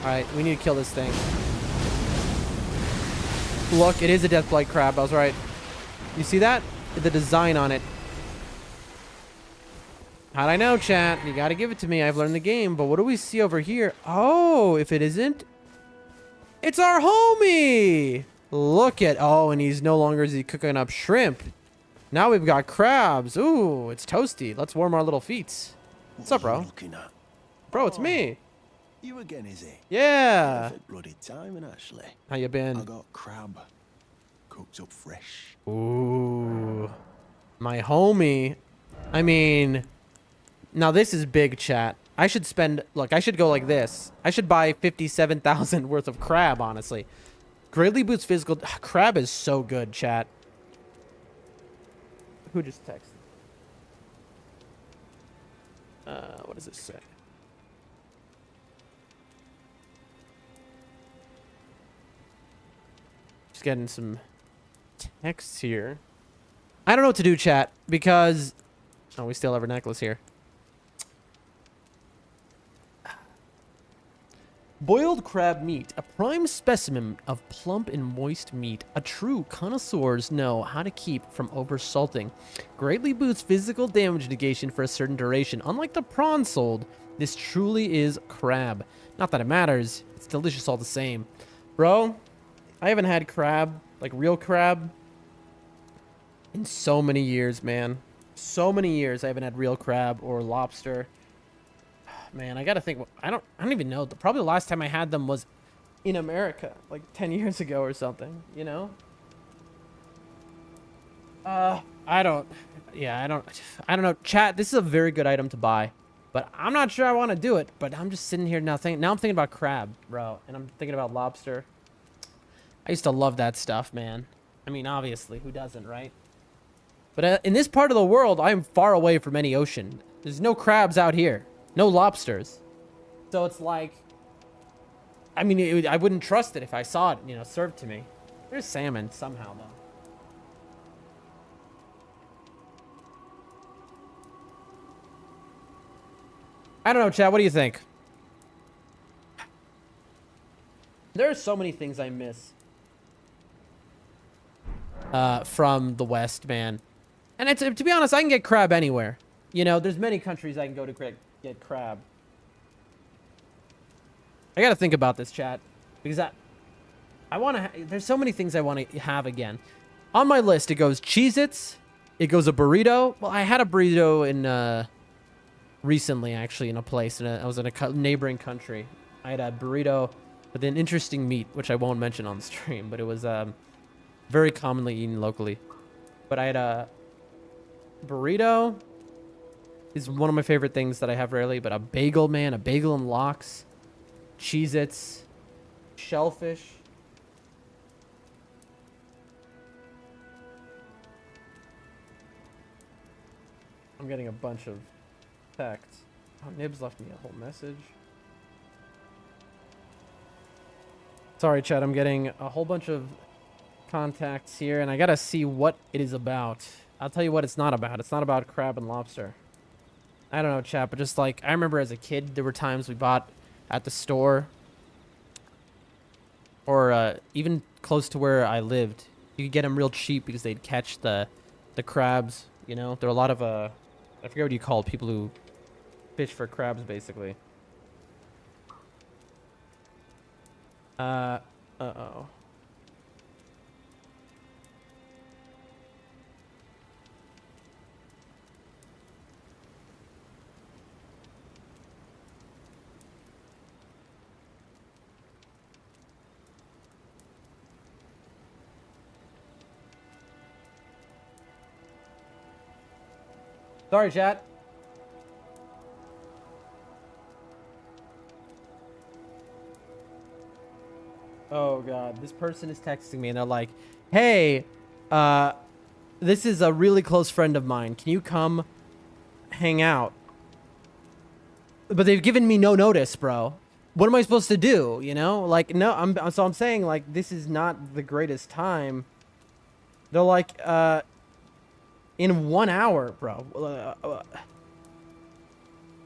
All right, we need to kill this thing. Look, it is a deathblight crab. I was right. You see that? The design on it. How'd I know, chat? You gotta give it to me. I've learned the game. But what do we see over here? Oh, if it isn't, it's our homie. Look at... Oh, and he's no longer is he cooking up shrimp. Now we've got crabs. Ooh, it's toasty. Let's warm our little feet. What's up, bro? Looking at? Bro, it's me. You again, is it? Yeah. Perfect bloody timing, Ashley. How you I been? got crab cooked up fresh. Ooh, my homie. I mean, now this is big, chat. I should spend... Look, I should go like this. I should buy 57,000 worth of crab, honestly. Greatly boosts physical... Crab is so good, chat. Who just texted? What does it say? Just getting some texts here. I don't know what to do, chat, because... Oh, we still have our necklace here. Boiled crab meat, a prime specimen of plump and moist meat. A true connoisseurs know how to keep from oversalting. Greatly boosts physical damage negation for a certain duration. Unlike the prawn sold, this truly is crab. Not that it matters, it's delicious all the same. Bro, I haven't had crab, like real crab, in so many years, man. So many years I haven't had real crab or lobster. Man, I gotta think. I don't even know. Probably the last time I had them was in America, like 10 years ago or something. You know. I don't know. Chat. This is a very good item to buy, but I'm not sure I want to do it. But I'm just sitting here now thinking. Now I'm thinking about crab, bro, and I'm thinking about lobster. I used to love that stuff, man. I mean, obviously, who doesn't, right? But in this part of the world, I'm far away from any ocean. There's no crabs out here. No lobsters. So it's like, I mean, I wouldn't trust it if I saw it, you know, served to me. There's salmon somehow, though. I don't know, Chad. What do you think? There are so many things I miss from the West, man. And it's, to be honest, I can get crab anywhere. You know, there's many countries I can go to get crab. I gotta think about this, chat, because I want to. There's so many things I want to have again. On my list, it goes Cheez-Its. It goes a burrito. Well, I had a burrito in recently, actually, in a place. I was in a neighboring country. I had a burrito with an interesting meat, which I won't mention on the stream, but it was very commonly eaten locally. But I had a burrito. Is one of my favorite things that I have rarely, but a bagel, man, a bagel and lox, Cheez-Its, shellfish. I'm getting a bunch of texts. Oh, Nibs left me a whole message. Sorry, Chad, I'm getting a whole bunch of contacts here, and I gotta see what it is about. I'll tell you what it's not about. It's not about crab and lobster. I don't know, chat, but just like, I remember as a kid, there were times we bought at the store or even close to where I lived. You could get them real cheap because they'd catch the crabs, you know? There are a lot of, I forget what you call it, people who fish for crabs, basically. Uh-oh. Sorry, chat. Oh god, this person is texting me and they're like, "Hey, this is a really close friend of mine. Can you come hang out?" But they've given me no notice, bro. What am I supposed to do? You know, like, no, I'm saying, like, this is not the greatest time. They're like, in 1 hour, bro.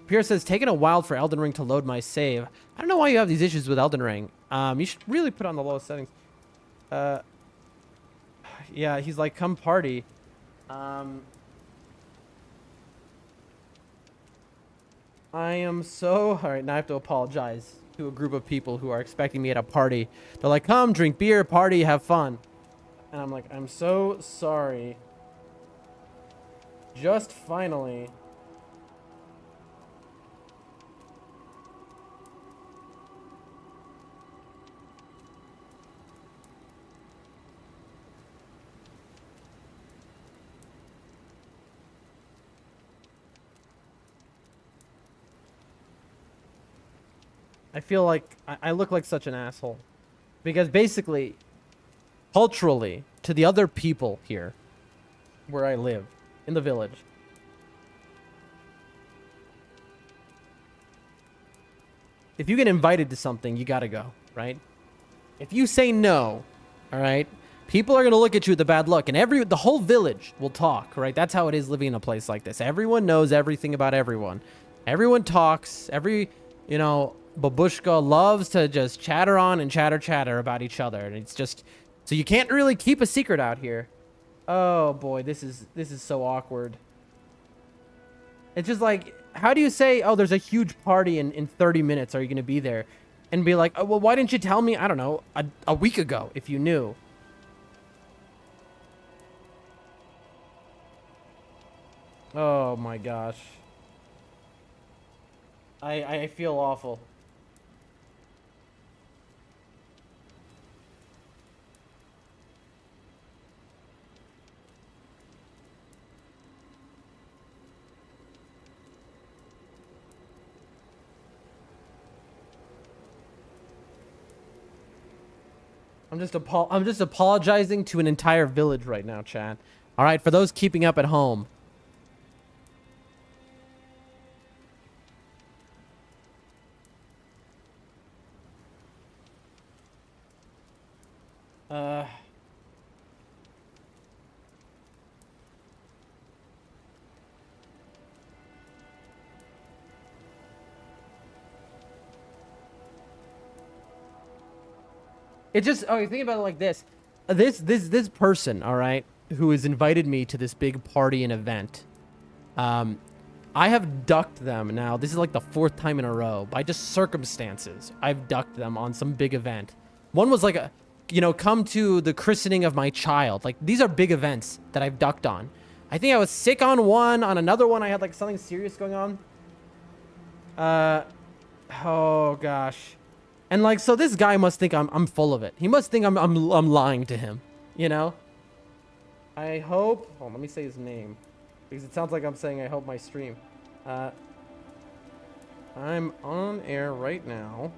Pierre says, taking a while for Elden Ring to load my save. I don't know why you have these issues with Elden Ring. You should really put on the lowest settings. Yeah, he's like, come party. I am so... All right, now I have to apologize to a group of people who are expecting me at a party. They're like, come, drink beer, party, have fun. And I'm like, I'm so sorry. Just finally... I feel like I look like such an asshole. Because basically, culturally, to the other people here, where I live, in the village, if you get invited to something, you gotta go, right? If you say no, all right, people are gonna look at you with a bad look, and the whole village will talk, right? That's how it is living in a place like this. Everyone knows everything about everyone. Everyone talks. You know, Babushka loves to just chatter on and chatter about each other, and it's just so you can't really keep a secret out here. Oh boy, this is so awkward. It's just like, how do you say, oh, there's a huge party in 30 minutes, are you gonna be there? And be like, oh, well, why didn't you tell me, I don't know, a week ago if you knew? Oh my gosh. I feel awful. I'm just apologizing to an entire village right now, chat. All right, for those keeping up at home. It just, okay, think about it like this. This person, all right, who has invited me to this big party and event. I have ducked them now. This is like the 4th time in a row. By just circumstances, I've ducked them on some big event. One was like a, you know, come to the christening of my child. Like, these are big events that I've ducked on. I think I was sick on one. On another one, I had like something serious going on. Oh gosh. And like, so this guy must think I'm full of it. He must think I'm lying to him, you know? I hope, hold on, let me say his name, because it sounds like I'm saying I hope my stream. I'm on air right now.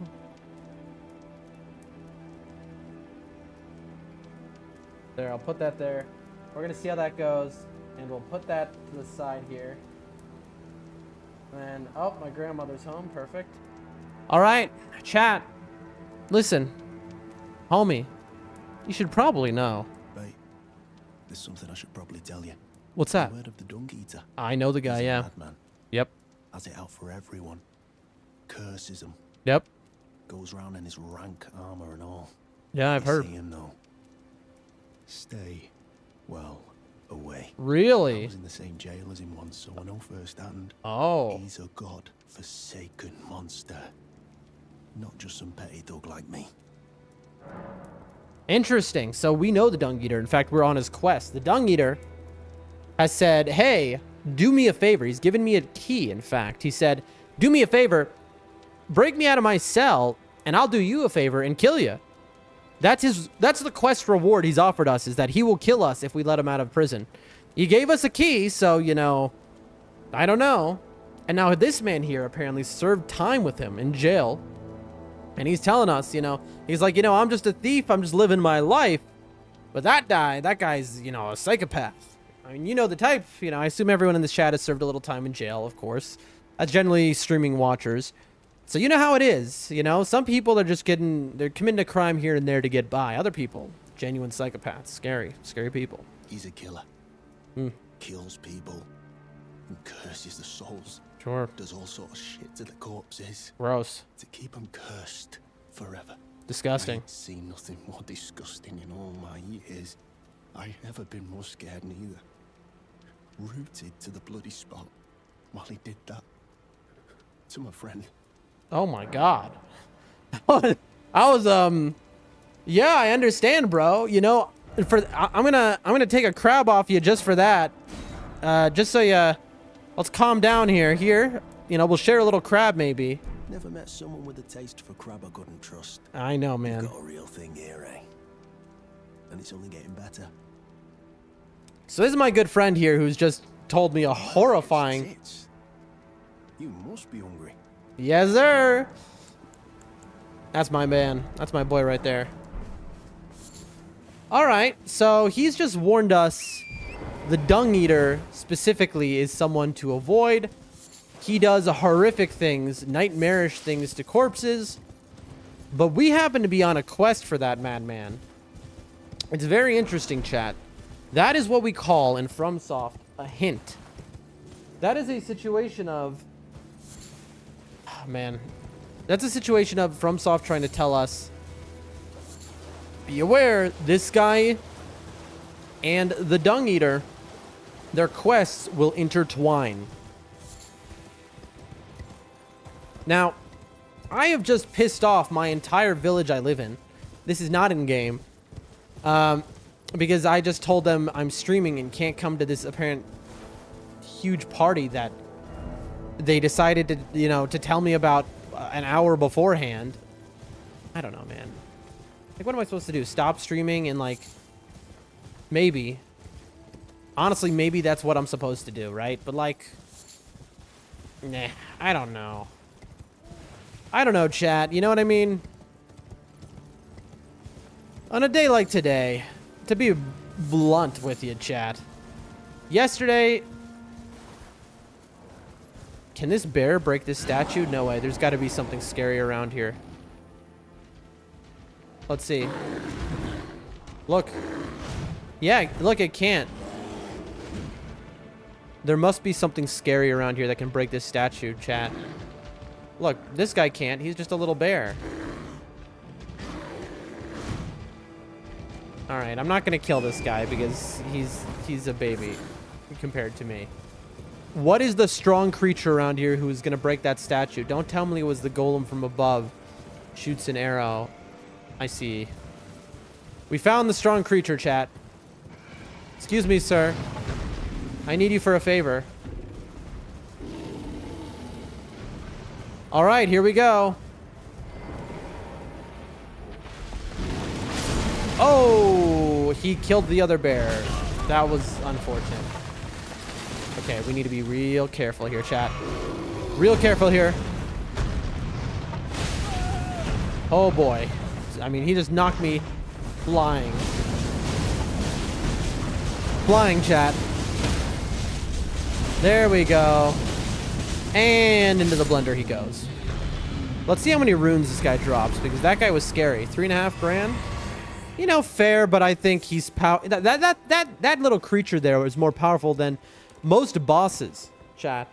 There, I'll put that there. We're gonna see how that goes, and we'll put that to the side here. And, oh, my grandmother's home, perfect. All right, chat. Listen, homie, you should probably know. Right. There's something I should probably tell you. What's that? You heard of the Dung Eater? I know the guy, He's a yeah. madman. Yep. Has it out for everyone. Curses them. Yep. Goes round in his rank armor and all. Yeah, I've heard. See him though. Stay well away. I Really? was in the same jail as him once, so I know firsthand. Oh. He's a god-forsaken monster. Not just some petty thug like me. Interesting. So we know the Dung Eater. In fact, we're on his quest. The Dung Eater has said, hey, do me a favor. He's given me a key, in fact. He said, do me a favor, break me out of my cell, and I'll do you a favor and kill you. That's the quest reward he's offered us, is that he will kill us if we let him out of prison. He gave us a key, so, you know, I don't know. And now this man here apparently served time with him in jail. And he's telling us, he's like, I'm just a thief. I'm just living my life. But that guy's, a psychopath. I mean, you know the type. I assume everyone in this chat has served a little time in jail, of course. That's generally streaming watchers. So you know how it is. Some people are just they're committing a crime here and there to get by. Other people, genuine psychopaths. Scary people. He's a killer. Kills people and curses the souls. Sure. Does all sorts of shit to the corpses. Gross. To keep them cursed forever. Disgusting. I ain't seen nothing more disgusting in all my years. I ain't ever been more scared neither. Rooted to the bloody spot while he did that to my friend. Oh my god. I was yeah, I understand, bro. I'm gonna take a crab off you just for that. Just so let's calm down here. We'll share a little crab maybe. Never met someone with a taste for crab I couldn't trust. I know, man. You've got a real thing here, eh? And it's only getting better. So this is my good friend here who's just told me a horrifying... You must be hungry. Yes, sir. That's my man. That's my boy right there. All right, so he's just warned us the Dung Eater specifically is someone to avoid. He does horrific things, nightmarish things to corpses. But we happen to be on a quest for that madman. It's very interesting, chat. That is what we call in FromSoft a hint. That is a situation of... Oh, man. That's a situation of FromSoft trying to tell us, be aware, this guy and the Dung Eater, their quests will intertwine. Now, I have just pissed off my entire village I live in. This is not in-game. Because I just told them I'm streaming and can't come to this apparent huge party that they decided to, to tell me about an hour beforehand. I don't know, man. Like, what am I supposed to do? Stop streaming and, like, maybe. Honestly, maybe that's what I'm supposed to do, right? But, like, nah, I don't know. I don't know, chat. You know what I mean? On a day like today, to be blunt with you, chat. Yesterday... Can this bear break this statue? No way. There's got to be something scary around here. Let's see. Look. Yeah, look, it can't. There must be something scary around here that can break this statue, chat. Look, this guy can't. He's just a little bear. Alright, I'm not going to kill this guy because he's a baby compared to me. What is the strong creature around here who is going to break that statue? Don't tell me it was the golem from above. Shoots an arrow. I see. We found the strong creature, chat. Excuse me, sir. I need you for a favor. All right, here we go. Oh, he killed the other bear. That was unfortunate. Okay, we need to be real careful here, chat. Real careful here. Oh, boy. I mean, he just knocked me flying. Flying, chat. There we go. And into the blender he goes. Let's see how many runes this guy drops, because that guy was scary. 3.5 grand? You know, fair, but I think he's that little creature there was more powerful than most bosses, chat.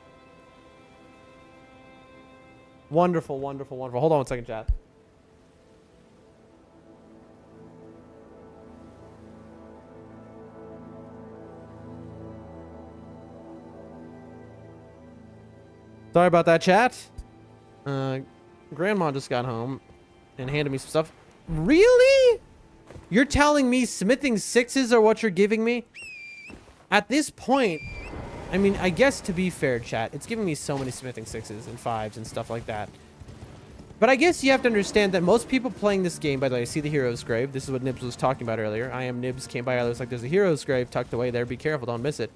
Wonderful, wonderful, wonderful. Hold on one second, chat. Sorry about that, chat. Grandma just got home and handed me some stuff. Really? You're telling me smithing sixes are what you're giving me? At this point, I mean, I guess to be fair, chat, it's giving me so many smithing sixes and fives and stuff like that. But I guess you have to understand that most people playing this game, by the way, I see the hero's grave. This is what Nibs was talking about earlier. I am Nibs, came by others like there's a hero's grave tucked away there. Be careful, don't miss it.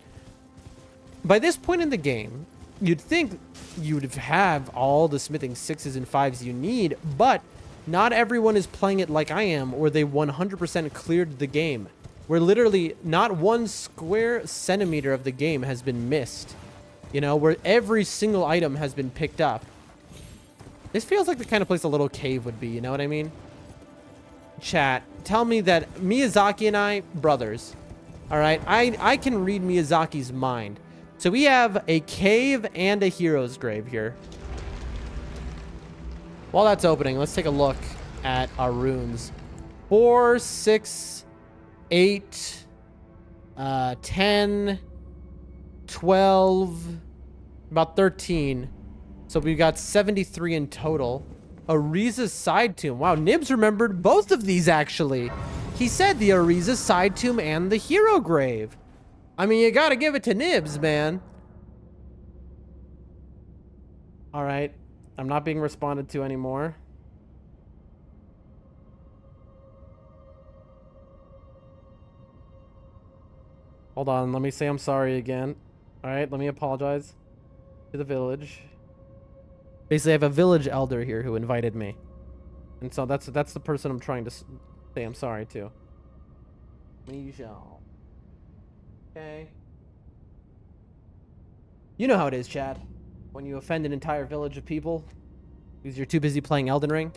By this point in the game, you'd think you'd have all the smithing sixes and fives you need, but Not everyone is playing it like I am, or they 100% cleared the game. Where literally not one square centimeter of the game has been missed. You know, where every single item has been picked up. This feels like the kind of place a little cave would be, you know what I mean? Chat, tell me that Miyazaki and I, brothers. Alright, I can read Miyazaki's mind. So we have a cave and a hero's grave here. While that's opening, let's take a look at our runes. 4, 6, 8, 10, 12, about 13. So we've got 73 in total. Ariza's side tomb. Wow, Nibs remembered both of these, actually. He said the Ariza's side tomb and the hero grave. I mean, you gotta give it to Nibs, man. All right. I'm not being responded to anymore. Hold on. Let me say I'm sorry again. All right. Let me apologize to the village. Basically, I have a village elder here who invited me. And so that's the person I'm trying to say I'm sorry to. Michelle. Okay. You know how it is, Chad. When you offend an entire village of people because you're too busy playing Elden Ring.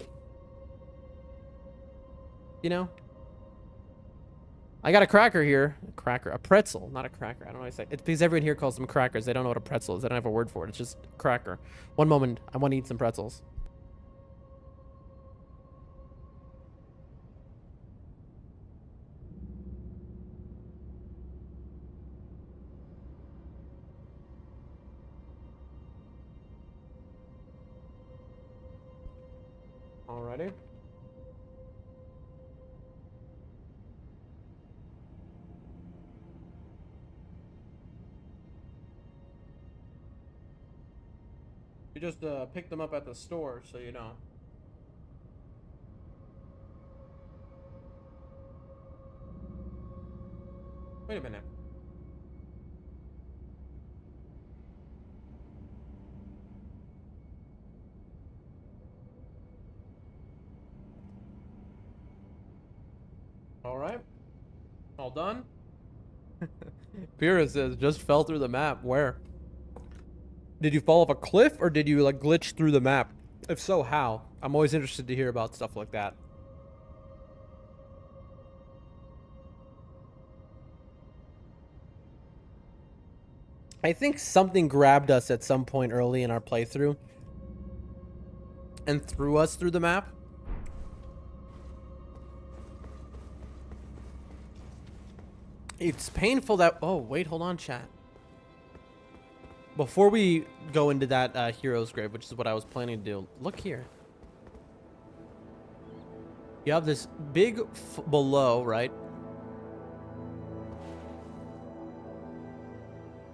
You know? I got a cracker here. A pretzel, not a cracker. I don't know what I say. It's because everyone here calls them crackers. They don't know what a pretzel is. They don't have a word for it. It's just cracker. One moment. I want to eat some pretzels. Alrighty. We just picked them up at the store, so you know. Wait a minute. All right. All done. Pyrrha says, just fell through the map. Where? Did you fall off a cliff or did you like glitch through the map? If so, how? I'm always interested to hear about stuff like that. I think something grabbed us at some point early in our playthrough and threw us through the map. It's painful that... Oh, wait, hold on, chat. Before we go into that hero's grave, which is what I was planning to do, look here. You have this big below, right?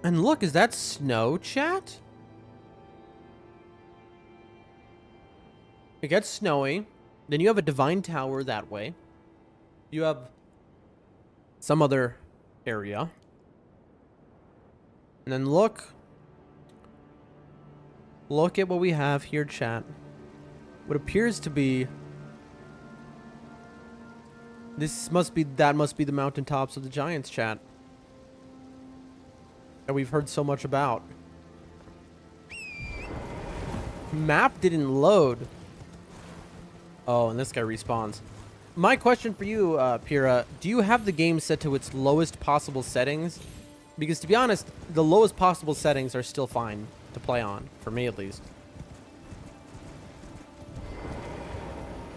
And look, is that snow, chat? It gets snowy. Then you have a divine tower that way. You have some other area. And then look. Look at what we have here, chat. What appears to be... That must be the mountaintops of the Giants, chat. That we've heard so much about. Map didn't load. Oh, and this guy respawns. My question for you, Pyrrha, do you have the game set to its lowest possible settings? Because to be honest, the lowest possible settings are still fine to play on, for me at least.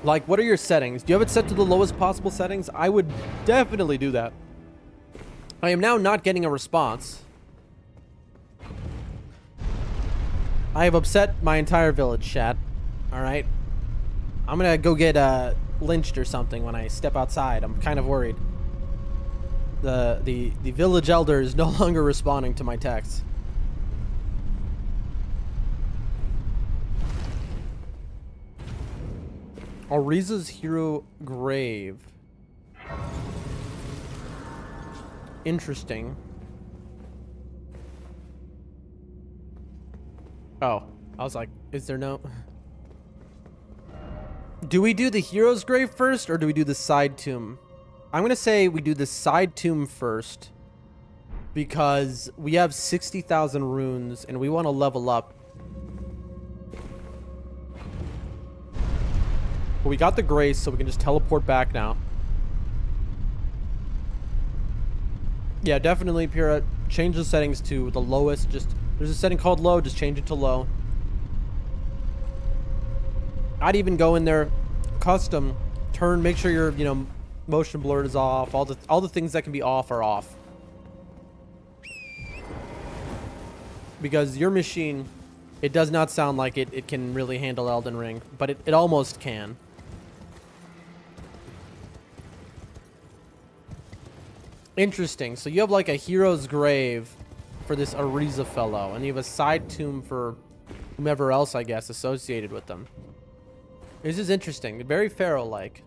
Like, what are your settings? Do you have it set to the lowest possible settings? I would definitely do that. I am now not getting a response. I have upset my entire village, chat. Alright? I'm gonna go get lynched or something when I step outside. I'm kind of worried. The village elder is no longer responding to my texts. Ariza's hero grave. Interesting. Oh, I was like, is there no... Do we do the hero's grave first, or do we do the side tomb? I'm going to say we do the side tomb first, because we have 60,000 runes, and we want to level up. But we got the grace, so we can just teleport back now. Yeah, definitely, Pyrrha. Change the settings to the lowest. Just there's a setting called low. Just change it to low. I'd even go in there, custom, turn, make sure your motion blur is off. All the things that can be off are off. Because your machine, it does not sound like it can really handle Elden Ring, but it almost can. Interesting. So you have like a hero's grave for this Ariza fellow, and you have a side tomb for whomever else, I guess, associated with them. This is interesting. Very Pharaoh-like.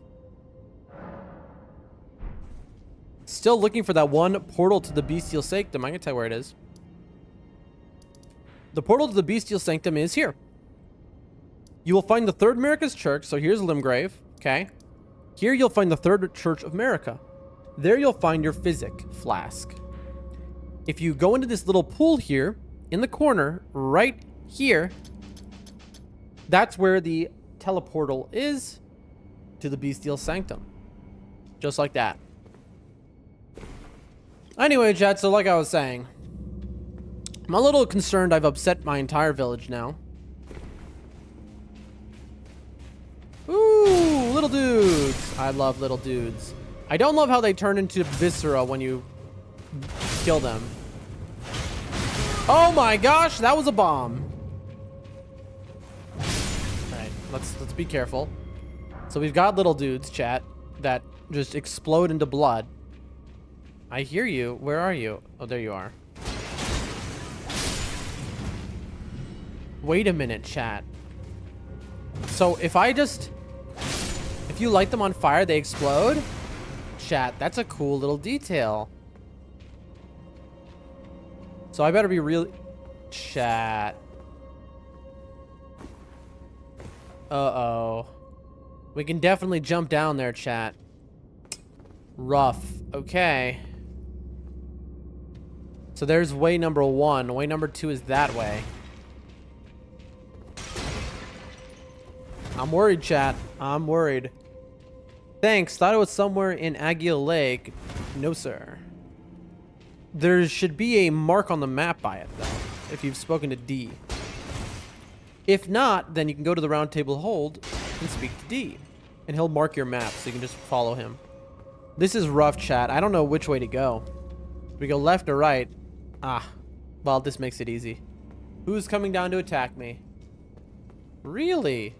Still looking for that one portal to the Bestial Sanctum. I can tell where it is. The portal to the Bestial Sanctum is here. You will find the Third America's Church. So here's Limgrave. Okay. Here you'll find the Third Church of America. There you'll find your Physic Flask. If you go into this little pool here, in the corner, right here, that's where the teleportal is to the Bestial Sanctum. Just like that. Anyway, chat, so like I was saying, I'm a little concerned I've upset my entire village now. Ooh, little dudes. I love little dudes. I don't love how they turn into viscera when you kill them. Oh my gosh, that was a bomb. Alright, let's be careful. So we've got little dudes, chat, that just explode into blood. I hear you. Where are you? Oh, there you are. Wait a minute, chat. So if you light them on fire, they explode? Chat, that's a cool little detail. So I better be really... Chat. Uh-oh. We can definitely jump down there, chat. Rough. Okay. So there's way number 1. Way number 2 is that way. I'm worried, chat. I'm worried. Thanks. Thought it was somewhere in Aguila Lake. No, sir. There should be a mark on the map by it, though, if you've spoken to D. If not, then you can go to the round table hold and speak to D. And he'll mark your map, so you can just follow him. This is rough, chat. I don't know which way to go. Do we go left or right? Ah. Well, this makes it easy. Who's coming down to attack me? Really?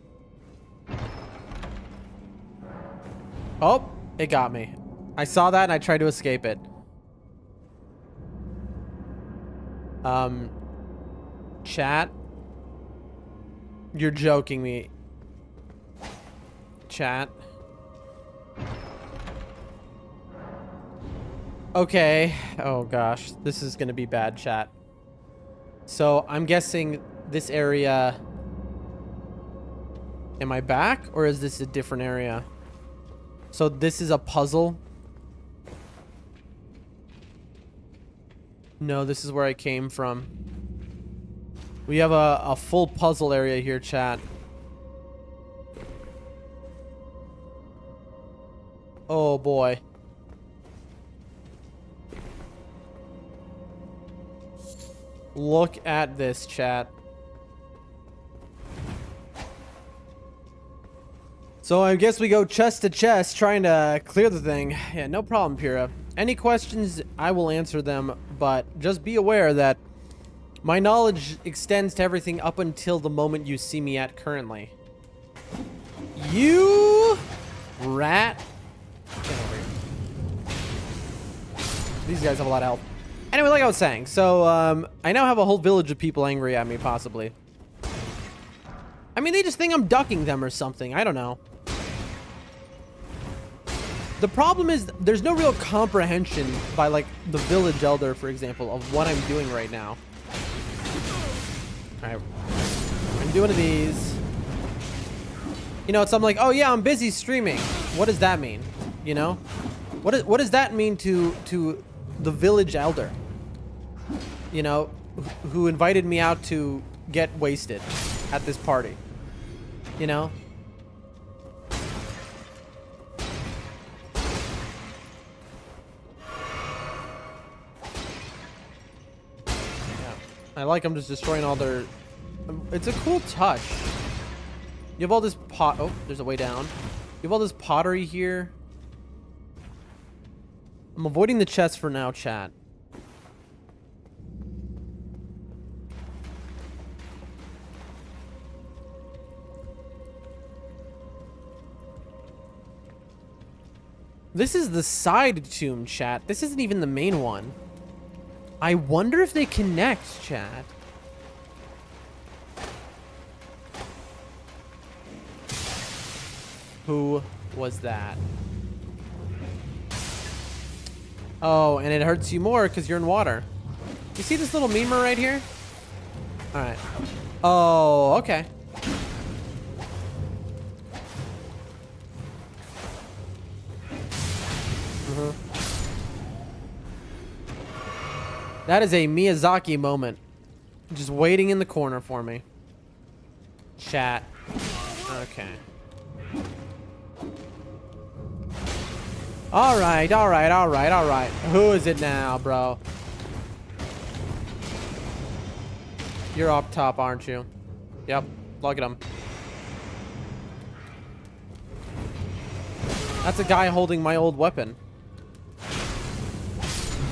Oh, it got me. I saw that and I tried to escape it. Chat? You're joking me. Chat? Okay. Oh gosh, this is gonna be bad, chat. So I'm guessing this area... Am I back, or is this a different area? So this is a puzzle? No, this is where I came from. We have a full puzzle area here, chat. Oh boy. Look at this, chat. So I guess we go chest to chest trying to clear the thing. Yeah, no problem, Pyrrha. Any questions, I will answer them, but just be aware that my knowledge extends to everything up until the moment you see me at currently. You rat. Get over here. These guys have a lot of health. Anyway, like I was saying, so I now have a whole village of people angry at me, possibly. I mean, they just think I'm ducking them or something. I don't know. The problem is there's no real comprehension by, like, the village elder, for example, of what I'm doing right now. All right. I'm doing these. You know, it's I'm like, oh yeah, I'm busy streaming. What does that mean? You know, what does that mean to the village elder? You know, who invited me out to get wasted at this party? You know. Yeah, I like I'm just destroying all their. It's a cool touch. You have all this pot. Oh, there's a way down. You have all this pottery here. I'm avoiding the chest for now, chat. This is the side tomb, chat. This isn't even the main one. I wonder if they connect, chat. Who was that? Oh, and it hurts you more because you're in water. You see this little memer right here? All right. Oh, okay. That is a Miyazaki moment. Just waiting in the corner for me. Chat. Okay. Alright, alright, alright, alright. Who is it now, bro? You're up top, aren't you? Yep. Look at him. That's a guy holding my old weapon.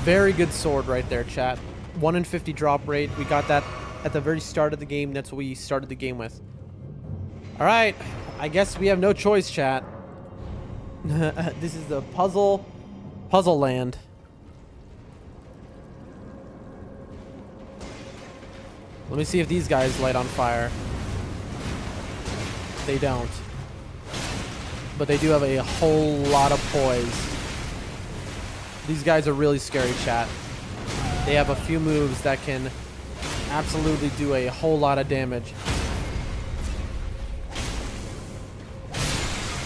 Very good sword right there, chat. 1 in 50 drop rate. We got that at the very start of the game. That's what we started the game with. Alright. I guess we have no choice, chat. This is the puzzle land. Let me see if these guys light on fire. They don't. But they do have a whole lot of poise. These guys are really scary, chat. They have a few moves that can absolutely do a whole lot of damage.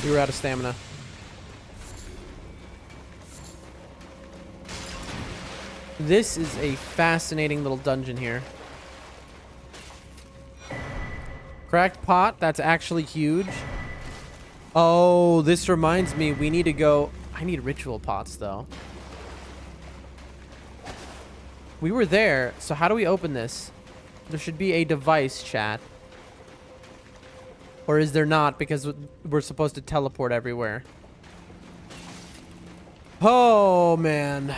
We were out of stamina. This is a fascinating little dungeon here. Cracked pot, that's actually huge. Oh, this reminds me, we need to go... I need ritual pots, though. We were there, so how do we open this? There should be a device, chat. Or is there not, because we're supposed to teleport everywhere? Oh, man.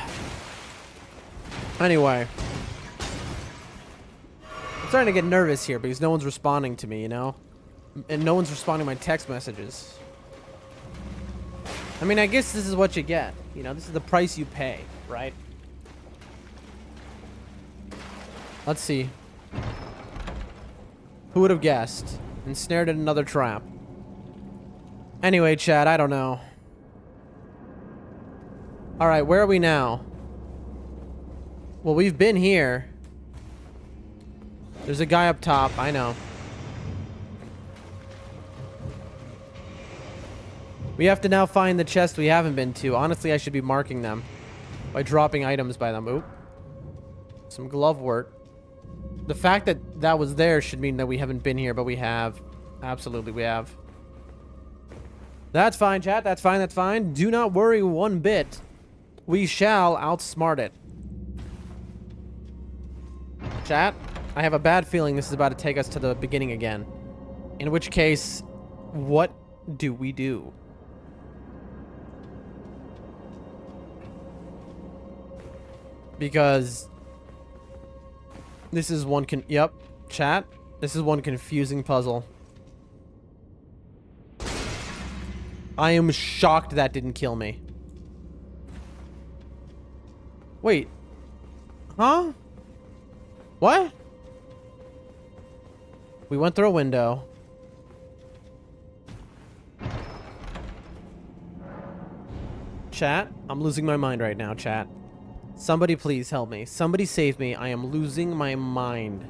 Anyway. I'm starting to get nervous here because no one's responding to me, you know? And no one's responding to my text messages. I mean, I guess this is what you get. You know, this is the price you pay, right? Let's see. Who would have guessed? Ensnared in another trap. Anyway, chat, I don't know. Alright, where are we now? Well, we've been here. There's a guy up top, I know. We have to now find the chest we haven't been to. Honestly, I should be marking them by dropping items by them. Oop. Some glove work. The fact that that was there should mean that we haven't been here, but we have. Absolutely, we have. That's fine, chat. That's fine. That's fine. Do not worry one bit. We shall outsmart it. Chat, I have a bad feeling this is about to take us to the beginning again. In which case, what do we do? Because this is one yep, chat. This is one confusing puzzle. I am shocked that didn't kill me. Wait. Huh? What? We went through a window. Chat, I'm losing my mind right now, chat. Somebody please help me. Somebody save me. I am losing my mind.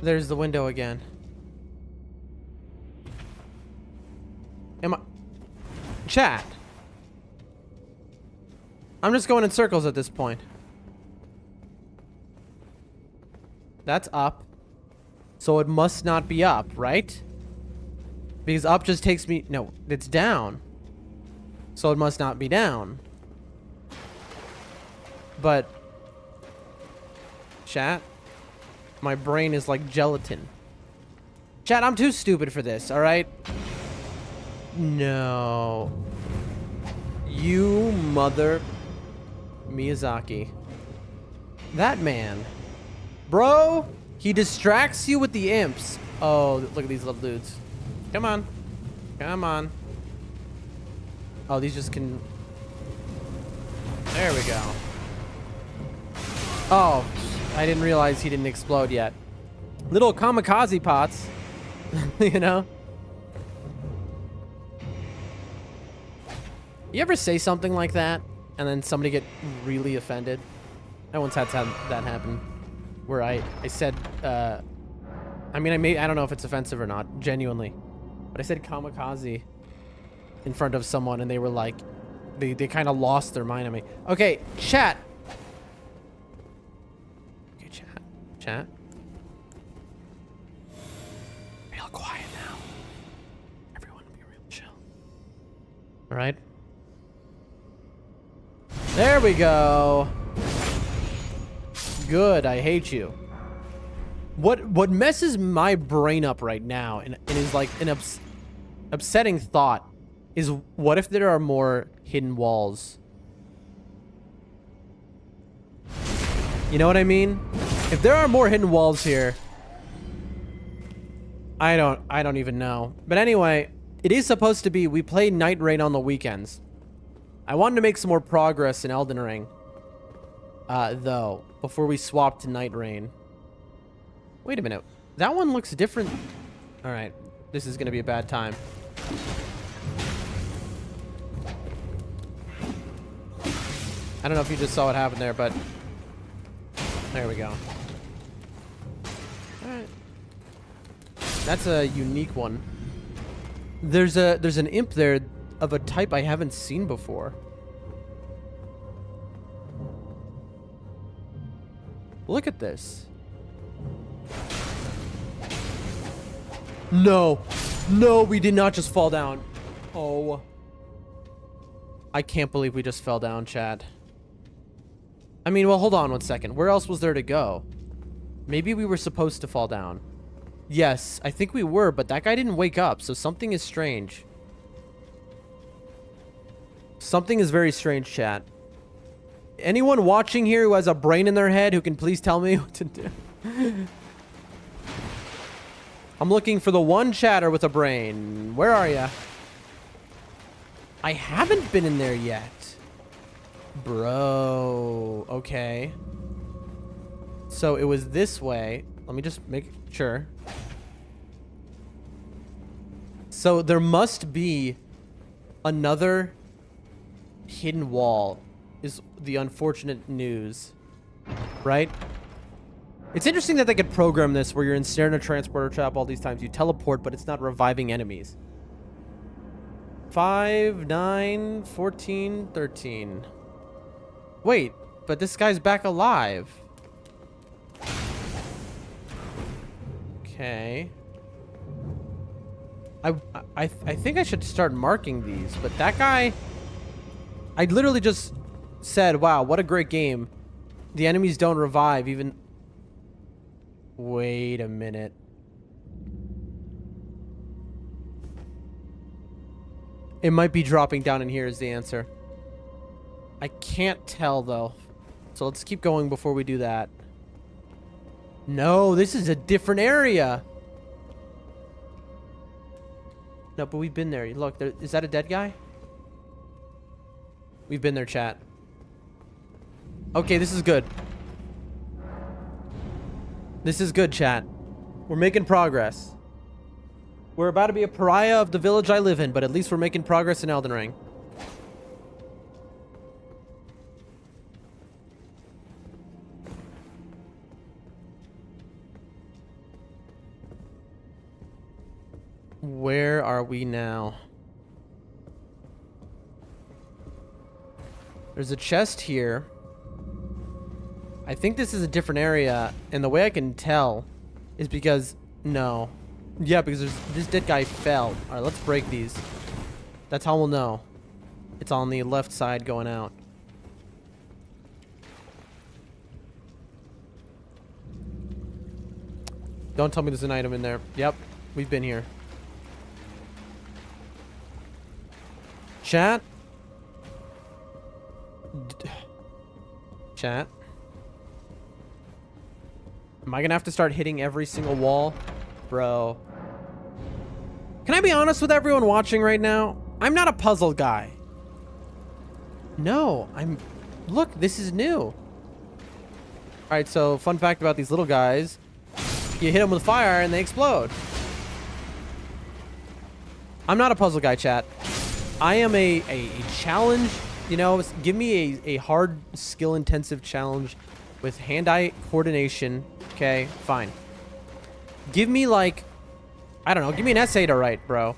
There's the window again. Am I... Chat. I'm just going in circles at this point. That's up. So it must not be up, right? Because up just takes me... No, it's down. So it must not be down. But... Chat? My brain is like gelatin. Chat, I'm too stupid for this, alright? No. You mother... Miyazaki. That man. Bro, he distracts you with the imps. Oh, look at these little dudes. Come on. Come on. Oh, these just can... There we go. Oh, I didn't realize he didn't explode yet. Little kamikaze pots. You know? You ever say something like that and then somebody get really offended? I once had that happen where I said, I mean, I don't know if it's offensive or not, genuinely, but I said kamikaze in front of someone and they were like, they kind of lost their mind on me. Okay, chat. Okay, chat. Real quiet now. Everyone be real chill. All right. There we go. Good, I hate you. What messes my brain up right now and is like an upsetting thought is, what if there are more hidden walls? You know what I mean? If there are more hidden walls here, I don't even know. But anyway, it is supposed to be, we play Night Rain on the weekends. I wanted to make some more progress in Elden Ring. Though, before we swap to Night Rain. Wait a minute. That one looks different. Alright. This is going to be a bad time. I don't know if you just saw what happened there, but... There we go. Alright. That's a unique one. There's an imp there of a type I haven't seen before. Look at this. No. No, we did not just fall down. Oh. I can't believe we just fell down, chat. I mean, well, hold on one second. Where else was there to go? Maybe we were supposed to fall down. Yes, I think we were, but that guy didn't wake up, so something is strange. Something is very strange, chat. Anyone watching here who has a brain in their head who can please tell me what to do? I'm looking for the one chatter with a brain. Where are ya? I haven't been in there yet. Bro. Okay. So it was this way. Let me just make sure. So there must be another hidden wall, is the unfortunate news. Right? It's interesting that they could program this where you're ensnared in a transporter trap all these times. You teleport, but it's not reviving enemies. 5, 9, 14, 13. Wait, but this guy's back alive. Okay. I think I should start marking these, but that guy... I literally just said, wow, what a great game. The enemies don't revive even... Wait a minute. It might be dropping down in here is the answer. I can't tell, though. So let's keep going before we do that. No, this is a different area. No, but we've been there. Look, there, is that a dead guy? We've been there, chat. Okay, this is good. This is good, chat. We're making progress. We're about to be a pariah of the village I live in, but at least we're making progress in Elden Ring. Where are we now? There's a chest here. I think this is a different area, and the way I can tell is because... No. Yeah, because this dead guy fell. Alright, let's break these. That's how we'll know. It's on the left side going out. Don't tell me there's an item in there. Yep, we've been here. Chat? Chat? Am I gonna have to start hitting every single wall? Bro. Can I be honest with everyone watching right now? I'm not a puzzle guy. No, I'm... Look, this is new. Alright, so fun fact about these little guys. You hit them with fire and they explode. I'm not a puzzle guy, chat. I am a challenge. You know, give me a hard, skill-intensive challenge with hand-eye coordination. Okay, fine. Give me, like... I don't know. Give me an essay to write, bro.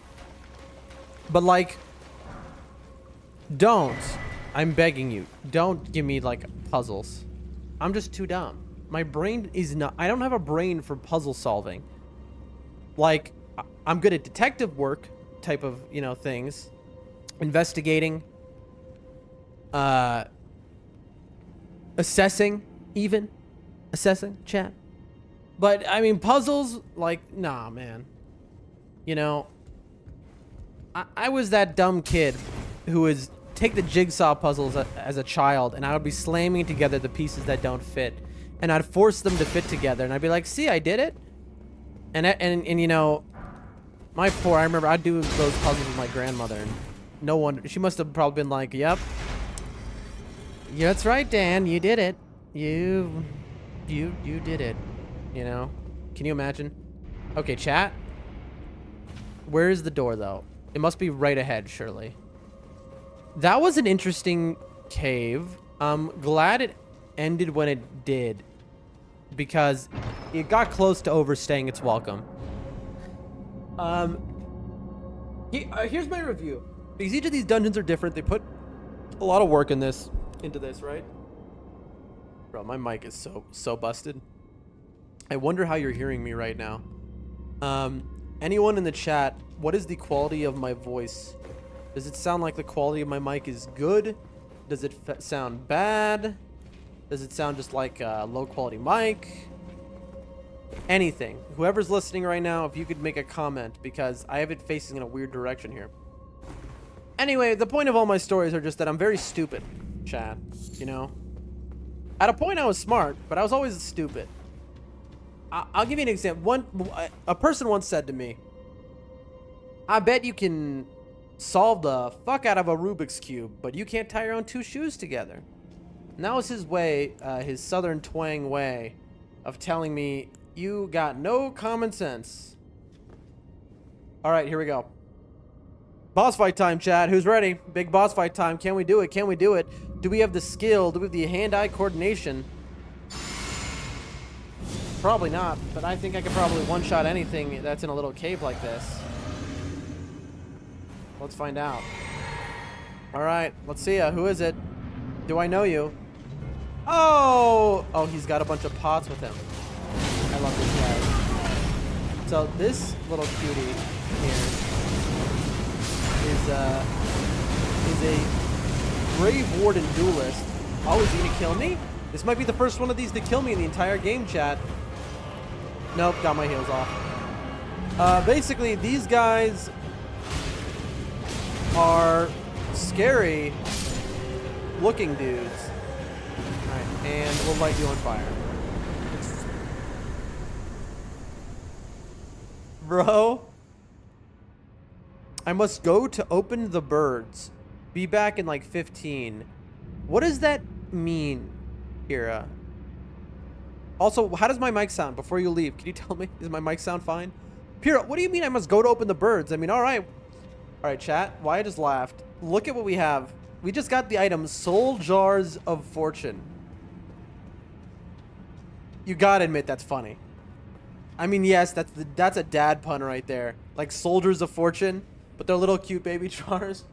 But, like... Don't. I'm begging you. Don't give me, like, puzzles. I'm just too dumb. My brain is not... I don't have a brain for puzzle solving. Like, I'm good at detective work type of, you know, things. Investigating. Assessing, even. Assessing, chat. But, I mean, puzzles, like, nah, man. You know, I was that dumb kid who was take the jigsaw puzzles as a child, and I would be slamming together the pieces that don't fit. And I'd force them to fit together, and I'd be like, see, I did it. And you know, I remember I'd do those puzzles with my grandmother, and no wonder, she must have probably been like, yep. Yeah, that's right, Dan, you did it. You did it. You know? Can you imagine? Okay, chat. Where is the door, though? It must be right ahead, surely. That was an interesting cave. I'm glad it ended when it did, because it got close to overstaying its welcome. Here's my review. Because each of these dungeons are different. They put a lot of work into this, right? Bro, my mic is so busted. I wonder how you're hearing me right now. Anyone in the chat, what is the quality of my voice? Does it sound like the quality of my mic is good? Does it sound bad? Does it sound just like a low quality mic? Anything. Whoever's listening right now, if you could make a comment, because I have it facing in a weird direction here. Anyway, the point of all my stories are just that I'm very stupid, chat. You know? At a point I was smart, but I was always stupid. I'll give you an example. A person once said to me, I bet you can solve the fuck out of a Rubik's Cube, but you can't tie your own two shoes together. And that was his way, his southern twang way of telling me, you got no common sense. All right, here we go. Boss fight time, chat. Who's ready? Big boss fight time. Can we do it? Can we do it? Do we have the skill? Do we have the hand-eye coordination? Probably not, but I think I could probably one-shot anything that's in a little cave like this. Let's find out. All right, let's see ya. Who is it? Do I know you? Oh! Oh, he's got a bunch of pots with him. I love this guy. So this little cutie here is a Grave Warden duelist. Oh, is he gonna kill me? This might be the first one of these to kill me in the entire game, chat. Nope, got my heels off. Basically, these guys are scary looking dudes. Alright, and we'll light you on fire. Bro. I must go to open the birds. Be back in like 15. What does that mean, Kira? Also, how does my mic sound before you leave? Can you tell me? Does my mic sound fine? Pira, what do you mean I must go to open the birds? I mean, all right. All right, chat. Why I just laughed. Look at what we have. We just got the item Soul Jars of Fortune. You gotta admit that's funny. I mean, yes, that's a dad pun right there. Like soldiers of fortune, but they're little cute baby Chars.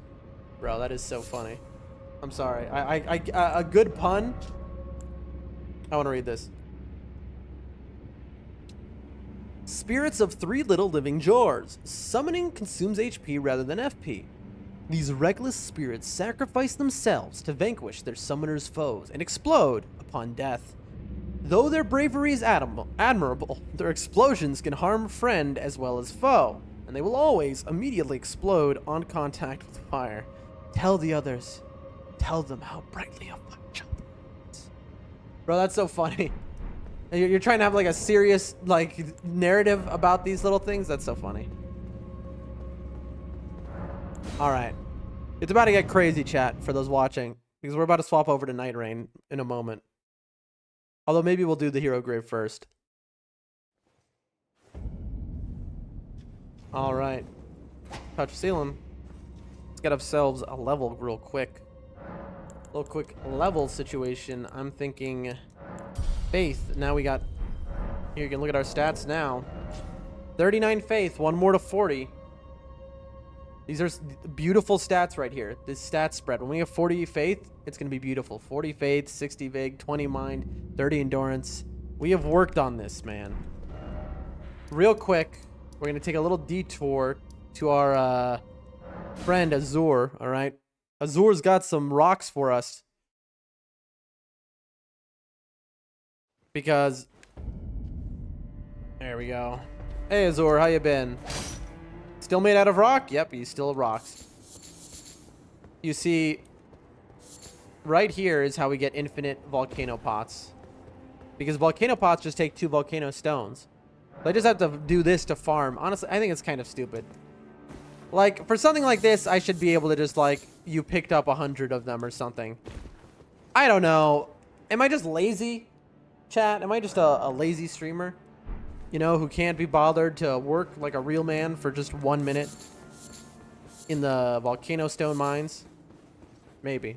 Bro, that is so funny. I'm sorry. A good pun. I want to read this. Spirits of 3 little living jars. Summoning consumes HP rather than FP. These reckless spirits sacrifice themselves to vanquish their summoner's foes and explode upon death. Though their bravery is admirable, their explosions can harm friend as well as foe, and they will always immediately explode on contact with fire. Tell the others. Tell them how brightly a fire burns. Bro, that's so funny. You're trying to have like a serious like narrative about these little things. That's so funny. All right, it's about to get crazy, chat, for those watching, because we're about to swap over to Night Rain in a moment. Although maybe we'll do the hero grave first. All right, touch ceiling. Let's get ourselves a level real quick. A little quick level situation. I'm thinking faith. Now we got, here you can look at our stats now. 39 faith, 1 more to 40. These are beautiful stats right here. This stat spread. When we have 40 faith, it's going to be beautiful. 40 faith, 60 vig, 20 mind, 30 endurance. We have worked on this, man. Real quick, we're going to take a little detour to our friend Azur, all right? Azur's got some rocks for us. Because, there we go. Hey Azur, how you been? Still made out of rock? Yep, he's still rocks. You see, right here is how we get infinite volcano pots. Because volcano pots just take 2 volcano stones. So I just have to do this to farm. Honestly, I think it's kind of stupid. Like, for something like this, I should be able to just, like, you picked up 100 of them or something. I don't know. Am I just lazy, chat? Am I just a lazy streamer? You know, who can't be bothered to work like a real man for just 1 minute in the volcano stone mines? Maybe.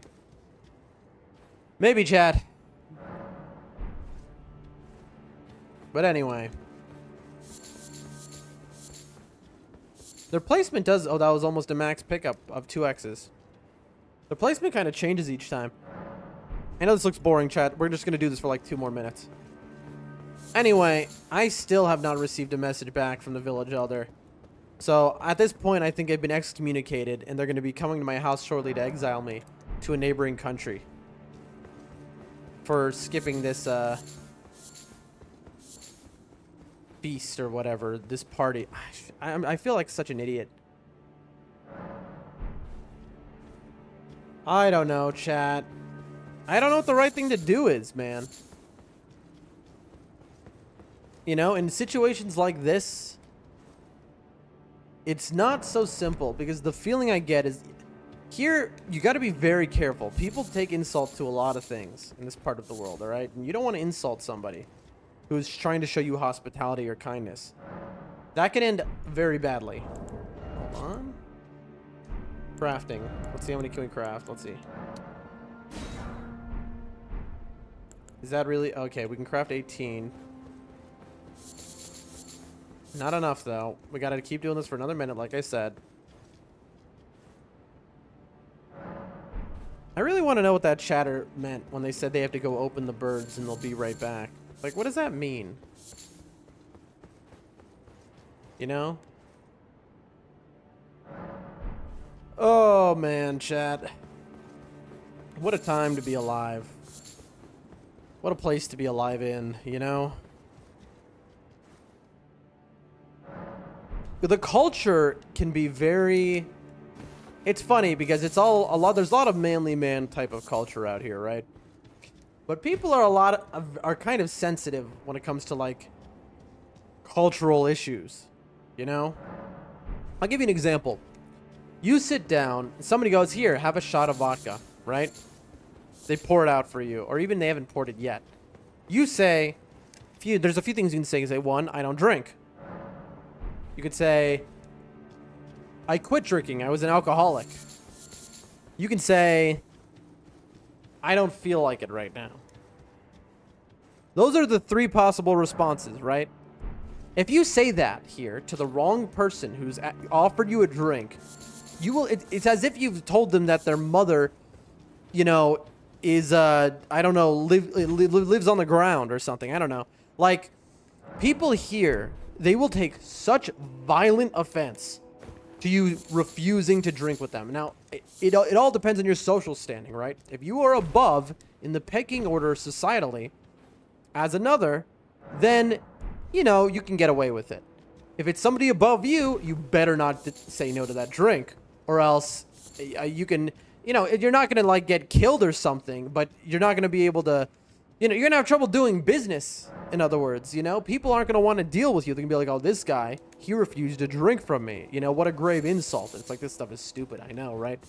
Maybe, chat. But anyway. Their placement does... Oh, that was almost a max pickup of 2x's. The placement kind of changes each time. I know this looks boring, chat. We're just going to do this for like 2 more minutes. Anyway, I still have not received a message back from the village elder. So, at this point, I think I've been excommunicated, and they're going to be coming to my house shortly to exile me to a neighboring country. For skipping this, feast or whatever, this party. I feel like such an idiot. I don't know, chat. I don't know what the right thing to do is, man. You know, in situations like this, it's not so simple, because the feeling I get is here, you got to be very careful. People take insult to a lot of things in this part of the world, all right? And you don't want to insult somebody who's trying to show you hospitality or kindness. That can end very badly. Hold on. Crafting. Let's see how many can we craft. Let's see. Is that really... Okay, we can craft 18. Not enough, though. We gotta keep doing this for another minute, like I said. I really want to know what that chatter meant when they said they have to go open the birds and they'll be right back. Like, what does that mean? You know? Oh, man, chat. What a time to be alive. What a place to be alive in, you know? The culture can be very... It's funny because it's all there's a lot of manly man type of culture out here, right? But people are are kind of sensitive when it comes to like cultural issues, you know? I'll give you an example. You sit down, somebody goes, "Here, have a shot of vodka," right? They pour it out for you, or even they haven't poured it yet. You say, there's a few things you can say. You say, 1, I don't drink. You could say, I quit drinking. I was an alcoholic. You can say, I don't feel like it right now. Those are the 3 possible responses, right? If you say that here to the wrong person who's offered you a drink, you will. It's as if you've told them that their mother, you know, is I don't know, lives on the ground or something. I don't know. Like, people here, they will take such violent offense to you refusing to drink with them. Now, it all depends on your social standing, right? If you are above in the pecking order societally as another, then, you know, you can get away with it. If it's somebody above you, you better not say no to that drink, or else you can, you know, you're not going to like get killed or something, but you're not going to be able to, you know, you're going to have trouble doing business. In other words, you know, people aren't going to want to deal with you. They're going to be like, oh, this guy, he refused to drink from me. You know, what a grave insult. It's like, this stuff is stupid. I know, right?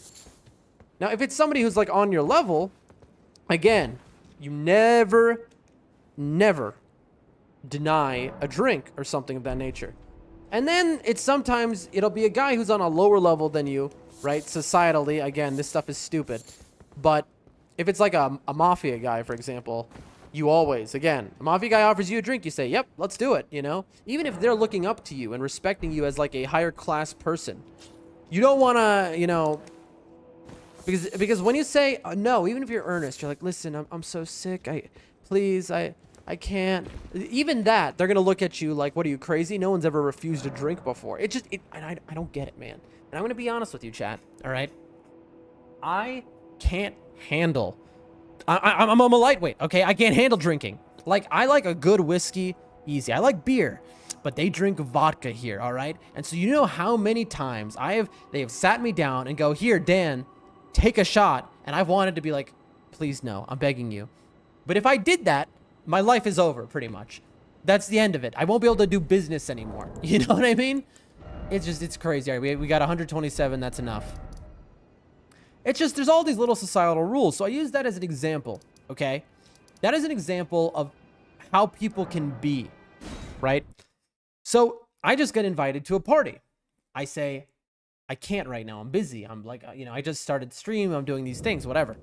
Now, if it's somebody who's like on your level, again, you never deny a drink or something of that nature. And then it's sometimes it'll be a guy who's on a lower level than you, right? Societally, again, this stuff is stupid. But if it's like a mafia guy, for example, you always, again, a mafia guy offers you a drink, you say, yep, let's do it, you know? Even if they're looking up to you and respecting you as like a higher class person, you don't want to, you know, because when you say no, even if you're earnest, you're like, listen, I'm so sick, I can't. Even that, they're going to look at you like, what are you, crazy? No one's ever refused a drink before. I don't get it, man. And I'm going to be honest with you, chat, all right? I can't handle... I'm a lightweight, okay? I can't handle drinking. Like, I like a good whiskey, easy. I like beer, but they drink vodka here, all right? And so you know how many times they have sat me down and go, here, Dan, take a shot. And I've wanted to be like, please no, I'm begging you. But if I did that, my life is over, pretty much. That's the end of it. I won't be able to do business anymore. You know what I mean? It's crazy. All right, we got 127, that's enough. It's just, there's all these little societal rules. So I use that as an example, okay? That is an example of how people can be, right? So I just got invited to a party. I say, I can't right now. I'm busy. I'm like, you know, I just started stream. I'm doing these things, whatever.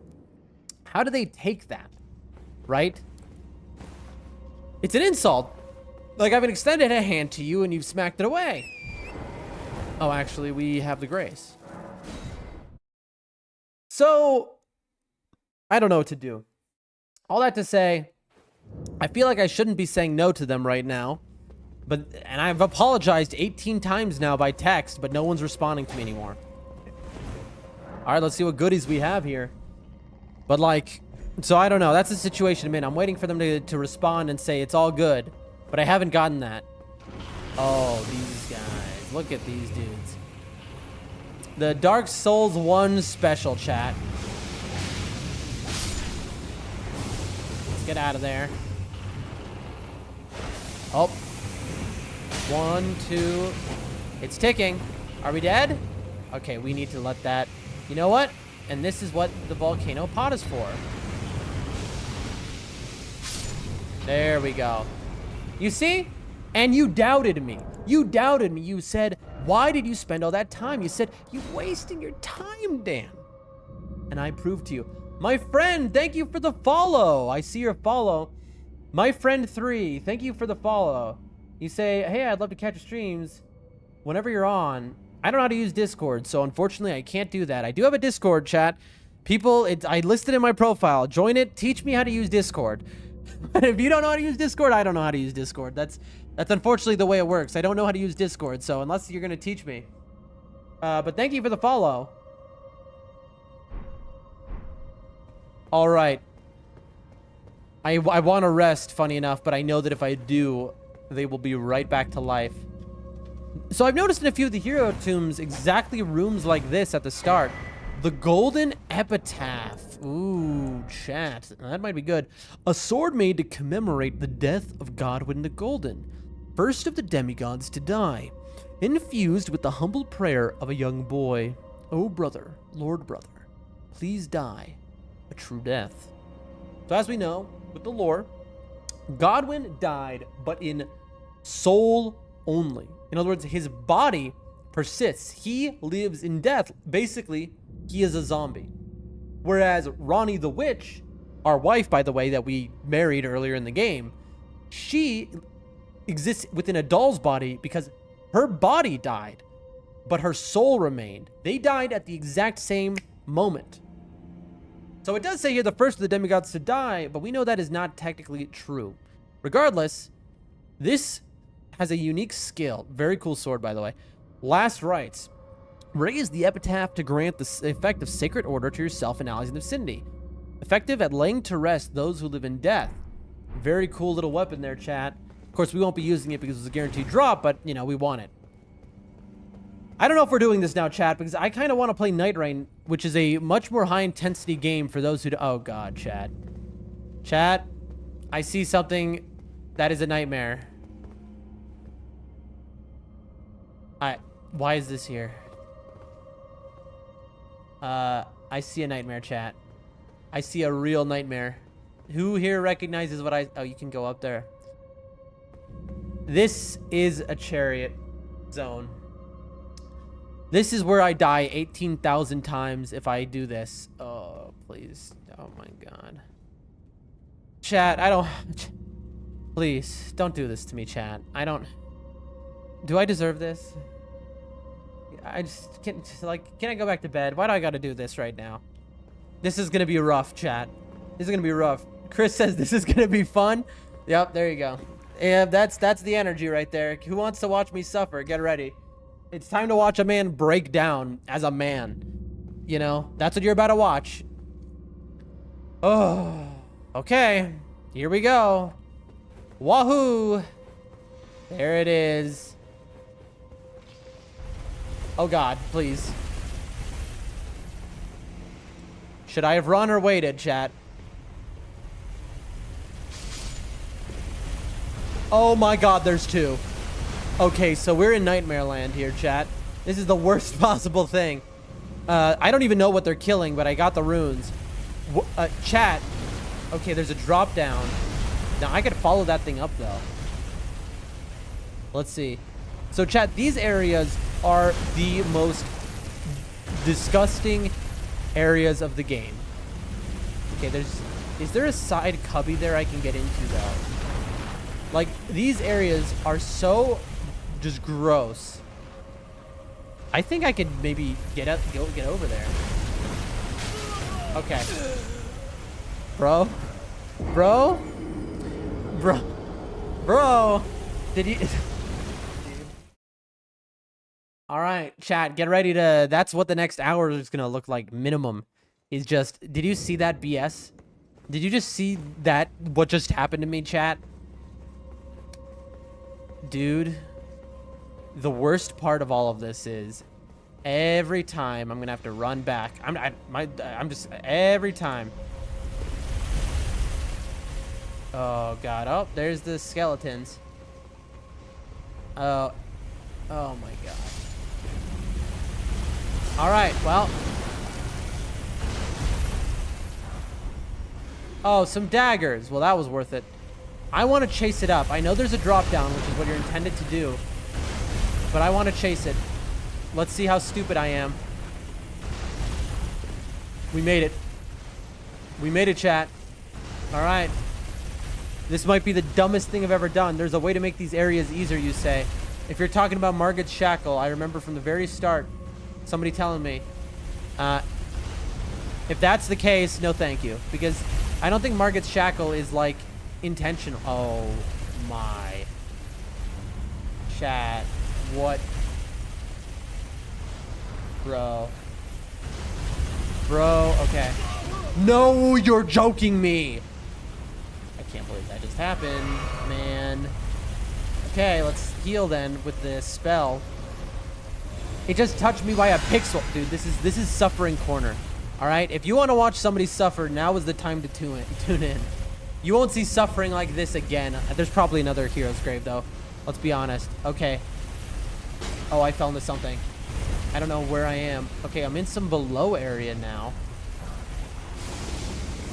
How do they take that, right? It's an insult. Like, I've extended a hand to you and you've smacked it away. Oh, actually, we have the grace. So, I don't know what to do. All that to say, I feel like I shouldn't be saying no to them right now. And I've apologized 18 times now by text, but no one's responding to me anymore. All right, let's see what goodies we have here. But like, so I don't know. That's the situation I'm in. I'm waiting for them to respond and say it's all good. But I haven't gotten that. Oh, these guys. Look at these dudes. The Dark Souls 1 special, chat. Let's get out of there. Oh. 1, 2. It's ticking. Are we dead? Okay, we need to let that... You know what? And this is what the volcano pot is for. There we go. You see? And you doubted me. You doubted me. You said, why did you spend all that time? You said, you're wasting your time, Dan. And I proved to you. My friend, thank you for the follow. I see your follow. My friend 3, thank you for the follow. You say, hey, I'd love to catch your streams whenever you're on. I don't know how to use Discord, so unfortunately I can't do that. I do have a Discord, chat. People, I listed in my profile. Join it. Teach me how to use Discord. If you don't know how to use Discord, I don't know how to use Discord. That's unfortunately the way it works. I don't know how to use Discord, so unless you're going to teach me. But thank you for the follow. All right. I want to rest, funny enough, but I know that if I do, they will be right back to life. So I've noticed in a few of the hero tombs exactly rooms like this at the start. The Golden Epitaph. Ooh, chat. That might be good. A sword made to commemorate the death of Godwyn the Golden, first of the demigods to die, infused with the humble prayer of a young boy. Oh, brother, Lord brother, please die a true death. So as we know, with the lore, Godwyn died, but in soul only. In other words, his body persists. He lives in death. Basically, he is a zombie. Whereas Ronnie the Witch, our wife, by the way, that we married earlier in the game, she exists within a doll's body because her body died, but her soul remained. They died at the exact same moment. So it does say here the first of the demigods to die, but we know that is not technically true. Regardless, this has a unique skill. Very cool sword, by the way. Last rites. Raise the epitaph to grant the effect of sacred order to yourself and allies in the vicinity. Effective at laying to rest those who live in death. Very cool little weapon there, chat. Of course, we won't be using it because it's a guaranteed drop, but, you know, we want it. I don't know if we're doing this now, chat, because I kind of want to play Night Rain, which is a much more high-intensity game for those who... Oh, God, chat. Chat, I see something that is a nightmare. Why is this here? I see a nightmare, chat. I see a real nightmare. Who here recognizes what I... Oh, you can go up there. This is a chariot zone. This is where I die 18,000 times if I do this. Oh, please. Oh, my God. Chat, I don't... Please, don't do this to me, chat. I don't... Do I deserve this? I just can't... Like, can I go back to bed? Why do I gotta do this right now? This is gonna be rough, chat. This is gonna be rough. Chris says this is gonna be fun. Yep, there you go. Yeah, that's the energy right there. Who wants to watch me suffer? Get ready. It's time to watch a man break down as a man. You know, that's what you're about to watch. Oh, okay. Here we go. Wahoo! There it is. Oh God, please. Should I have run or waited, chat? Oh my God, there's two. Okay, so we're in Nightmare Land here, chat. This is the worst possible thing. I don't even know what they're killing, but I got the runes. Chat. Okay, there's a drop down. Now, I could follow that thing up, though. Let's see. So, chat, these areas are the most disgusting areas of the game. Okay, is there a side cubby there I can get into, though? Like, these areas are so just gross. I think I could maybe get over there. Okay. Bro? Did you... All right, chat, get ready to... That's what the next hour is going to look like, minimum. Is just... Did you see that BS? Did you just see that? What just happened to me, chat? Dude, the worst part of all of this is every time I'm gonna have to run back. I'm just every time. Oh God! Oh, there's the skeletons. Oh my God! All right, well. Oh, some daggers. Well, that was worth it. I want to chase it up. I know there's a drop down, which is what you're intended to do. But I want to chase it. Let's see how stupid I am. We made it. We made it, chat. All right. This might be the dumbest thing I've ever done. There's a way to make these areas easier, you say. If you're talking about Margaret's Shackle, I remember from the very start, somebody telling me, if that's the case, no thank you. Because I don't think Margaret's Shackle is like intentional. Oh my. Chat. What? Bro, okay. No, you're joking me. I can't believe that just happened, man. Okay, let's heal then with this spell. It just touched me by a pixel. Dude, this is suffering corner. All right, if you want to watch somebody suffer, now is the time to tune in. You won't see suffering like this again. There's probably another hero's grave, though. Let's be honest. Okay. Oh, I fell into something. I don't know where I am. Okay, I'm in some below area now.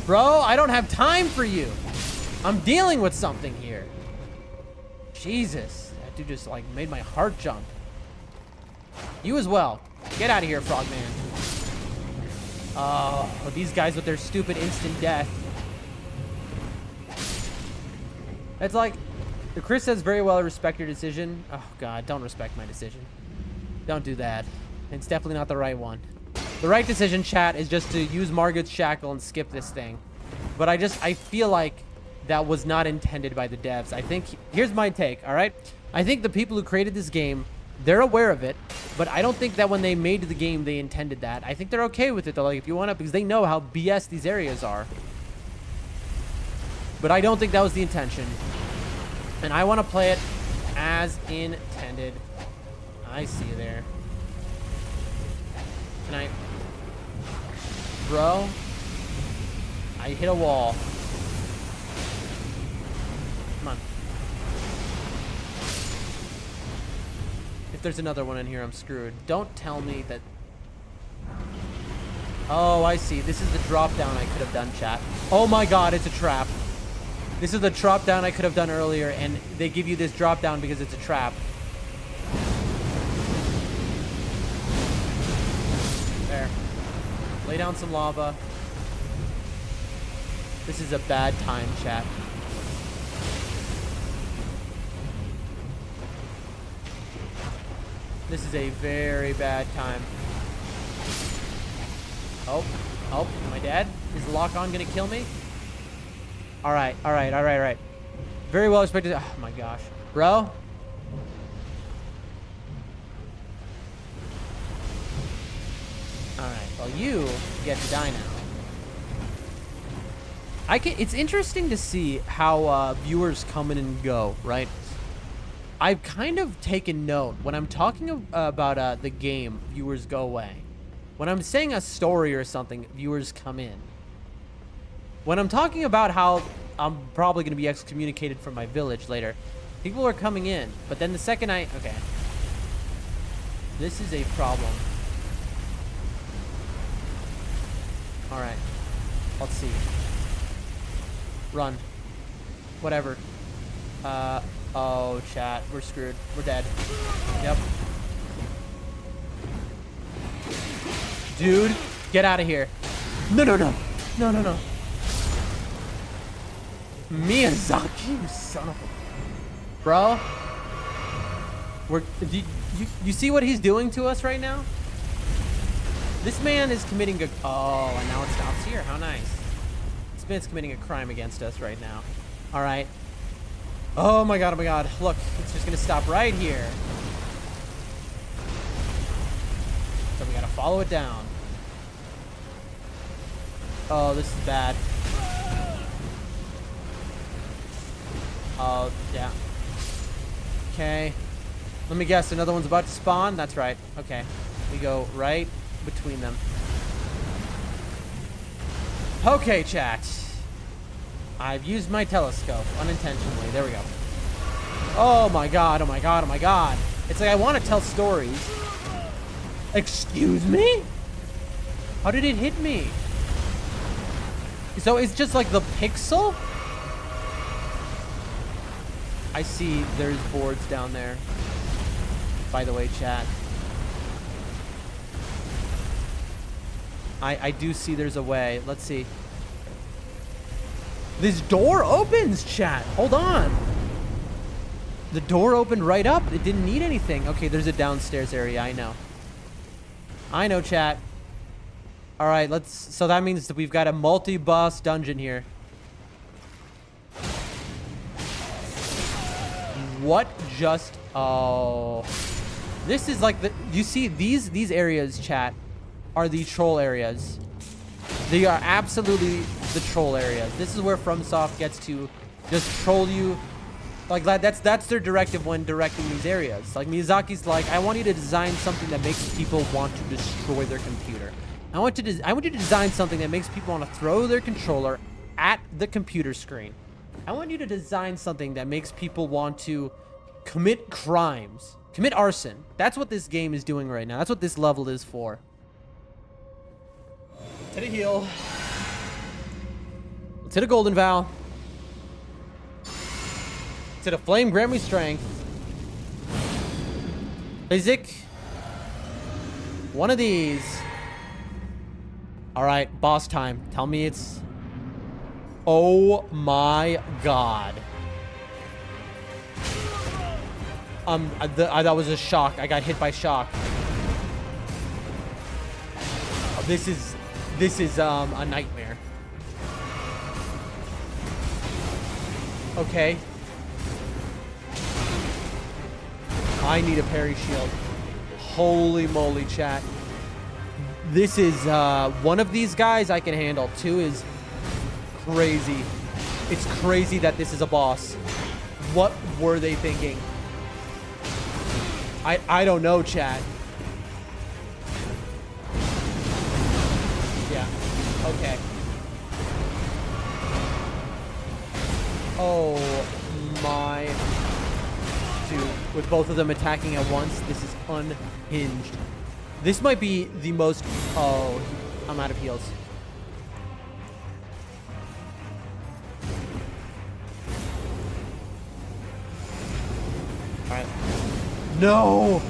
Bro, I don't have time for you. I'm dealing with something here. Jesus. That dude just, like, made my heart jump. You as well. Get out of here, Frogman. Oh, these guys with their stupid instant death. It's like, Chris says, very well, respect your decision. Oh, God, don't respect my decision. Don't do that. It's definitely not the right one. The right decision, chat, is just to use Margaret's Shackle and skip this thing. But I feel like that was not intended by the devs. I think, here's my take, all right? I think the people who created this game, they're aware of it, but I don't think that when they made the game, they intended that. I think they're okay with it, though, like, if you want to, because they know how BS these areas are. But I don't think that was the intention. And I want to play it as intended. I see you there. Can I... Bro, I hit a wall. Come on. If there's another one in here, I'm screwed. Don't tell me that... Oh, I see. This is the drop down I could have done, chat. Oh my God, it's a trap. This is the drop down I could have done earlier, and they give you this drop down because it's a trap. There. Lay down some lava. This is a bad time, chat. This is a very bad time. Oh, am I dead? Is the lock-on gonna kill me? All right. Very well respected. Oh my gosh, bro. All right. Well, you get to die now. It's interesting to see how viewers come in and go, right? I've kind of taken note when I'm talking about the game. Viewers go away. When I'm saying a story or something, viewers come in. When I'm talking about how I'm probably going to be excommunicated from my village later, people are coming in. But then the second okay. This is a problem. All right. Let's see. Run. Whatever. Oh, chat. We're screwed. We're dead. Yep. Dude, get out of here. No. Miyazaki, you son of a... Bro. You see what he's doing to us right now? This man is committing a... Oh, and now it stops here. How nice. This man's committing a crime against us right now. All right. Oh my god. Look, it's just gonna stop right here. So we gotta follow it down. Oh, this is bad. Oh, yeah. Okay. Let me guess, another one's about to spawn? That's right. Okay. We go right between them. Okay, chat. I've used my telescope unintentionally. There we go. Oh my god. It's like I want to tell stories. Excuse me? How did it hit me? So it's just like the pixel? I see there's boards down there. By the way, chat. I do see there's a way. Let's see. This door opens, chat. Hold on. The door opened right up. It didn't need anything. Okay, there's a downstairs area. I know, chat. All right, so that means that we've got a multi-boss dungeon here. What just... Oh. This is like the... You see, these areas, chat, are the troll areas. They are absolutely the troll areas. This is where FromSoft gets to just troll you. Like, that's their directive when directing these areas. Like, Miyazaki's like, I want you to design something that makes people want to destroy their computer. I want you to design something that makes people want to throw their controller at the computer screen. I want you to design something that makes people want to commit crimes, commit arson. That's what this game is doing right now. That's what this level is for. Let's hit a heal. Let's hit a golden vow. Let's hit a flame, grant me strength. Basic. One of these. All right, boss time. Tell me it's... Oh my god. That was a shock. I got hit by shock. This is a nightmare. Okay. I need a parry shield. Holy moly, chat. This is one of these guys I can handle. Two is crazy. It's crazy that this is a boss. What were they thinking? I don't know, chat. Yeah. Okay. Oh my. Dude, with both of them attacking at once, this is unhinged. This might be the most... Oh, I'm out of heals. Alright. No!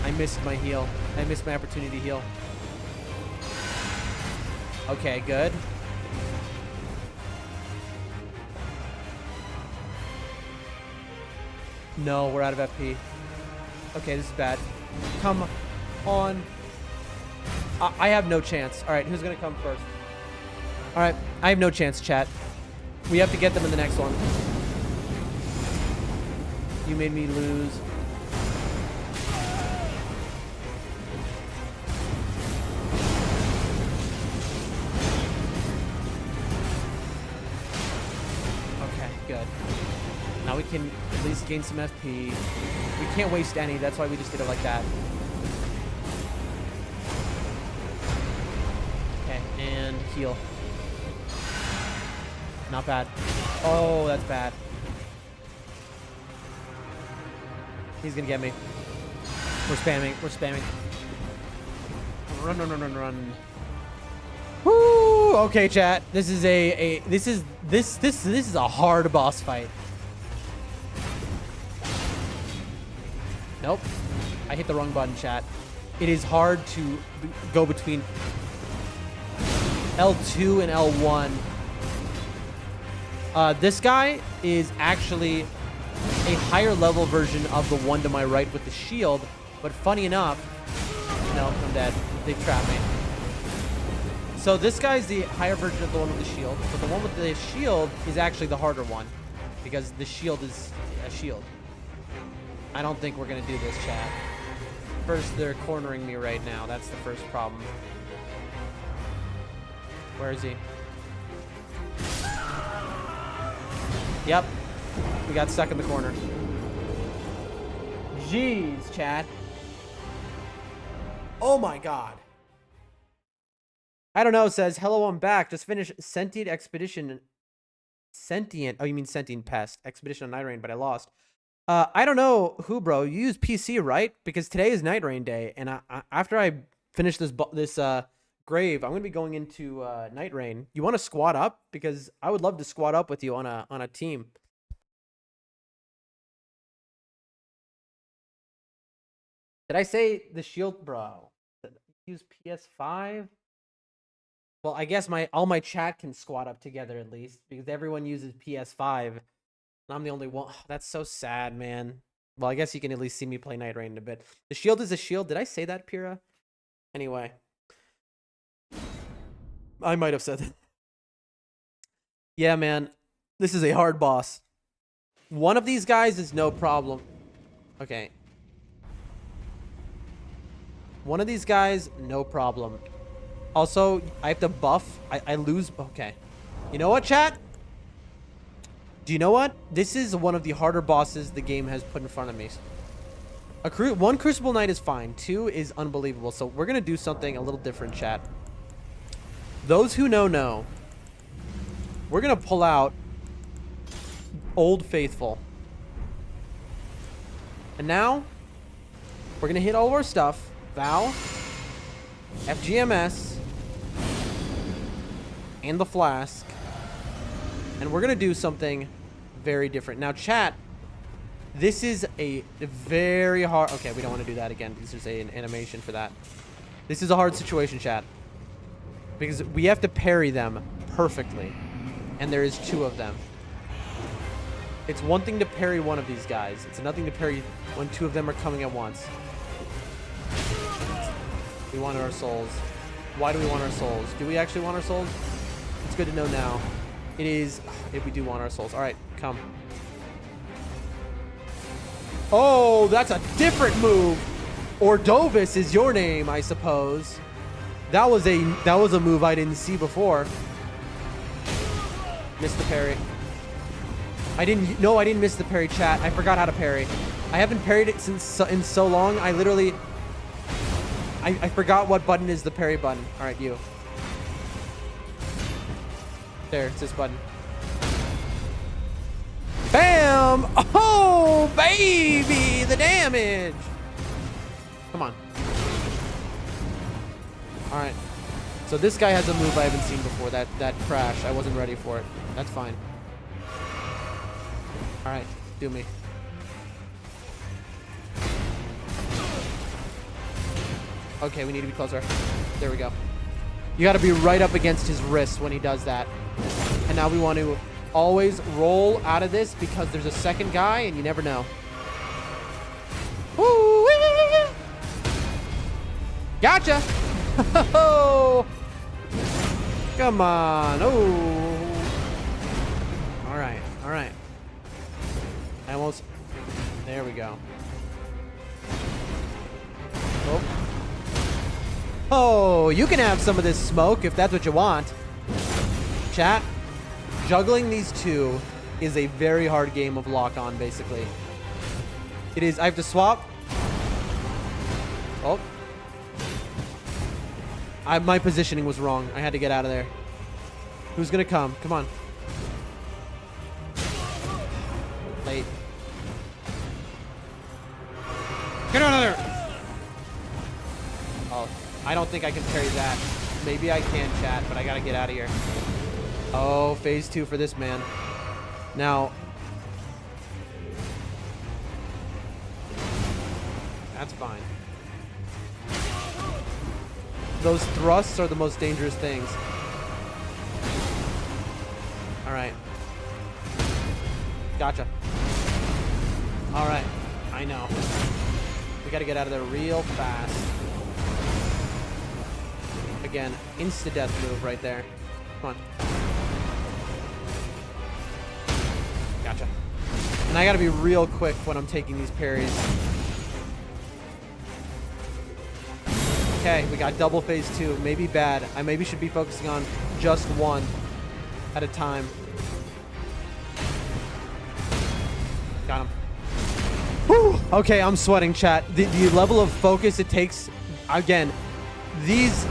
I missed my heal. I missed my opportunity to heal. Okay, good. No, we're out of FP. Okay, this is bad. Come on. I have no chance. All right, who's going to come first? All right, I have no chance, chat. We have to get them in the next one. You made me lose. Okay, good. Now we can at least gain some FP. We can't waste any. That's why we just did it like that. Okay, and heal. Not bad. Oh, that's bad. He's gonna get me. We're spamming. We're spamming. Run, run, run, run, run. Woo! Okay, chat. This is this is a hard boss fight. Nope. I hit the wrong button, chat. It is hard to go between L2 and L1. This guy is actually a higher level version of the one to my right with the shield, but funny enough, no, I'm dead. They trapped me. So this guy's the higher version of the one with the shield, but the one with the shield is actually the harder one because the shield is a shield. I don't think we're gonna do this, chat. First, they're cornering me right now. That's the first problem. Where is he? Yep. We got stuck in the corner. Jeez, chat. Oh my god. I don't know, says, hello, I'm back. Just finished Sentient Expedition. Sentient. Oh, you mean Sentient Pest. Expedition on Night Rain, but I lost. I don't know who, bro. You use PC, right? Because today is Night Rain Day, and after I finish this grave, I'm gonna be going into Night Rain. You want to squad up? Because I would love to squad up with you on a team. Did I say the shield, bro? Use PS5? Well, I guess all my chat can squad up together at least because everyone uses PS5. I'm the only one. That's so sad, man. Well, I guess you can at least see me play Night Rain in a bit. The shield is a shield. Did I say that, Pyrrha? Anyway. I might have said that. Yeah, man. This is a hard boss. One of these guys is no problem. Okay. One of these guys, no problem. Also, I have to buff. I lose. Okay. You know what, chat? Do you know what? This is one of the harder bosses the game has put in front of me. One Crucible Knight is fine. Two is unbelievable. So we're going to do something a little different, chat. Those who know. We're going to pull out Old Faithful. And now, we're going to hit all of our stuff. Vow, FGMS, and the Flask. And we're going to do something very different. Now, chat, this is a very hard... Okay, we don't want to do that again because there's an animation for that. This is a hard situation, chat. Because we have to parry them perfectly. And there is two of them. It's one thing to parry one of these guys. It's another thing to parry when two of them are coming at once. We want our souls. Why do we want our souls? Do we actually want our souls? It's good to know now. It is if we do want our souls. All right, come. Oh, that's a different move. Ordovis is your name, I suppose. That was a move I didn't see before. Missed the parry. I didn't miss the parry, chat. I forgot how to parry. I haven't parried it in so long. I literally I forgot what button is the parry button. All right, you. There, it's this button. Bam! Oh, baby, the damage. Come on. All right. So this guy has a move I haven't seen before. That crash. I wasn't ready for it. That's fine. All right, do me. Okay, we need to be closer. There we go. You got to be right up against his wrist when he does that. And now we want to always roll out of this because there's a second guy and you never know. Woo! Gotcha! Come on. Oh. All right. All right. I almost... There we go. Oh. Oh, you can have some of this smoke if that's what you want. Chat, juggling these two is a very hard game of lock-on, basically. It is... I have to swap. Oh. My positioning was wrong. I had to get out of there. Who's gonna come? Come on. Late. Get out of there! Oh, I don't think I can parry that. Maybe I can, chat, but I gotta get out of here. Oh, phase 2 for this man. Now... That's fine. Those thrusts are the most dangerous things. All right. Gotcha. All right. I know. We got to get out of there real fast. Again, insta-death move right there. Come on. Gotcha. And I got to be real quick when I'm taking these parries. Okay, we got double phase 2. Maybe bad. I maybe should be focusing on just one at a time. Got him. Whew. Okay, I'm sweating, chat. The level of focus it takes, again, this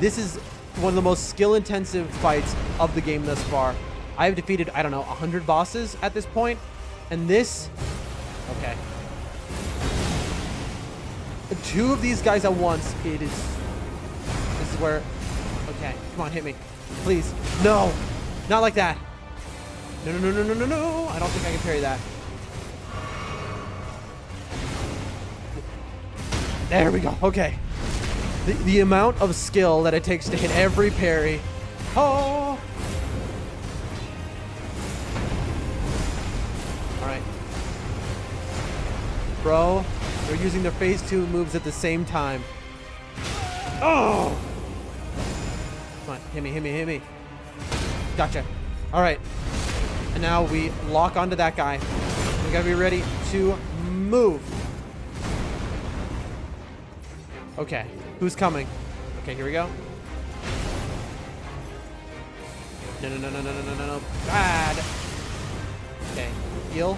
is one of the most skill-intensive fights of the game thus far. I have defeated, I don't know, 100 bosses at this point, and this, okay. 2 of these guys at once, this is where, okay, come on, hit me, please. No, not like that. No, no, no, no, no, no, no. I don't think I can parry that. There we go, okay. The amount of skill that it takes to hit every parry. Oh! All right. Bro, they're using their phase 2 moves at the same time. Oh! Come on, hit me, hit me, hit me. Gotcha. All right. And now we lock onto that guy. We gotta be ready to move. Okay, who's coming? Okay, here we go. No, no, no, no, no, no, no, no, no. Bad. Okay, heal.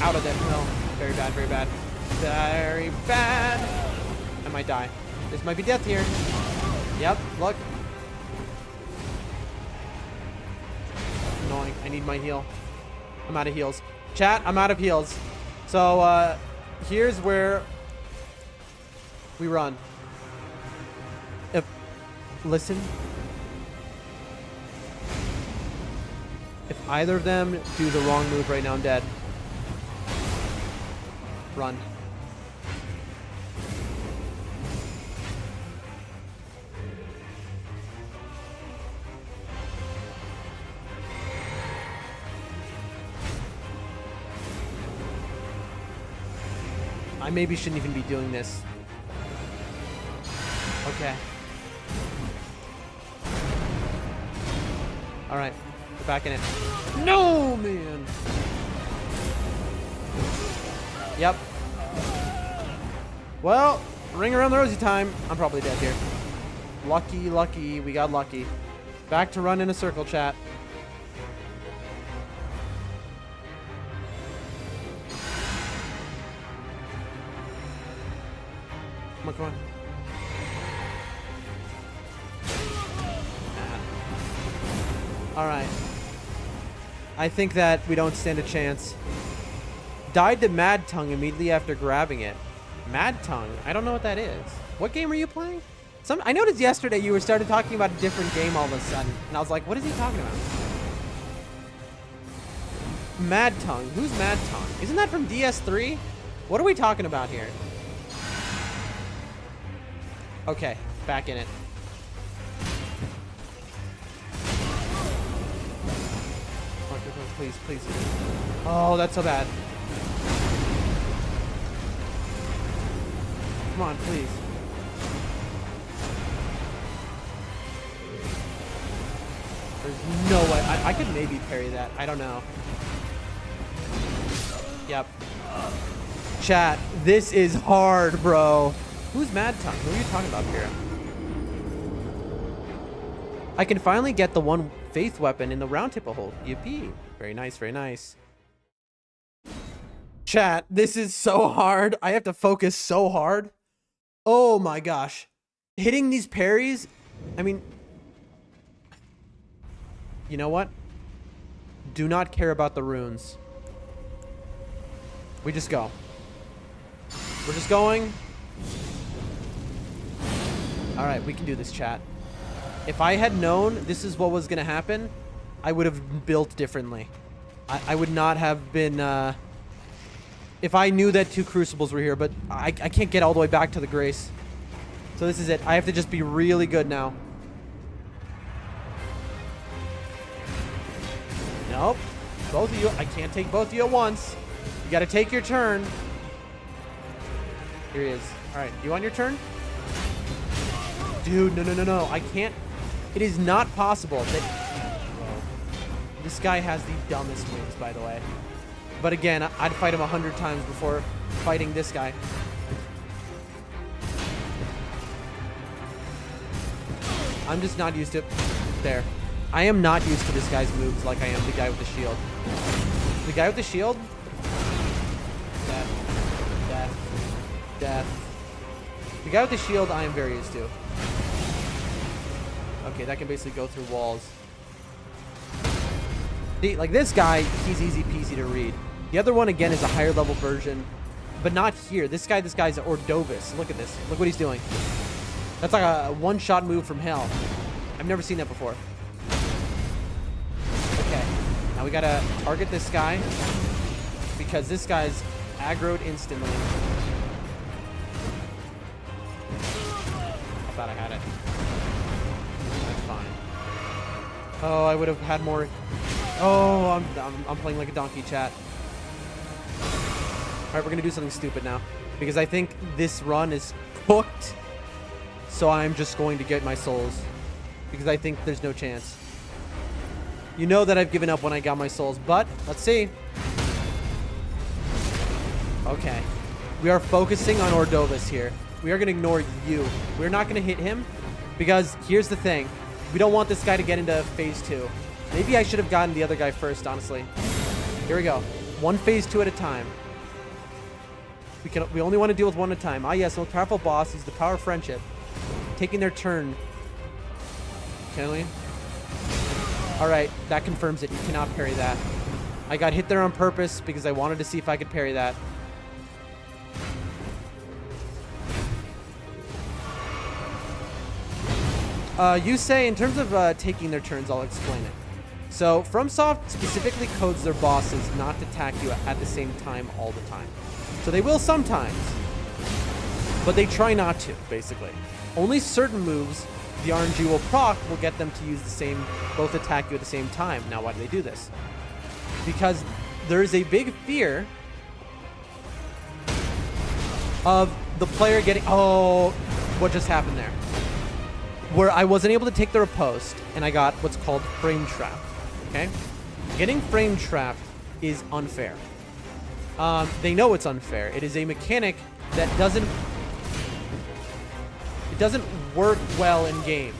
Out of there. No, very bad, very bad. Very bad. I might die. This might be death here. Yep, look. Annoying. I need my heal. I'm out of heals. Chat, I'm out of heals. So, here's where we run. Listen. If either of them do the wrong move right now, I'm dead. Run. I maybe shouldn't even be doing this. Okay. All right, we're back in it. No, man. Yep. Well, ring around the rosy time. I'm probably dead here. Lucky, lucky. We got lucky. Back to run in a circle, chat. Come on, come on. All right. I think that we don't stand a chance. Died to Mad Tongue immediately after grabbing it. Mad Tongue? I don't know what that is. What game are you playing? I noticed yesterday you were started talking about a different game all of a sudden, and I was like, what is he talking about? Mad Tongue. Who's Mad Tongue? Isn't that from DS3? What are we talking about here? Okay, back in it. Please, please. Oh, that's so bad. Come on, please. There's no way. I could maybe parry that. I don't know. Yep. Chat, this is hard, bro. Who's Mad Tongue? Who are you talking about here? I can finally get the one faith weapon in the round tip hole. Yippee. Very nice, very nice. Chat, this is so hard. I have to focus so hard. Oh my gosh. Hitting these parries, I mean, you know what? Do not care about the runes. We just go. We're just going. All right, we can do this, chat. If I had known this is what was going to happen, I would have built differently. I would not have been... if I knew that 2 crucibles were here, but I can't get all the way back to the grace. So this is it. I have to just be really good now. Nope. Both of you. I can't take both of you at once. You got to take your turn. Here he is. All right. You on your turn? Dude, no. I can't. It is not possible that... Whoa. This guy has the dumbest moves, by the way. But again, I'd fight him 100 times before fighting this guy. I'm just not used to... There. I am not used to this guy's moves like I am the guy with the shield. The guy with the shield? Death. Death. Death. The guy with the shield I am very used to. Okay, that can basically go through walls. See, like this guy, he's easy peasy to read. The other one, again, is a higher level version, but not here. This guy's Ordovis. Look at this. Look what he's doing. That's like a one-shot move from hell. I've never seen that before. Okay, now we gotta target this guy because this guy's aggroed instantly. I thought I had it. That's fine. Oh, I would have had more. Oh, I'm playing like a donkey, chat. All right, we're gonna do something stupid now because I think this run is cooked. So I'm just going to get my souls because I think there's no chance. You know that I've given up when I got my souls, but let's see. Okay, we are focusing on Ordovis here. We are gonna ignore you. We're not gonna hit him because here's the thing: we don't want this guy to get into phase 2. Maybe I should have gotten the other guy first, honestly. Here we go. One phase 2 at a time. We only want to deal with one at a time. Ah, yes, the most powerful boss is the power of friendship. Taking their turn. Can we? All right, that confirms it. You cannot parry that. I got hit there on purpose because I wanted to see if I could parry that. You say, in terms of taking their turns, I'll explain it. So, FromSoft specifically codes their bosses not to attack you at the same time all the time. So they will sometimes, but they try not to, basically. Only certain moves the RNG will proc will get them to use the same, both attack you at the same time. Now, why do they do this? Because there is a big fear of the player getting... Oh, what just happened there? Where I wasn't able to take the riposte, and I got what's called frame trap. Okay? Getting frame trapped is unfair. They know it's unfair. It is a mechanic that doesn't work well in games.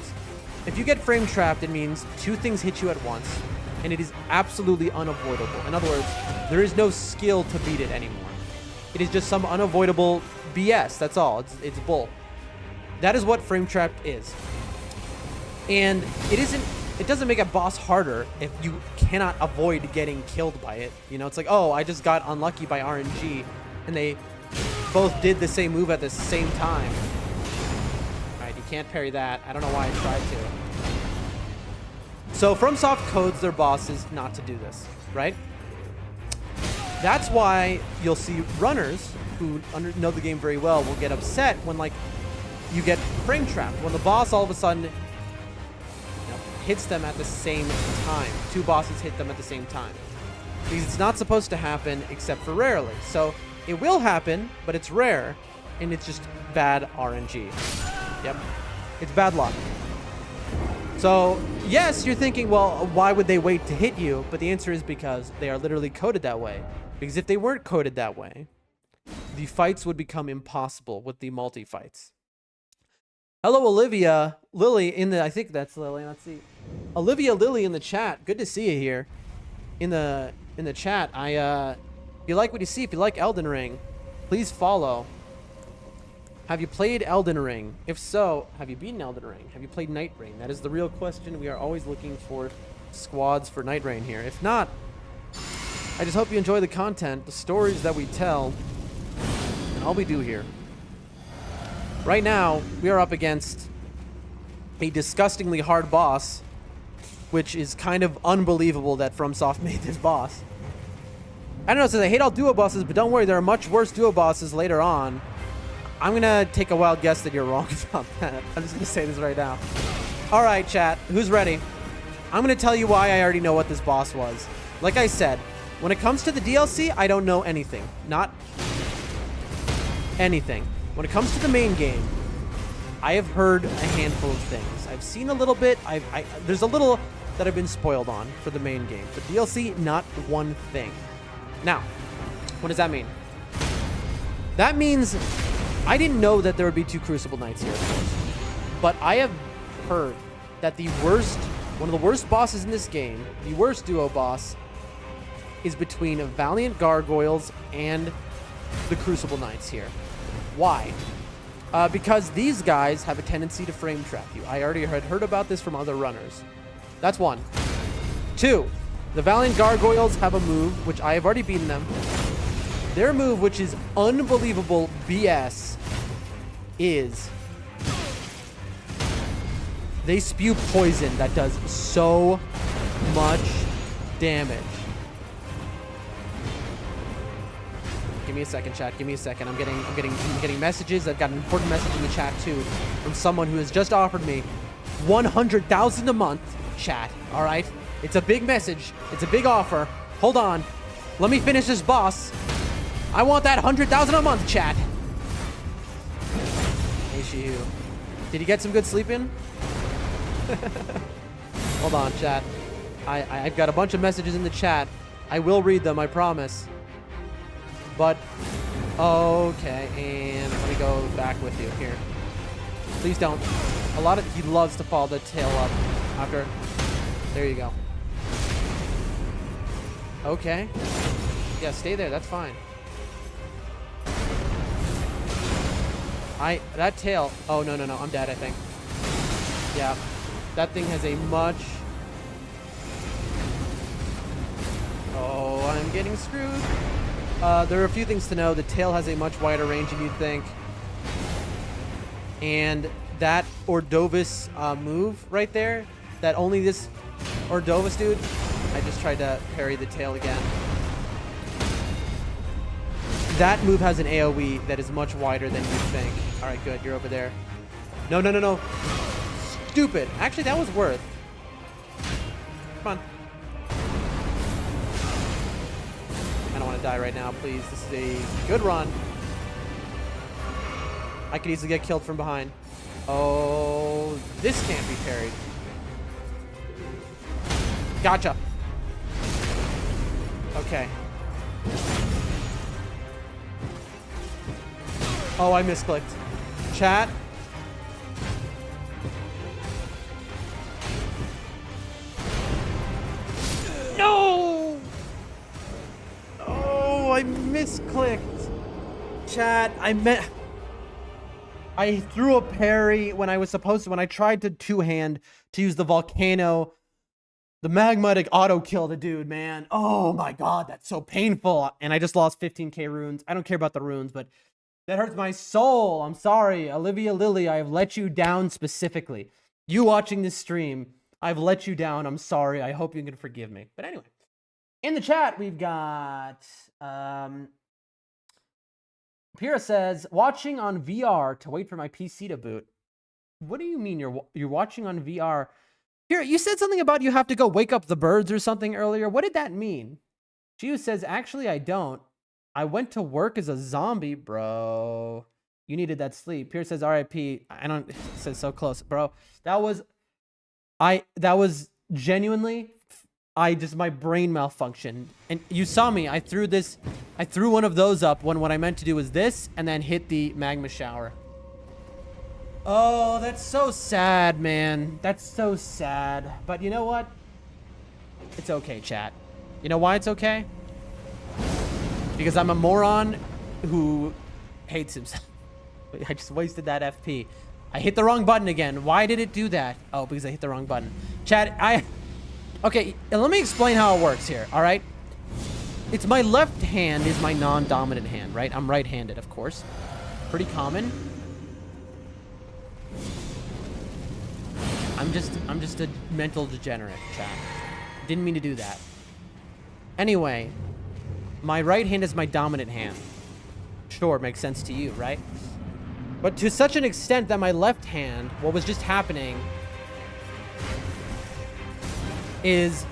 If you get frame trapped, it means two things hit you at once, and it is absolutely unavoidable. In other words, there is no skill to beat it anymore. It is just some unavoidable BS. That's all. It's bull. That is what frame trapped is. And it doesn't make a boss harder if you cannot avoid getting killed by it. You know, it's like, oh, I just got unlucky by RNG, and they both did the same move at the same time. All right, you can't parry that. I don't know why I tried to. So FromSoft codes their bosses not to do this, right? That's why you'll see runners who know the game very well will get upset when, like, you get frame trapped. When the boss all of a sudden hits them at the same time. Two bosses hit them at the same time. Because it's not supposed to happen except for rarely. So it will happen, but it's rare, and it's just bad RNG. Yep. It's bad luck. So, yes, you're thinking, well, why would they wait to hit you? But the answer is because they are literally coded that way. Because if they weren't coded that way, the fights would become impossible with the multi-fights. Hello, Olivia Lily in the... I think that's Lily. Let's see. Olivia Lily in the chat. Good to see you here. In the chat. If you like what you see, if you like Elden Ring, please follow. Have you played Elden Ring? If so, have you beaten Elden Ring? Have you played Night Rain? That is the real question. We are always looking for squads for Night Rain here. If not, I just hope you enjoy the content, the stories that we tell, and all we do here. Right now, we are up against a disgustingly hard boss, which is kind of unbelievable that FromSoft made this boss. I don't know, it says I hate all duo bosses, but don't worry, there are much worse duo bosses later on. I'm gonna take a wild guess that you're wrong about that. I'm just gonna say this right now. All right, chat, who's ready? I'm gonna tell you why I already know what this boss was. Like I said, when it comes to the DLC, I don't know anything. Not anything. When it comes to the main game, I have heard a handful of things. I've seen a little bit. There's a little that I've been spoiled on for the main game. But DLC, not one thing. Now, what does that mean? That means I didn't know that there would be two Crucible Knights here. But I have heard that one of the worst bosses in this game, the worst duo boss, is between Valiant Gargoyles and the Crucible Knights here. Why? Because these guys have a tendency to frame trap you. I already had heard about this from other runners. That's one. Two, the Valiant Gargoyles have a move, which I have already beaten them. Their move, which is unbelievable BS, is they spew poison that does so much damage. Give me a second, chat. Give me a second. I'm getting messages. I've got an important message in the chat too from someone who has just offered me 100,000 a month. Chat. All right. It's a big message. It's a big offer. Hold on. Let me finish this boss. I want that 100,000 a month, chat. Hey, Shihu. Did you get some good sleep in? Hold on, chat. I've got a bunch of messages in the chat. I will read them. I promise. But, okay, and let me go back with you here. Please don't. He loves to follow the tail up after. There you go. Okay. Yeah, stay there, that's fine. That tail, oh, no, I'm dead, I think. Yeah, that thing has a much. Oh, I'm getting screwed. There are a few things to know. The tail has a much wider range than you'd think. And that Ordovus move right there, that only this Ordovus dude, I just tried to parry the tail again. That move has an AoE that is much wider than you'd think. All right, good, you're over there. No. Stupid. Actually, that was worth. Come on. I don't want to die right now, please. This is a good run. I could easily get killed from behind. Oh, this can't be parried. Gotcha. Okay. Oh, I misclicked. Chat. No! Oh, I misclicked. Chat, I threw a parry when I was supposed to, when I tried to two-hand to use the volcano. The magmatic auto-kill the dude, man. Oh my god, that's so painful. And I just lost 15k runes. I don't care about the runes, but that hurts my soul. I'm sorry. Olivia Lilly, I have let you down specifically. You watching this stream, I've let you down. I'm sorry. I hope you can forgive me. But anyway, in the chat, we've got... Pira says, watching on VR to wait for my PC to boot. What do you mean you're watching on VR? Here, you said something about you have to go wake up the birds or something earlier. What did that mean? Gio says, actually, I don't. I went to work as a zombie, bro. You needed that sleep. Pierce says, RIP. I don't, it says so close, bro. That was genuinely, my brain malfunctioned. And you saw me. I threw one of those up when what I meant to do was this and then hit the magma shower. Oh, that's so sad, man. That's so sad. But you know what? It's okay, chat. You know why it's okay? Because I'm a moron who hates himself. I just wasted that FP. I hit the wrong button again. Why did it do that? Oh, because I hit the wrong button. Chat, okay, let me explain how it works here, all right? It's my left hand is my non-dominant hand, right? I'm right-handed, of course. Pretty common. I'm just a mental degenerate, chat. Didn't mean to do that. Anyway, my right hand is my dominant hand. Sure, makes sense to you, right? But to such an extent that my left hand, what was just happening is...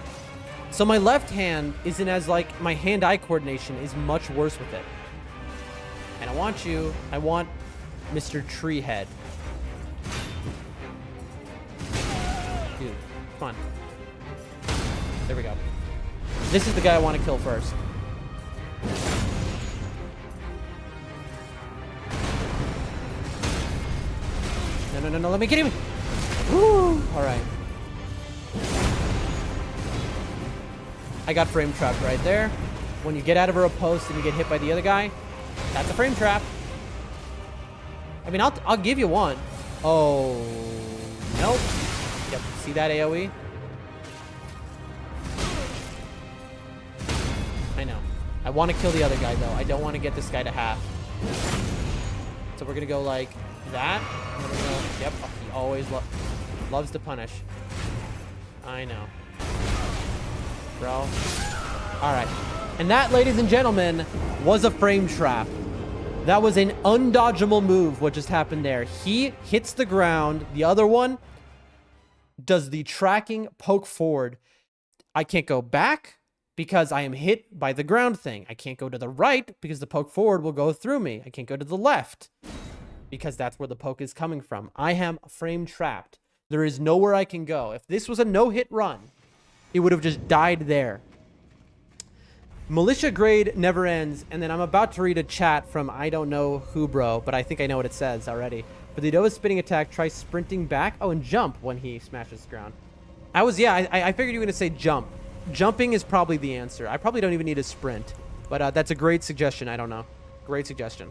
So my left hand isn't as, like, my hand-eye coordination is much worse with it. And I want Mr. Treehead. Dude, come on. There we go. This is the guy I want to kill first. No, let me get him! Woo! Alright. I got frame trapped right there. When you get out of a post and you get hit by the other guy, that's a frame trap. I mean, I'll give you one. Oh, nope. Yep, see that AoE? I know. I want to kill the other guy, though. I don't want to get this guy to half. So we're going to go like that. And then we're gonna go, yep, he always loves to punish. I know. Bro. All right. And that, ladies and gentlemen, was a frame trap. That was an undodgeable move, what just happened there. He hits the ground. The other one does the tracking poke forward. I can't go back because I am hit by the ground thing. I can't go to the right because the poke forward will go through me. I can't go to the left because that's where the poke is coming from. I am frame trapped. There is nowhere I can go. If this was a no-hit run, it would have just died there. Militia grade never ends. And then I'm about to read a chat from I don't know who, bro, but I think I know what it says already. For the Nova spinning attack, try sprinting back. Oh, and jump when he smashes the ground. I figured you were going to say jump. Jumping is probably the answer. I probably don't even need a sprint. But that's a great suggestion. I don't know. Great suggestion.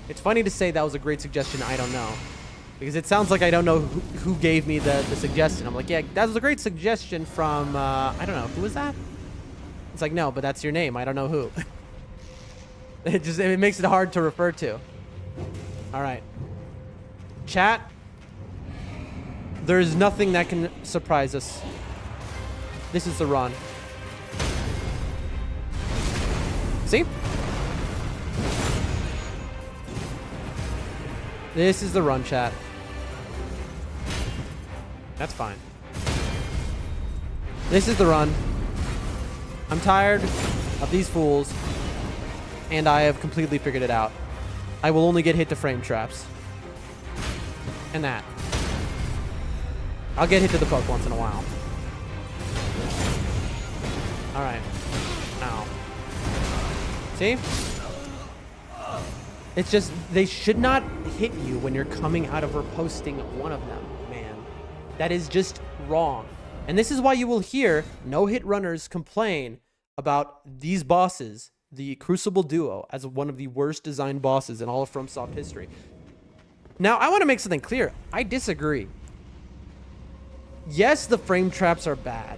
It's funny to say that was a great suggestion. I don't know. Because it sounds like I don't know who gave me the suggestion. I'm like, yeah, that was a great suggestion from, I don't know. Who was that? It's like, no, but that's your name. I don't know who. It makes it hard to refer to. All right. Chat. There's nothing that can surprise us. This is the run. See? This is the run, chat. That's fine. This is the run. I'm tired of these fools, and I have completely figured it out. I will only get hit to frame traps. And that. I'll get hit to the poke once in a while. Alright. Ow. See? It's just, they should not hit you when you're coming out of riposting one of them, man. That is just wrong. And this is why you will hear no-hit runners complain about these bosses, the Crucible Duo, as one of the worst designed bosses in all of FromSoft history. Now, I want to make something clear. I disagree. Yes, the frame traps are bad,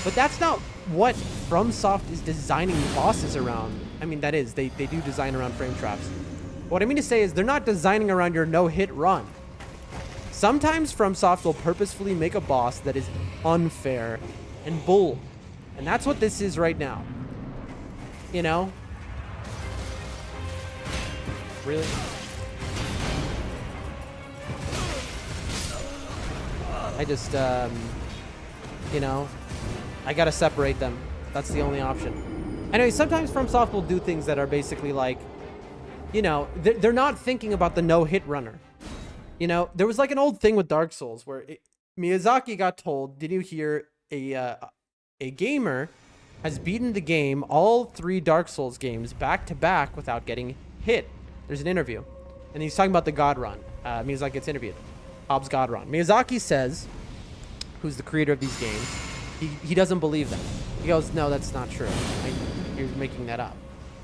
but that's not what FromSoft is designing bosses around. I mean, that is, they do design around frame traps. What I mean to say is they're not designing around your no-hit run. Sometimes FromSoft will purposefully make a boss that is unfair and bull. And that's what this is right now. You know? Really? I just, you know, I gotta separate them. That's the only option. Anyway, sometimes FromSoft will do things that are basically like, you know, they're not thinking about the no-hit runner. You know, there was like an old thing with Dark Souls where Miyazaki got told, did you hear a gamer has beaten the game, all 3 Dark Souls games, back to back without getting hit. There's an interview. And he's talking about the God Run. Miyazaki gets interviewed. Hobbs God Run. Miyazaki says, who's the creator of these games, he doesn't believe that. He goes, no, that's not true. You're making that up.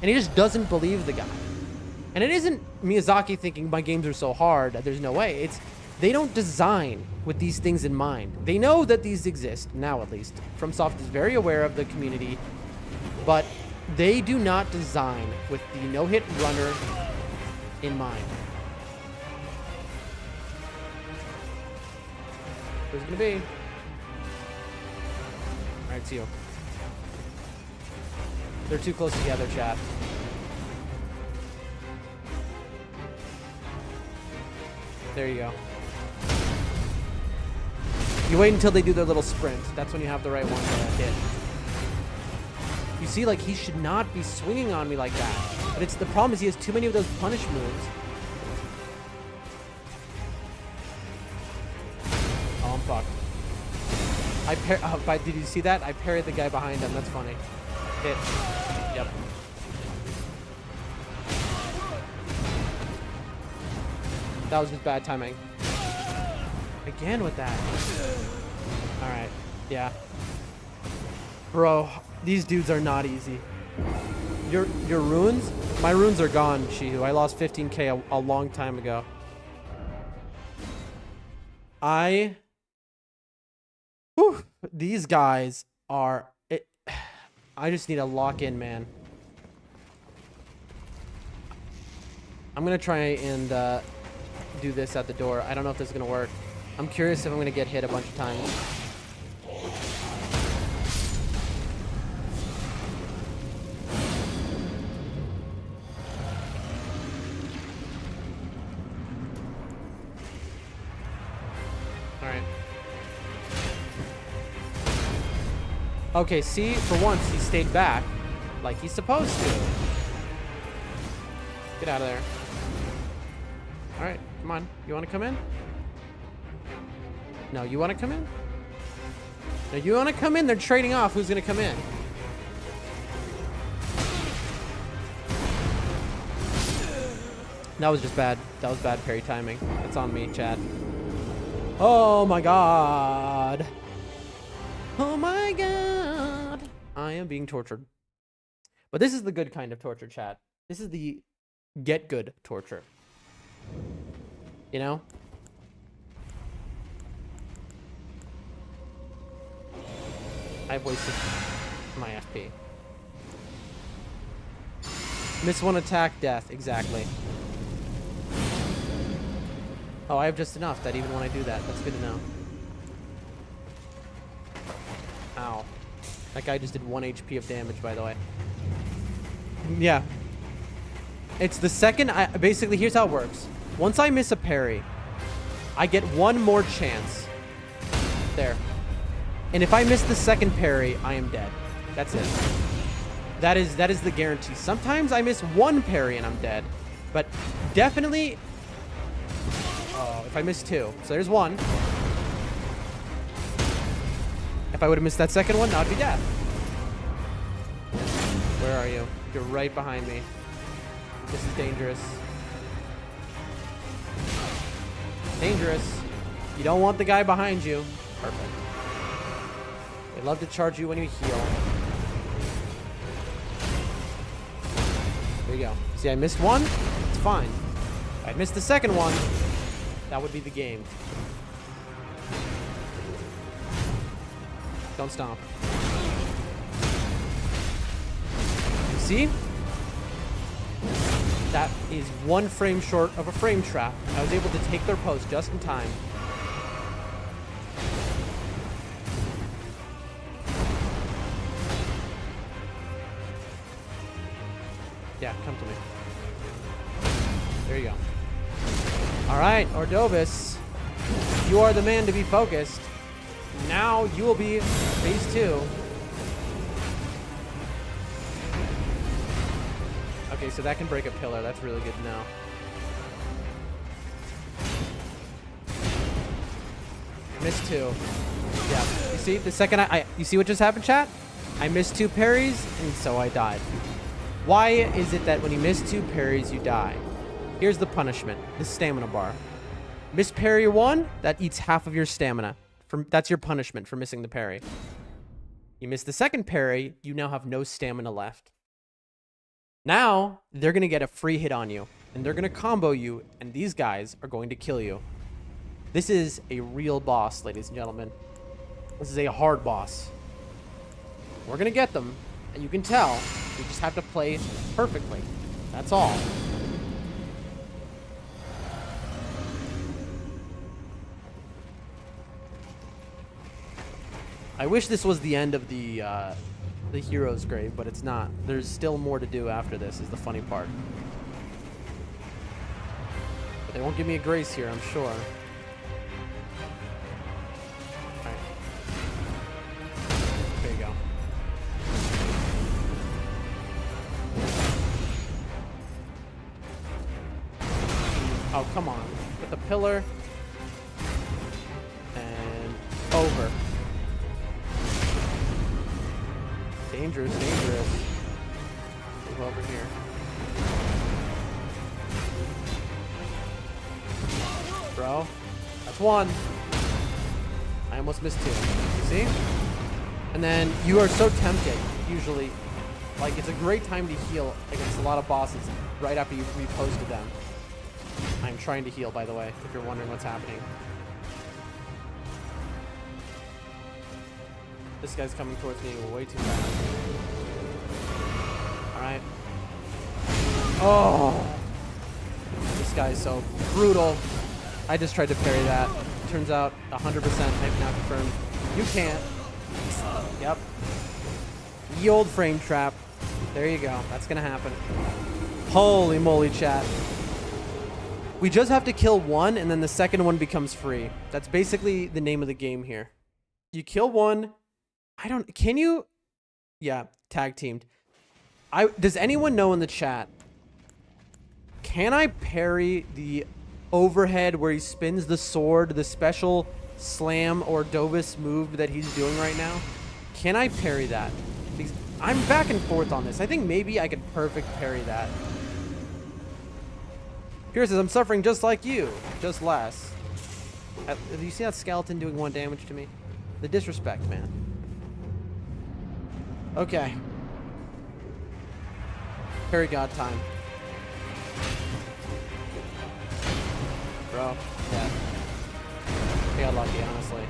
And he just doesn't believe the guy. And it isn't Miyazaki thinking my games are so hard that there's no way. It's they don't design with these things in mind. They know that these exist, now at least. FromSoft is very aware of the community, but they do not design with the no-hit runner in mind. Who's it gonna be? Alright, it's you. They're too close together, chat. There you go. You wait until they do their little sprint. That's when you have the right one to hit. You see, like, he should not be swinging on me like that. But it's the problem is he has too many of those punish moves. Oh, I'm fucked. Did you see that? I parried the guy behind him. That's funny. Hit. Yep. That was just bad timing. Again with that. Alright. Yeah. Bro, these dudes are not easy. Your runes? My runes are gone, Shihu. I lost 15k a long time ago. Whew, these guys are... I just need to lock in, man. I'm gonna try and do this at the door. I don't know if this is gonna work. I'm curious if I'm gonna get hit a bunch of times. Alright. Okay, see, for once he stayed back like he's supposed to. Get out of there. Alright, come on. You wanna come in? No, you want to come in? No, you want to come in? They're trading off who's going to come in. That was just bad. That was bad parry timing. It's on me, chat. Oh my god. Oh my god. I am being tortured. But this is the good kind of torture, chat. This is the get good torture. You know? I've wasted my FP. Miss one attack, death. Exactly. Oh, I have just enough that even when I do that, that's good to know. Ow. That guy just did 1 HP of damage, by the way. Yeah. It's the second basically, here's how it works. Once I miss a parry, I get one more chance. There. And if I miss the second parry, I am dead. That's it. That is the guarantee. Sometimes I miss one parry and I'm dead. But definitely Oh, if I miss 2. So there's 1. If I would have missed that second one, that would be death. Where are you? You're right behind me. This is dangerous. Dangerous. You don't want the guy behind you. Perfect. They love to charge you when you heal. There you go. See, I missed 1. It's fine. If I missed the second one, that would be the game. Don't stomp. See? That is 1 frame short of a frame trap. I was able to take their post just in time. Yeah, come to me. There you go. All right, Ordovus, you are the man to be focused. Now you will be phase 2. Okay, so that can break a pillar. That's really good to know. Missed 2. Yeah. You see, the second you see what just happened, chat? I missed 2 parries, and so I died. Why is it that when you miss 2 parries, you die? Here's the punishment. The stamina bar. Miss parry 1, that eats half of your stamina. That's your punishment for missing the parry. You miss the second parry, you now have no stamina left. Now, they're going to get a free hit on you, and they're going to combo you, and these guys are going to kill you. This is a real boss, ladies and gentlemen. This is a hard boss. We're going to get them, and you can tell. We just have to play perfectly. That's all. I wish this was the end of the hero's grave, but it's not. There's still more to do after this, is the funny part. But they won't give me a grace here, I'm sure. Alright. There you go. Oh, come on. Get the pillar. And over. Dangerous, dangerous. Move over here. Bro, that's 1. I almost missed 2. You see? And then you are so tempted, usually. Like, it's a great time to heal against a lot of bosses right after you reposted them. I'm trying to heal, by the way, if you're wondering what's happening. This guy's coming towards me way too fast. Alright. Oh! This guy is so brutal. I just tried to parry that. Turns out 100% I've now confirmed. You can't. Yep. Ye old frame trap. There you go. That's gonna happen. Holy moly, chat. We just have to kill 1 and then the second one becomes free. That's basically the name of the game here. You kill 1. Can you? Yeah, tag teamed. Does anyone know in the chat? Can I parry the overhead where he spins the sword, the special slam or Dovus move that he's doing right now? Can I parry that? Because I'm back and forth on this. I think maybe I could perfect parry that. Pierce says, I'm suffering just like you, just less. Do you see that skeleton doing 1 damage to me? The disrespect, man. Okay. Parry God time. Bro, yeah. I got lucky, honestly.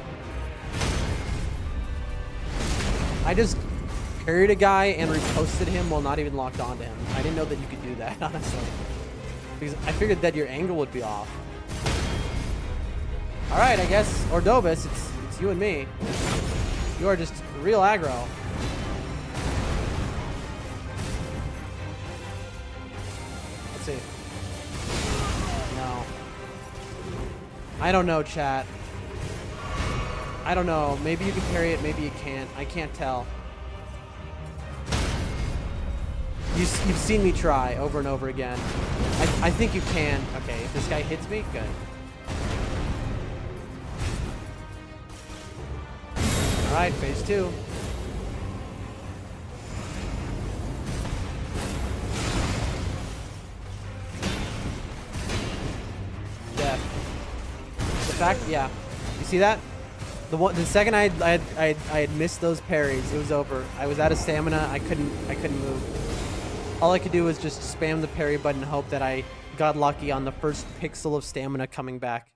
I just parried a guy and reposted him while not even locked onto him. I didn't know that you could do that, honestly. Because I figured that your angle would be off. Alright, I guess, Ordovus, it's you and me. You are just real aggro. Let's see. No. I don't know, chat. I don't know. Maybe you can parry it, maybe you can't. I can't tell. You've seen me try over and over again. I think you can. Okay, if this guy hits me, good. All right, phase 2. Death. The fact, yeah. You see that? The second I had missed those parries, it was over. I was out of stamina. I couldn't move. All I could do was just spam the parry button and hope that I got lucky on the first pixel of stamina coming back.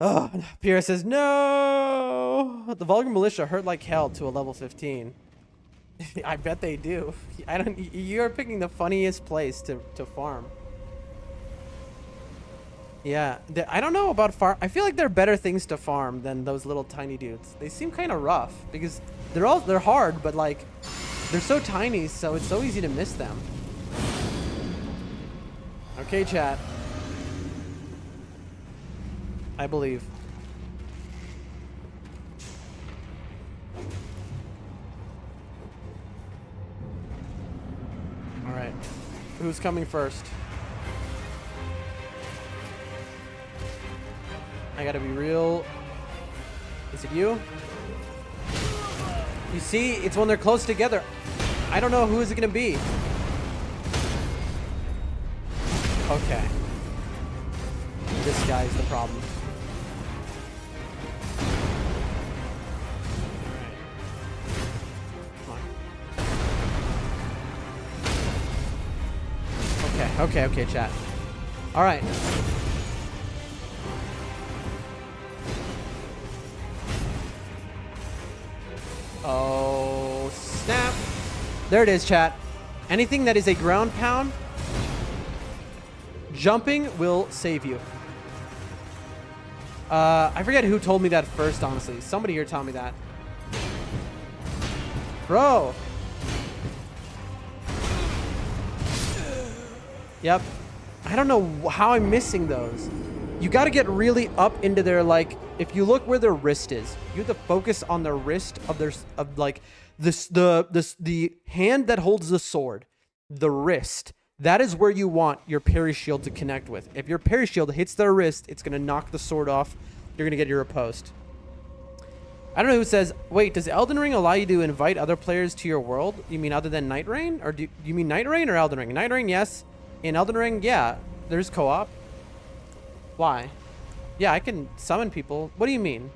Oh, Pierre says no. The Vulgar Militia hurt like hell to a level 15. I bet they do. You're picking the funniest place to farm. Yeah, I don't know about farm. I feel like there are better things to farm than those little tiny dudes. They seem kind of rough because they're hard, but like they're so tiny, so it's so easy to miss them. Okay, chat. I believe. All right, who's coming first? I gotta be real. Is it you? You see, it's when they're close together. I don't know who is it gonna be. Okay. This guy is the problem. Alright. Come on. Okay, chat. Alright. Oh, snap. There it is, chat. Anything that is a ground pound, jumping will save you. I forget who told me that first, honestly. Somebody here taught me that. Bro. Yep. I don't know how I'm missing those. You got to get really up into their, like, if you look where their wrist is, you have to focus on the wrist of their, of like the hand that holds the sword, the wrist. That is where you want your parry shield to connect with. If your parry shield hits their wrist, it's going to knock the sword off. You're going to get your riposte. I don't know who says, wait, does Elden Ring allow you to invite other players to your world? You mean other than Night Rain? Or do you mean Night Rain or Elden Ring? Night Rain, yes. In Elden Ring, yeah. There's co-op. Why? Yeah, I can summon people. What do you mean?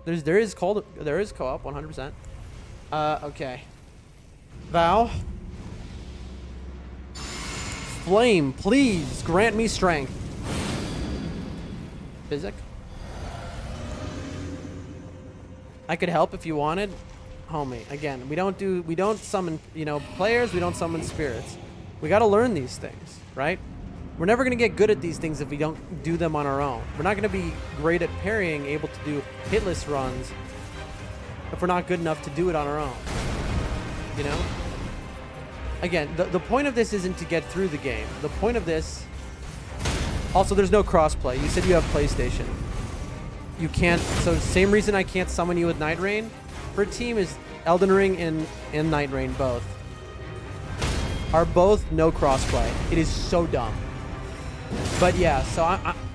There is co-op 100%. Okay. Vow. Flame, please grant me strength. Physic. I could help if you wanted. Homie, again, we don't summon, players, we don't summon spirits. We got to learn these things, right? We're never going to get good at these things if we don't do them on our own. We're not going to be great at parrying, able to do hitless runs if we're not good enough to do it on our own. You know? Again, the point of this isn't to get through the game. The point of this... Also, there's no crossplay. You said you have PlayStation. You can't... So, same reason I can't summon you with Night Rain for a team is Elden Ring and Night Rain both. Are both no crossplay. It is so dumb. But yeah, so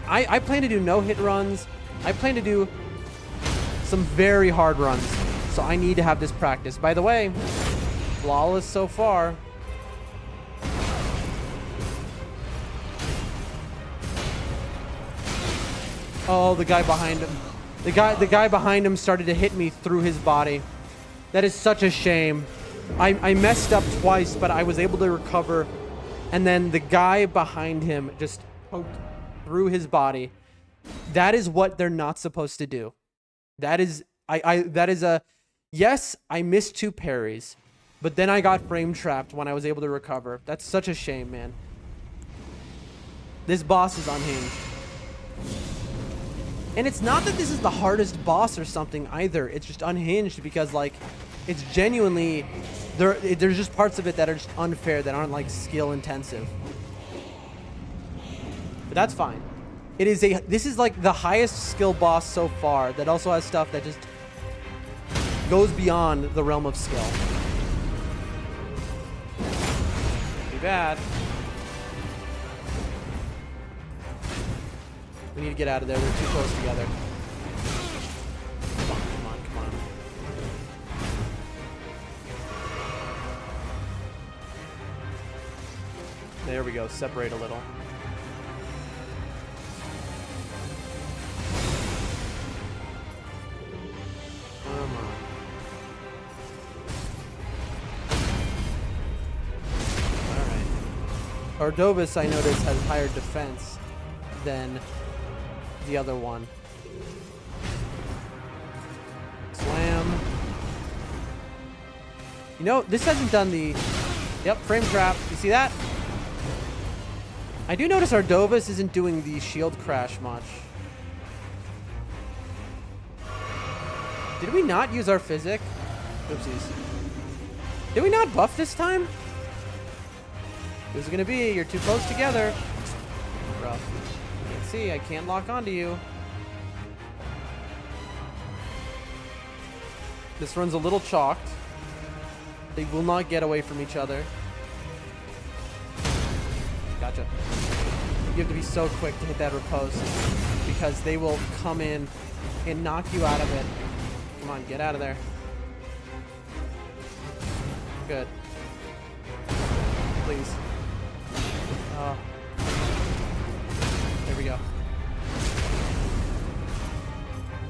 I plan to do no-hit runs. I plan to do some very hard runs. So I need to have this practice. By the way, flawless so far. Oh, the guy behind him. The guy behind him started to hit me through his body. That is such a shame. I messed up twice, but I was able to recover. And then the guy behind him just poked through his body. That is what they're not supposed to do. That is yes, I missed 2 parries, but then I got frame trapped when I was able to recover. That's such a shame, man. This boss is unhinged. And it's not that this is the hardest boss or something either. It's just unhinged because, like, it's genuinely... There's just parts of it that are just unfair, that aren't, like, skill intensive. But that's fine. This is, like, the highest skill boss so far that also has stuff that just goes beyond the realm of skill. Too bad. We need to get out of there. We're too close together. Come on, come on, come on. There we go. Separate a little. Come on. Alright. Ordovus, I noticed, has higher defense than the other one. Slam. You know, this hasn't done the... Yep, frame trap. You see that? I do notice Ordovus isn't doing the shield crash much. Did we not use our physic? Oopsies. Did we not buff this time? Who's it gonna be? You're too close together. Rough. Can't see. I can't lock onto you. This run's a little chalked. They will not get away from each other. Gotcha. You have to be so quick to hit that riposte because they will come in and knock you out of it. Come on, get out of there. Good. Please. Oh. There we go.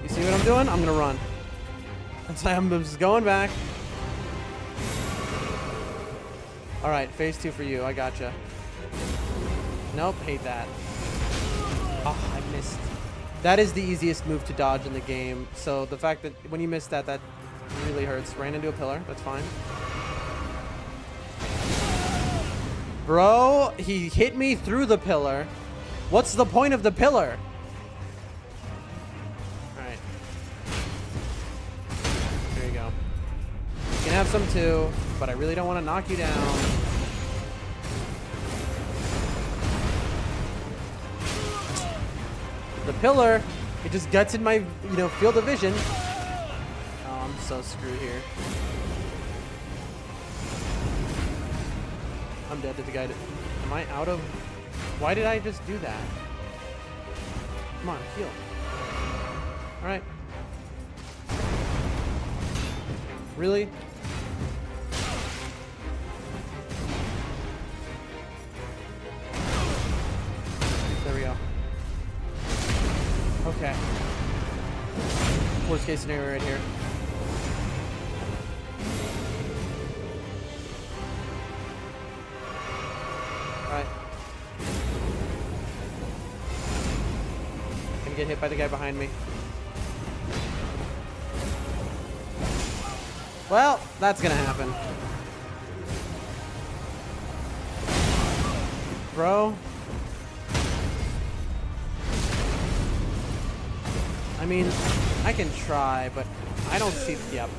You see what I'm doing? I'm gonna run. That's why I'm just going back. Alright, phase 2 for you. I gotcha. Nope, hate that. Oh, I missed. That is the easiest move to dodge in the game. So the fact that when you miss that, that really hurts. Ran into a pillar. That's fine. Bro, he hit me through the pillar. What's the point of the pillar? Alright. There you go. You can have some too, but I really don't want to knock you down. The pillar, it just gets in my, field of vision. Oh, I'm so screwed here. I'm dead to the guy. Am I out of... Why did I just do that? Come on, heal. Alright. Really? There we go. Okay. Worst case scenario right here. Alright. Gonna get hit by the guy behind me. Well, that's gonna happen. Bro. I mean, I can try, but I don't see... Yep.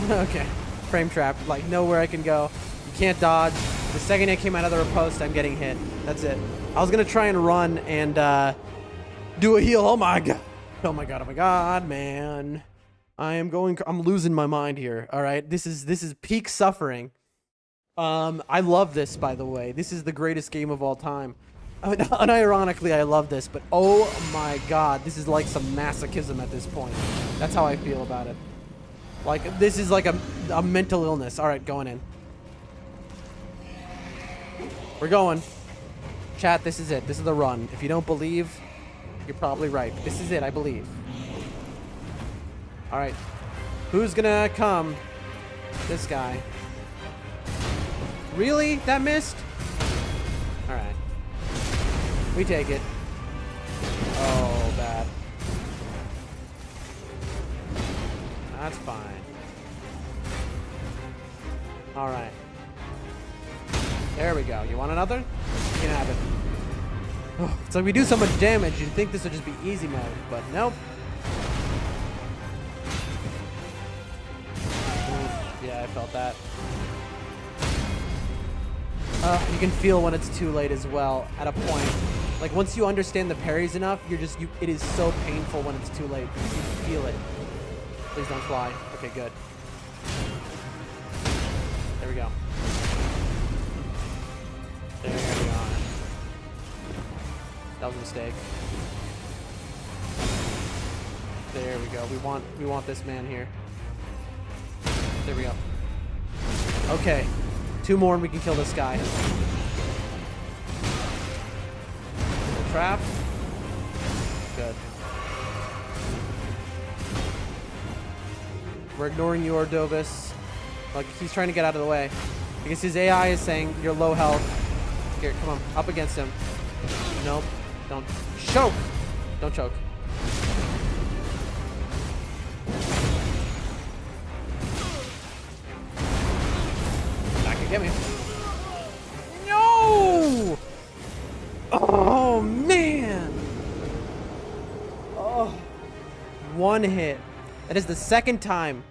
Okay. Frame trap. Like, nowhere I can go. You can't dodge. The second I came out of the riposte, I'm getting hit. That's it. I was going to try and run and do a heal. Oh, my God. Oh, my God. Oh, my God, man. I'm losing my mind here. All right. This is peak suffering. I love this, by the way. This is the greatest game of all time. Unironically, I love this, but oh my God, this is like some masochism at this point. That's how I feel about it. Like, this is like a mental illness. All right, going in. We're going. Chat, this is it. This is the run. If you don't believe, you're probably right. This is it, I believe. All right. Who's gonna come? This guy. Really? That missed? All right. We take it. Oh, bad. That's fine. All right. There we go. You want another? You can have it. Oh, it's like we do so much damage, you'd think this would just be easy mode, but nope. Oof, yeah, I felt that. You can feel when it's too late as well, at a point. Like, once you understand the parries enough, it is so painful when it's too late. You feel it. Please don't fly. Okay, good. There we go. There we are. That was a mistake. There we go. We want this man here. There we go. Okay. 2 more and we can kill this guy. trap. Good. We're ignoring you, Ordovis. Like, he's trying to get out of the way. Because his AI is saying you're low health. Here, come on. Up against him. Nope. Don't choke. Don't choke. Back and get me. No! Oh, man. Oh. One hit. That is the second time.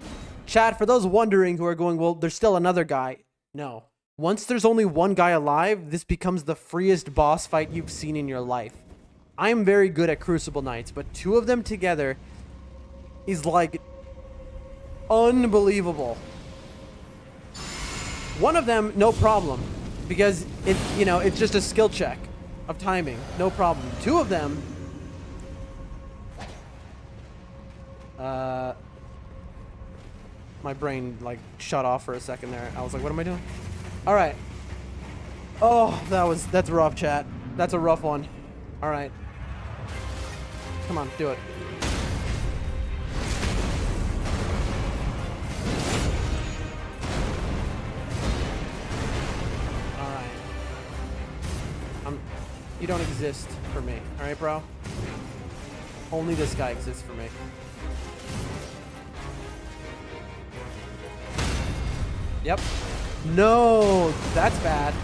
Chat, for those wondering who are going, well, there's still another guy. No. Once there's only one guy alive, this becomes the freest boss fight you've seen in your life. I'm very good at Crucible Knights, but two of them together is like unbelievable. One of them, no problem, because it's just a skill check of timing, no problem. Two of them, my brain like shut off for a second there. I was like, what am I doing? All right. Oh, that's rough, chat. That's a rough one. All right. Come on, do it. All right. You don't exist for me. All right, bro? Only this guy exists for me. Yep. No, that's bad.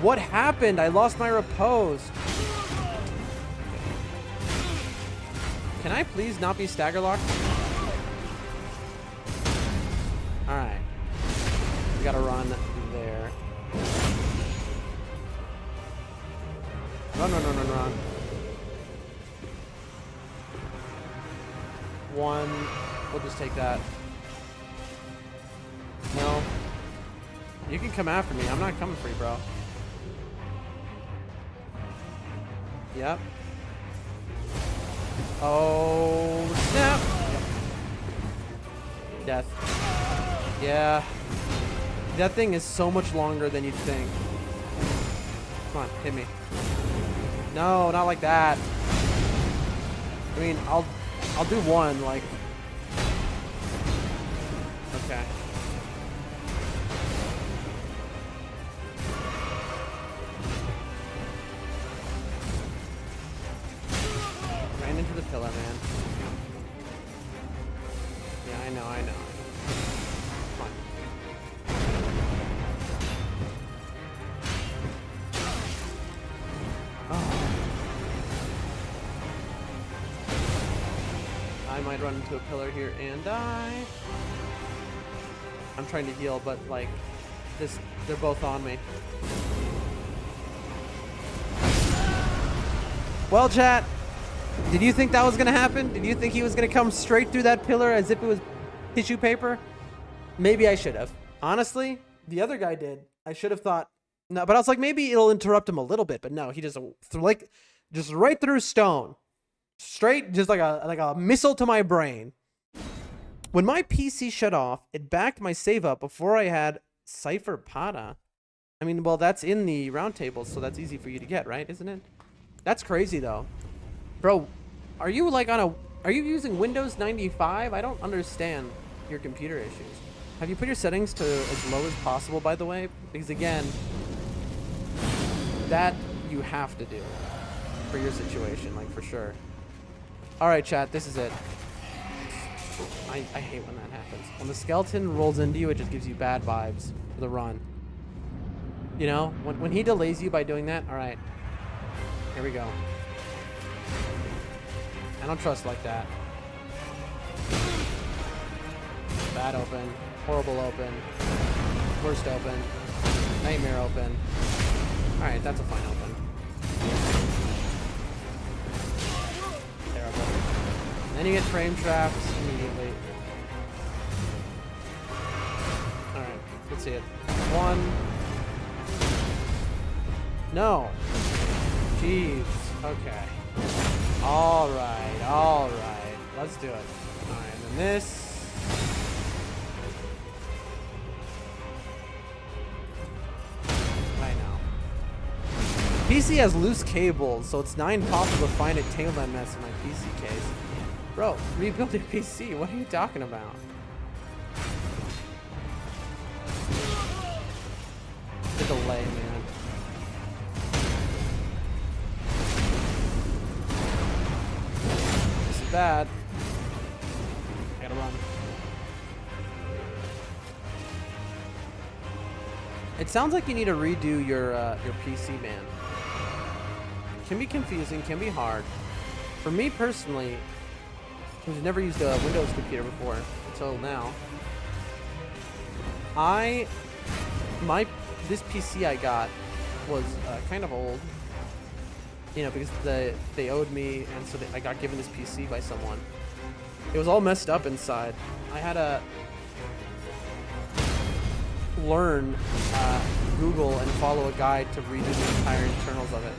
What happened? I lost my repose. Can I please not be stagger locked? Alright. We gotta run there. Run, run, run, run, run. One. We'll just take that. No. You can come after me. I'm not coming for you, bro. Yep. Oh, snap. Yep. Death. Yeah. That thing is so much longer than you'd think. Come on, hit me. No, not like that. I mean, I'll do one, like. Okay. Ran into the pillar, man. Yeah, I know. Come on. Oh. I might run into a pillar here and die. I'm trying to heal, but like they're both on me. Well, chat, did you think that was gonna happen? Did you think he was gonna come straight through that pillar as if it was tissue paper? Maybe I should have. Honestly, the other guy did. I should have thought no, but I was like, maybe it'll interrupt him a little bit. But no, he just just right through stone, straight, just like a missile to my brain. When my PC shut off, it backed my save up before I had Cypher Pada. I mean, well, that's in the round table, so that's easy for you to get, right? Isn't it? That's crazy, though. Bro, are you like are you using Windows 95? I don't understand your computer issues. Have you put your settings to as low as possible, by the way? Because again, that you have to do for your situation, like for sure. All right, chat, this is it. I hate when that happens. When the skeleton rolls into you, it just gives you bad vibes for the run. You know, when he delays you by doing that, all right, here we go. I don't trust like that. Bad open, horrible open, worst open, nightmare open. All right, that's a fine open. Terrible. And then you get frame trapped immediately. Alright, let's see it. One. No. Jeez. Okay. Alright. Let's do it. Alright, and then this. I know. PC has loose cables, so it's not impossible to find a tangled mess in my PC case. Bro, rebuild your PC. What are you talking about? The delay, man. This is bad. I gotta run. It sounds like you need to redo your PC, man. Can be confusing, can be hard. For me personally, who's never used a Windows computer before until now, this PC I got was kind of old, you know, because they owed me, and so I got given this PC by someone. It was all messed up inside. I had to learn Google and follow a guide to redo the entire internals of it.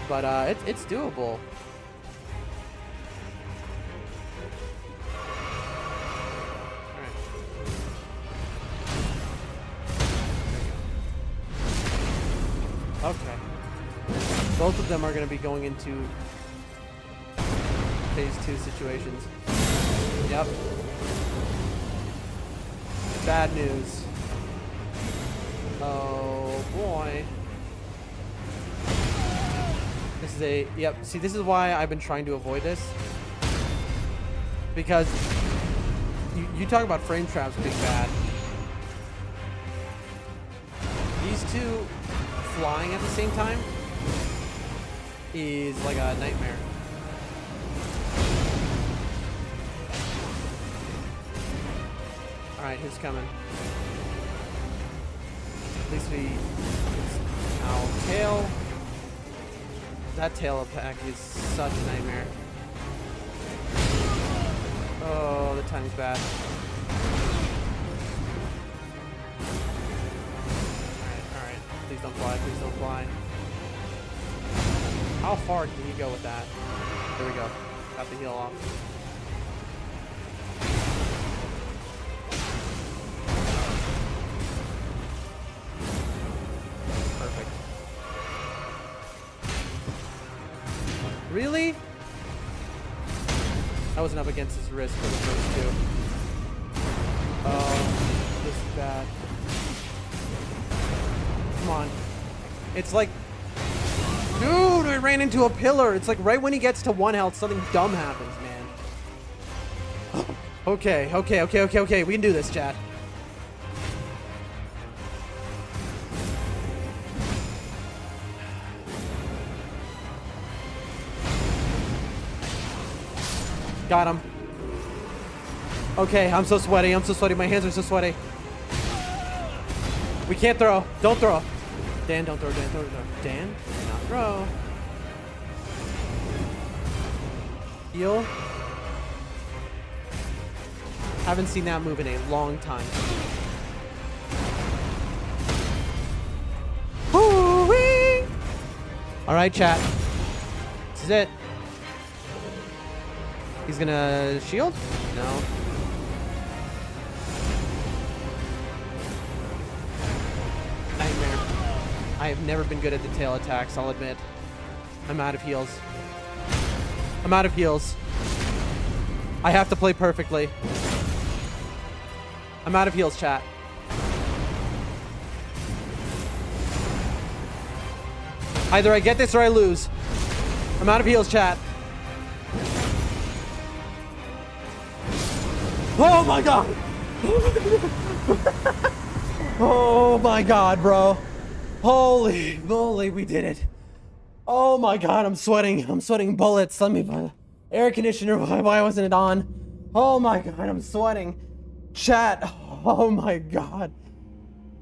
But it's doable. Okay. Both of them are going to be going into phase 2 situations. Yep. Bad news. Oh boy. This is a, yep, see, this is why I've been trying to avoid this. Because you talk about frame traps being bad. These two flying at the same time is like a nightmare. Alright, who's coming? At least we... Ow, tail. That tail attack is such a nightmare. Oh, the timing's bad. Alright. Please don't fly, please don't fly. How far can you go with that? There we go. Got the heal off. Perfect. Really? I wasn't up against his wrist for the first two. Oh, this is bad. Come on. It's like... Dude, I ran into a pillar. It's like right when he gets to 1 health, something dumb happens, man. Okay. We can do this, chat. Got him. Okay, I'm so sweaty. My hands are so sweaty. We can't throw. Don't throw. Dan, don't throw. Dan, do not throw. Heal. Haven't seen that move in a long time. Woo-wee! All right, chat. This is it. He's gonna shield? No. Nightmare. I have never been good at the tail attacks, I'll admit. I'm out of heals. I have to play perfectly. I'm out of heals, chat. Either I get this or I lose. I'm out of heals, chat. Oh my god! Oh my god, bro. Holy moly, we did it. Oh my god, I'm sweating bullets. Let me... Air conditioner, why wasn't it on? Oh my god, I'm sweating. Chat, oh my god.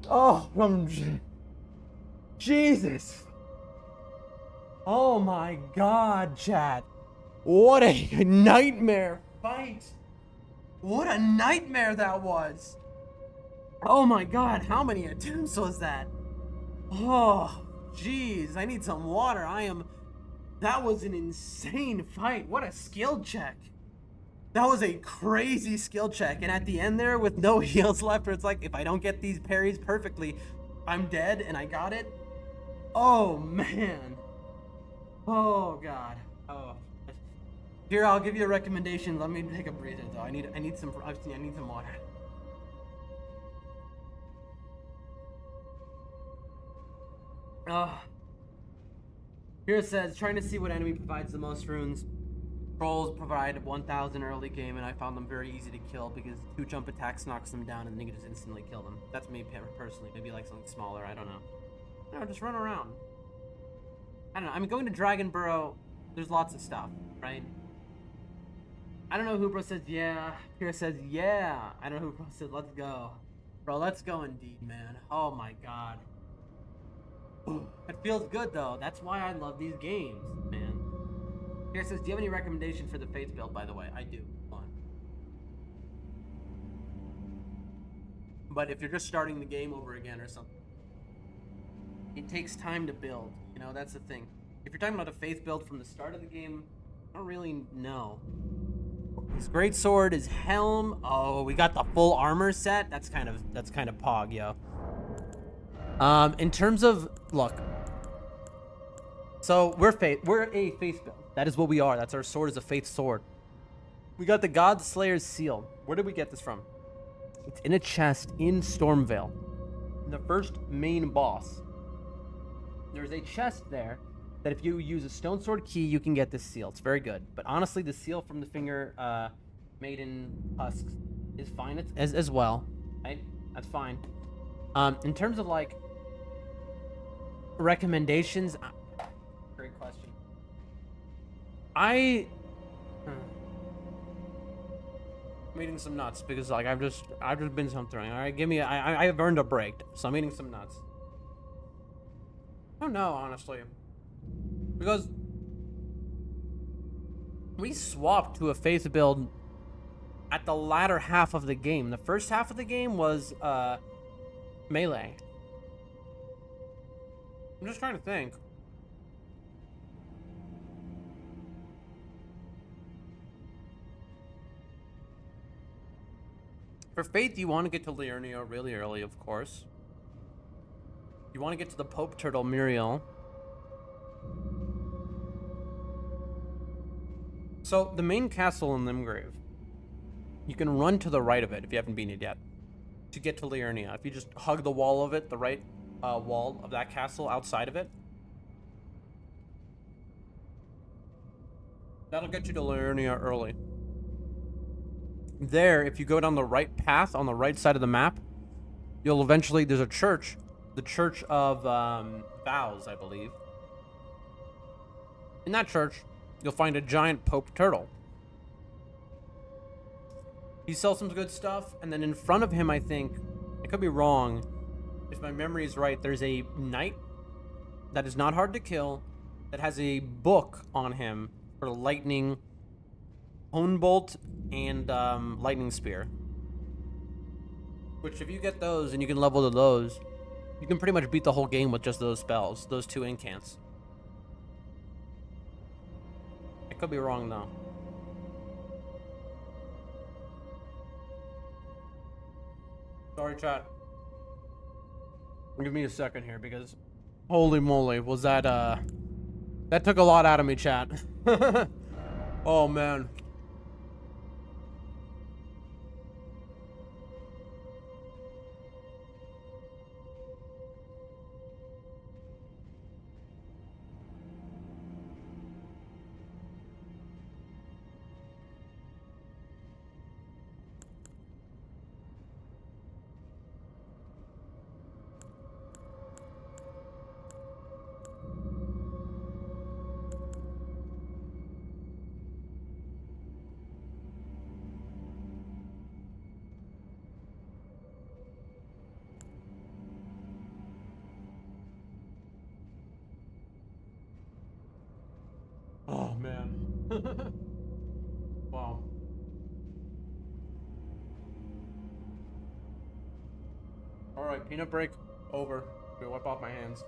Oh, Jesus. Oh my god, chat. What a nightmare fight. What a nightmare that was. Oh my god, how many attempts was that? Oh, jeez, I need some water. That was an insane fight. What a skill check. That was a crazy skill check. And at the end there, with no heals left, where it's like, if I don't get these parries perfectly, I'm dead, and I got it. Oh, man. Oh, God. Oh. Here, I'll give you a recommendation. Let me take a breather, though. I need some water. Here it says, trying to see what enemy provides the most runes. Trolls provide 1,000 early game, and I found them very easy to kill because 2 jump attacks knocks them down, and then you can just instantly kill them. That's me personally. Maybe like something smaller. I don't know. No, just run around. I don't know. I mean, going to Dragonborough, there's lots of stuff, right? I don't know who bro says yeah. Kira says yeah. I don't know who bro said let's go. Bro, let's go indeed, man. Oh my god. It feels good though. That's why I love these games, man. Kira says, do you have any recommendation for the Faith build, by the way? I do. Hold on. But if you're just starting the game over again or something, it takes time to build. You know, that's the thing. If you're talking about a Faith build from the start of the game, I don't really know. His great sword, his helm. Oh, we got the full armor set. That's kind of pog, yo. In terms of look, so we're a Faith build. That is what we are. That's our sword, is a Faith sword. We got the God Slayer's seal. Where did we get this from? It's in a chest in Stormvale. The first main boss. There's a chest there that if you use a stone sword key, you can get this seal. It's very good. But honestly, the seal from the finger maiden husks is fine as well. Right? That's fine. In terms of like recommendations, great question. I'm eating some nuts because like I've just been something. All right, I've earned a break, so I'm eating some nuts. I don't know, honestly, because we swapped to a Faith build at the latter half of the game. The first half of the game was melee. I'm just trying to think. For Faith, you want to get to Liurnia really early, of course. You want to get to the Pope Turtle Muriel. So, the main castle in Limgrave, you can run to the right of it if you haven't been it yet to get to Liurnia. If you just hug the wall of it, the right wall of that castle outside of it, that'll get you to Liurnia early. There, if you go down the right path on the right side of the map, you'll eventually, there's a church, the Church of Vows, I believe. In that church, you'll find a giant Pope turtle. He sells some good stuff, and then in front of him, I think, I could be wrong, if my memory is right, there's a knight that is not hard to kill, that has a book on him for lightning, Hone Bolt, and Lightning Spear. Which, if you get those and you can level to those, you can pretty much beat the whole game with just those spells, those 2 incants. I could be wrong, though. Sorry, chat. Give me a second here, because holy moly, was that, that took a lot out of me, chat. Oh, man. Oh, man. Wow. Alright, peanut break over. Go wipe off my hands.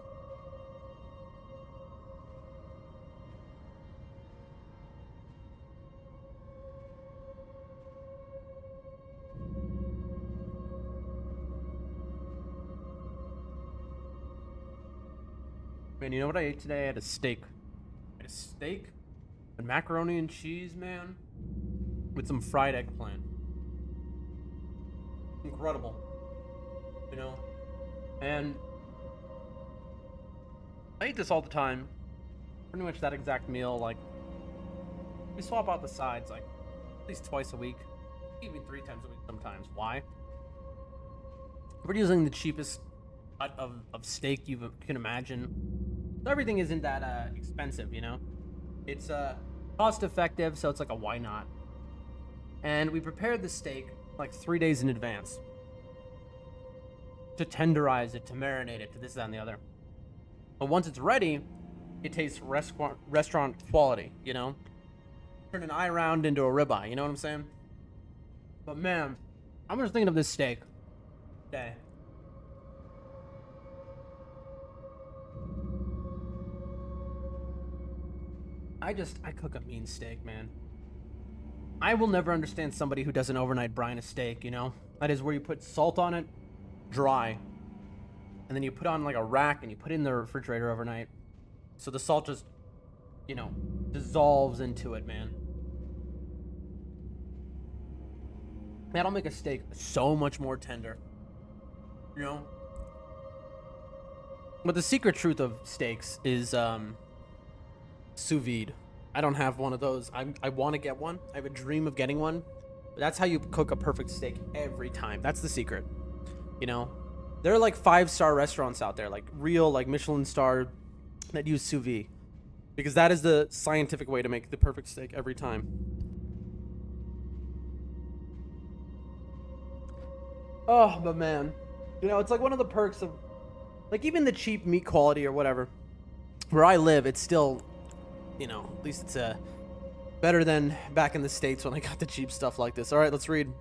Man, you know what I ate today? I had a steak. I had a steak and macaroni and cheese, man, with some fried eggplant. Incredible. You know? And I eat this all the time. Pretty much that exact meal. Like, we swap out the sides like at least twice a week, even 3 times a week sometimes. Why? We're using the cheapest cut of steak you can imagine. So everything isn't that expensive, you know? It's cost effective, so it's like a why not. And we prepared the steak like 3 days in advance to tenderize it, to marinate it, to this, that, and the other. But once it's ready, it tastes restaurant quality, you know? Turn an eye round into a ribeye, you know what I'm saying? But man, I'm just thinking of this steak today. I cook a mean steak, man. I will never understand somebody who doesn't overnight brine a steak, you know? That is where you put salt on it, dry, and then you put on like a rack and you put it in the refrigerator overnight. So the salt just, you know, dissolves into it, man. That'll make a steak so much more tender, you know? But the secret truth of steaks is sous vide. I don't have one of those. I want to get one. I have a dream of getting one. But that's how you cook a perfect steak every time. That's the secret. You know, there are like 5-star restaurants out there, like real, like Michelin star, that use sous vide, because that is the scientific way to make the perfect steak every time. Oh, but man, you know, it's like one of the perks of, like, even the cheap meat quality or whatever. Where I live, it's still, you know, at least it's better than back in the States when I got the cheap stuff like this. All right, let's read.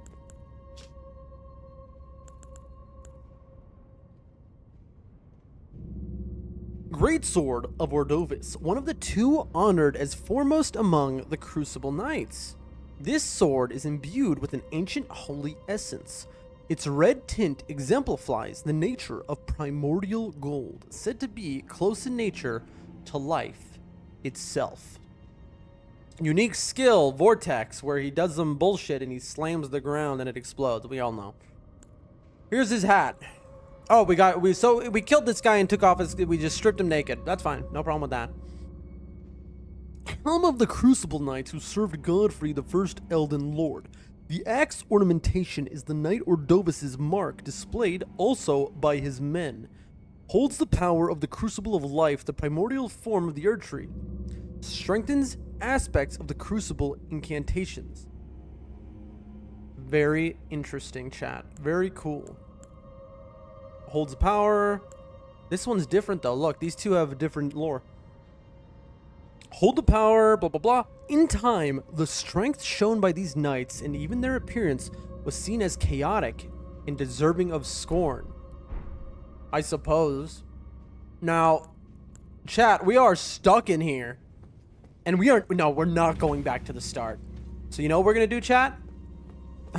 Great Sword of Ordovis, one of the 2 honored as foremost among the Crucible Knights. This sword is imbued with an ancient holy essence. Its red tint exemplifies the nature of primordial gold, said to be close in nature to life itself. Unique skill, Vortex, where he does some bullshit and he slams the ground and it explodes. We all know. Here's his hat. Oh, we killed this guy and took off his, we just stripped him naked. That's fine. No problem with that. Helm of the Crucible Knights who served Godfrey, the first Elden Lord. The axe ornamentation is the Knight Ordovis's mark, displayed also by his men. Holds the power of the Crucible of Life, the primordial form of the Earth Tree. Strengthens aspects of the Crucible incantations. Very interesting, chat. Very cool. Holds power. This one's different though. Look, these two have a different lore. Hold the power, blah, blah, blah. In time, the strength shown by these knights and even their appearance was seen as chaotic and deserving of scorn, I suppose. Now, chat, we are stuck in here. And we're not going back to the start. So you know what we're going to do, chat?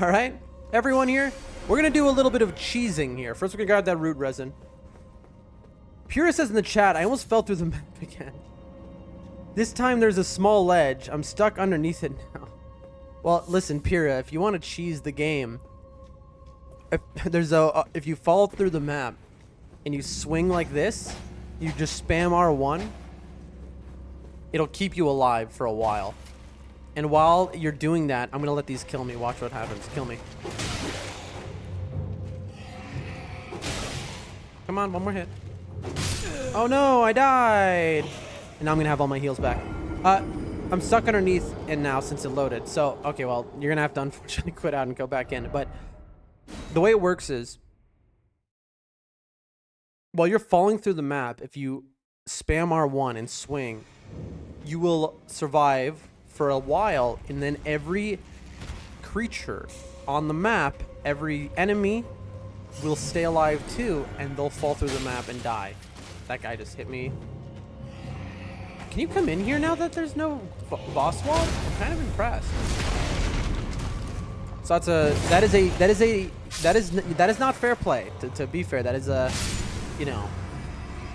All right? Everyone here? We're going to do a little bit of cheesing here. First, we're going to grab that root resin. Pura says in the chat, I almost fell through the map again. This time there's a small ledge. I'm stuck underneath it now. Well, listen, Pura, if you want to cheese the game, if you fall through the map and you swing like this, you just spam R1, it'll keep you alive for a while. And while you're doing that, I'm going to let these kill me. Watch what happens. Kill me. Come on, one more hit. Oh no, I died. And now I'm going to have all my heals back. I'm stuck underneath it now since it loaded. So, okay, well, you're going to have to unfortunately quit out and go back in. But the way it works is, while you're falling through the map, if you spam R1 and swing, you will survive for a while, and then every creature on the map, every enemy will stay alive too, and they'll fall through the map and die. That guy just hit me. Can you come in here now that there's no boss wall? I'm kind of impressed. So that is not fair play. To be fair, that is a, you know,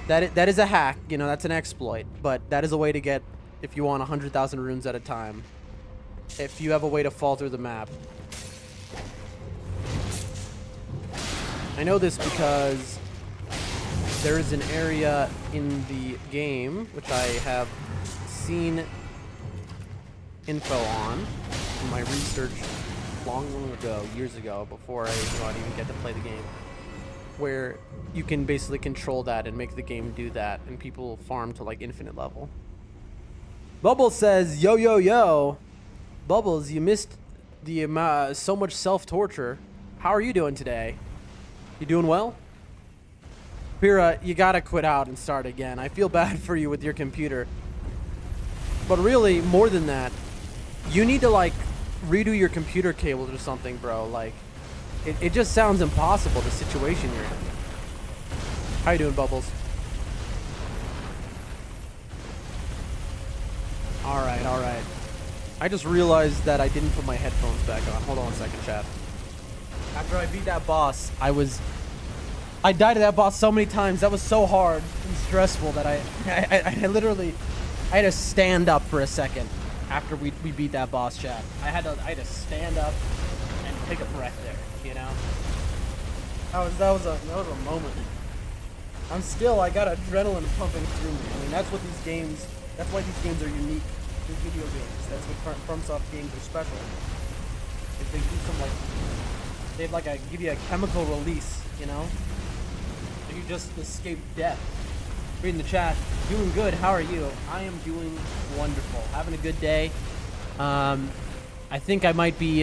That is a hack, you know, that's an exploit, but that is a way to get, if you want 100,000 runes at a time, if you have a way to fall through the map. I know this because there is an area in the game which I have seen info on in my research long ago, years ago, before I didn't even get to play the game, where you can basically control that and make the game do that, and people farm to like infinite level. Bubbles says, yo, yo, yo. Bubbles, you missed the so much self-torture. How are you doing today? You doing well? Pira, you gotta quit out and start again. I feel bad for you with your computer. But really, more than that, you need to like redo your computer cables or something, bro. Like, it just sounds impossible, the situation you're in. How you doing, Bubbles? Alright, alright. I just realized that I didn't put my headphones back on. Hold on a second, chat. After I beat that boss, I died to that boss so many times. That was so hard and stressful that I literally, I had to stand up for a second after we beat that boss, chat. I had to stand up and take a breath there, you know? That was a moment. I got adrenaline pumping through me. I mean, that's why these games are unique to video games. That's what FromSoft games are special. If they do some give you a chemical release, you know? You just escape death. Reading the chat, doing good, how are you? I am doing wonderful, having a good day. I think I might be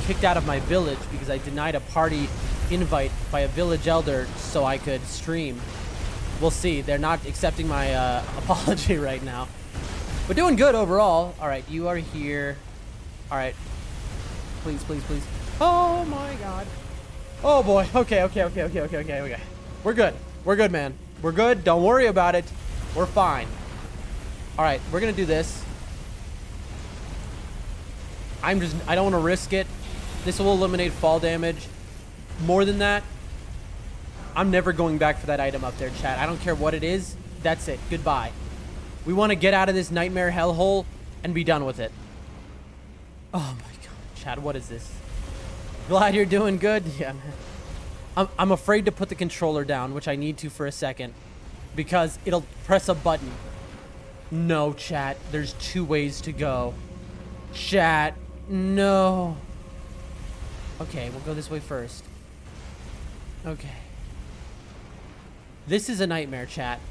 kicked out of my village because I denied a party invite by a village elder so I could stream. We'll see, they're not accepting my apology right now. But doing good overall. All right, you are here. All right, please, please, please. Oh my God. Oh boy, okay. We're good, man. We're good, don't worry about it. We're fine. All right, we're gonna do this. I don't wanna risk it. This will eliminate fall damage. More than that, I'm never going back for that item up there, chat. I don't care what it is, that's it, goodbye. We wanna get out of this nightmare hellhole and be done with it. Oh my God, chat, what is this? Glad you're doing good, yeah, man. I'm afraid to put the controller down, which I need to for a second, because it'll press a button. No, chat. There's 2 ways to go. Chat, no. Okay, we'll go this way first. Okay. This is a nightmare, chat.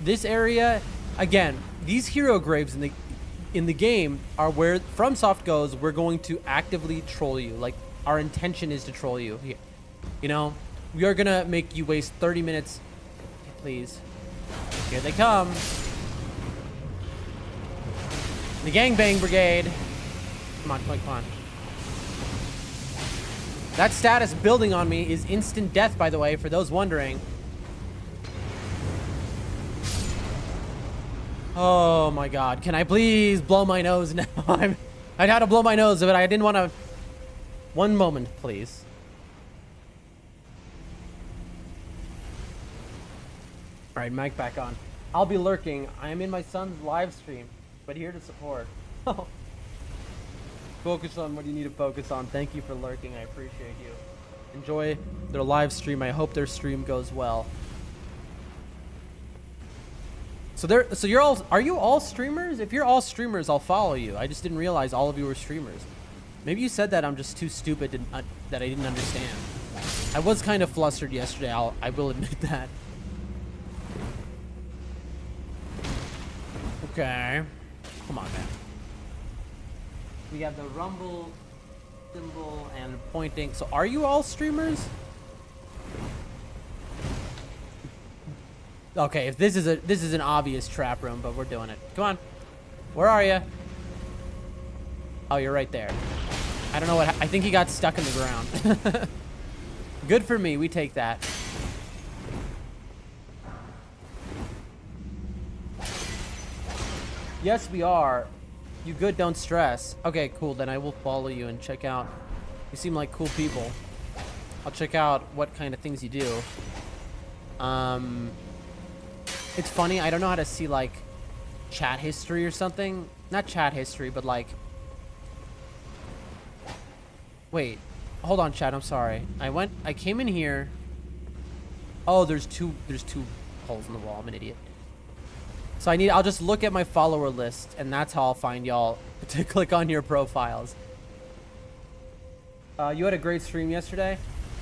This area, again, these hero graves in the game are where FromSoft goes, we're going to actively troll you. Like, our intention is to troll you. You know? We are gonna make you waste 30 minutes. Please. Here they come. The gangbang brigade. Come on, come on, come on. That status building on me is instant death, by the way, for those wondering. Oh my God. Can I please blow my nose now? I had to blow my nose, but I didn't want to. One moment, please. All right, mic back on. I'll be lurking. I am in my son's live stream, but here to support. Focus on what you need to focus on. Thank you for lurking. I appreciate you. Enjoy their live stream. I hope their stream goes well. So you're all, are you all streamers? If you're all streamers, I'll follow you. I just didn't realize all of you were streamers. Maybe you said that, I'm just too stupid that I didn't understand. I was kind of flustered yesterday. I will admit that. Okay. Come on, man. We have the rumble symbol and pointing. So are you all streamers? Okay, if this is an obvious trap room, but we're doing it. Come on. Where are you? Oh, you're right there. I don't know what I think he got stuck in the ground. Good for me. We take that. Yes, we are. You good? Don't stress. Okay, cool. Then I will follow you and check out. You seem like cool people. I'll check out what kind of things you do. It's funny. I don't know how to see like chat history or something. Not chat history, but like. Wait, hold on, chat. I'm sorry. I came in here. Oh, there's two holes in the wall. I'm an idiot. So I'll just look at my follower list, and that's how I'll find y'all to click on your profiles. You had a great stream yesterday.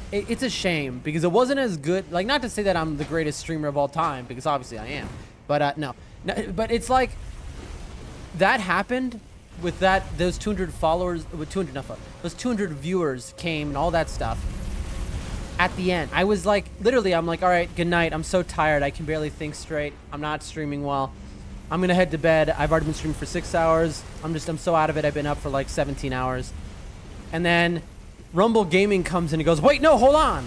It's a shame because it wasn't as good. Like, not to say that I'm the greatest streamer of all time, because obviously I am. But no, but it's like that happened with those 200 followers, with 200 those 200 viewers came and all that stuff. At the end, I was like, literally, I'm like, all right, good night. I'm so tired. I can barely think straight. I'm not streaming well. I'm gonna head to bed. I've already been streaming for 6 hours. I'm so out of it. I've been up for like 17 hours. And then Rumble Gaming comes in and goes, wait, no, hold on.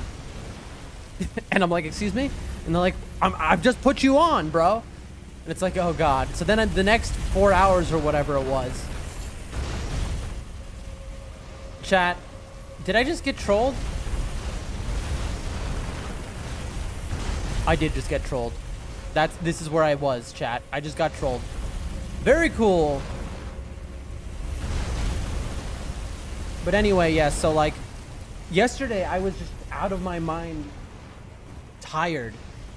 And I'm like, excuse me? And they're like, I've just put you on, bro. And it's like, oh God. So then the next 4 hours or whatever it was. Chat, did I just get trolled? I did just get trolled. This is where I was, chat. I just got trolled. Very cool. But anyway, yeah, so like yesterday I was just out of my mind tired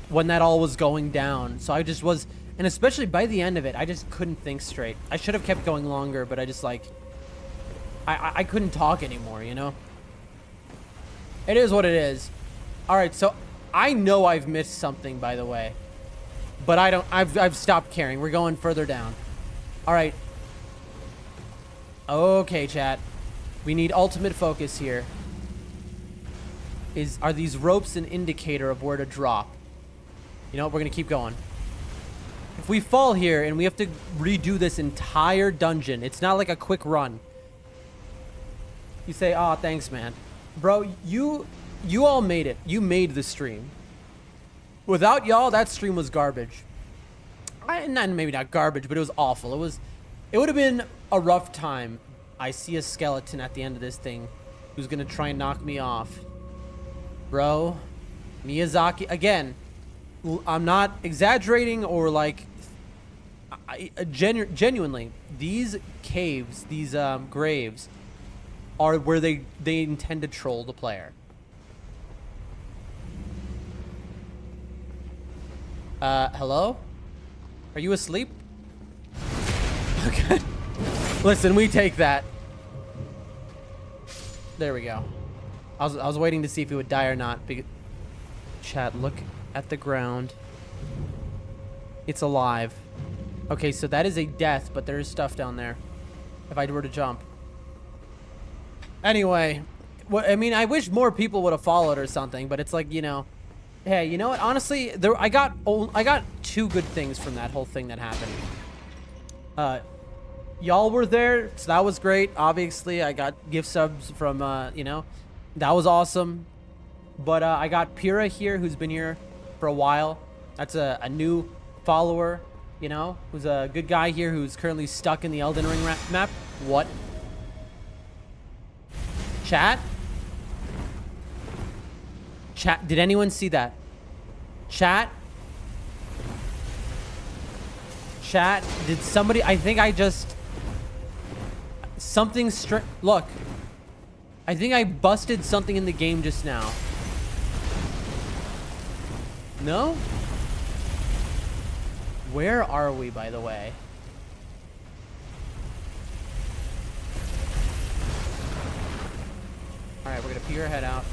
when that all was going down. So I just was, and especially by the end of it, I just couldn't think straight. I should have kept going longer, but I just like I couldn't talk anymore, you know? It is what it is. All right, so I know I've missed something, by the way, but I've stopped caring. We're going further down. All right. Okay, chat. We need ultimate focus here. Are these ropes an indicator of where to drop? You know what? We're going to keep going. If we fall here and we have to redo this entire dungeon, it's not like a quick run. You say, oh, thanks, man. Bro, you all made it. You made the stream. Without y'all, that stream was garbage. Maybe not garbage, but it was awful. It would have been a rough time. I see a skeleton at the end of this thing who's going to try and knock me off. Bro, Miyazaki, again, I'm not exaggerating or like, genuinely, these caves, these graves, are where they intend to troll the player. Hello? Are you asleep? Okay. Listen, we take that. There we go. I was waiting to see if he would die or not. Chat, look at the ground. It's alive. Okay, so that is a death, but there is stuff down there. If I were to jump. Anyway, I mean, I wish more people would have followed or something, but it's like, you know, hey, you know what? Honestly, I got 2 good things from that whole thing that happened. Y'all were there, so that was great. Obviously, I got gift subs from, you know, that was awesome. But I got Pyrrha here, who's been here for a while. That's a new follower, you know, who's a good guy here who's currently stuck in the Elden Ring map. What? Chat? Chat, did anyone see that? Chat? Chat, did somebody, I think I just, something look, I think I busted something in the game just now. No? Where are we, by the way? All right, we're gonna pee our head out.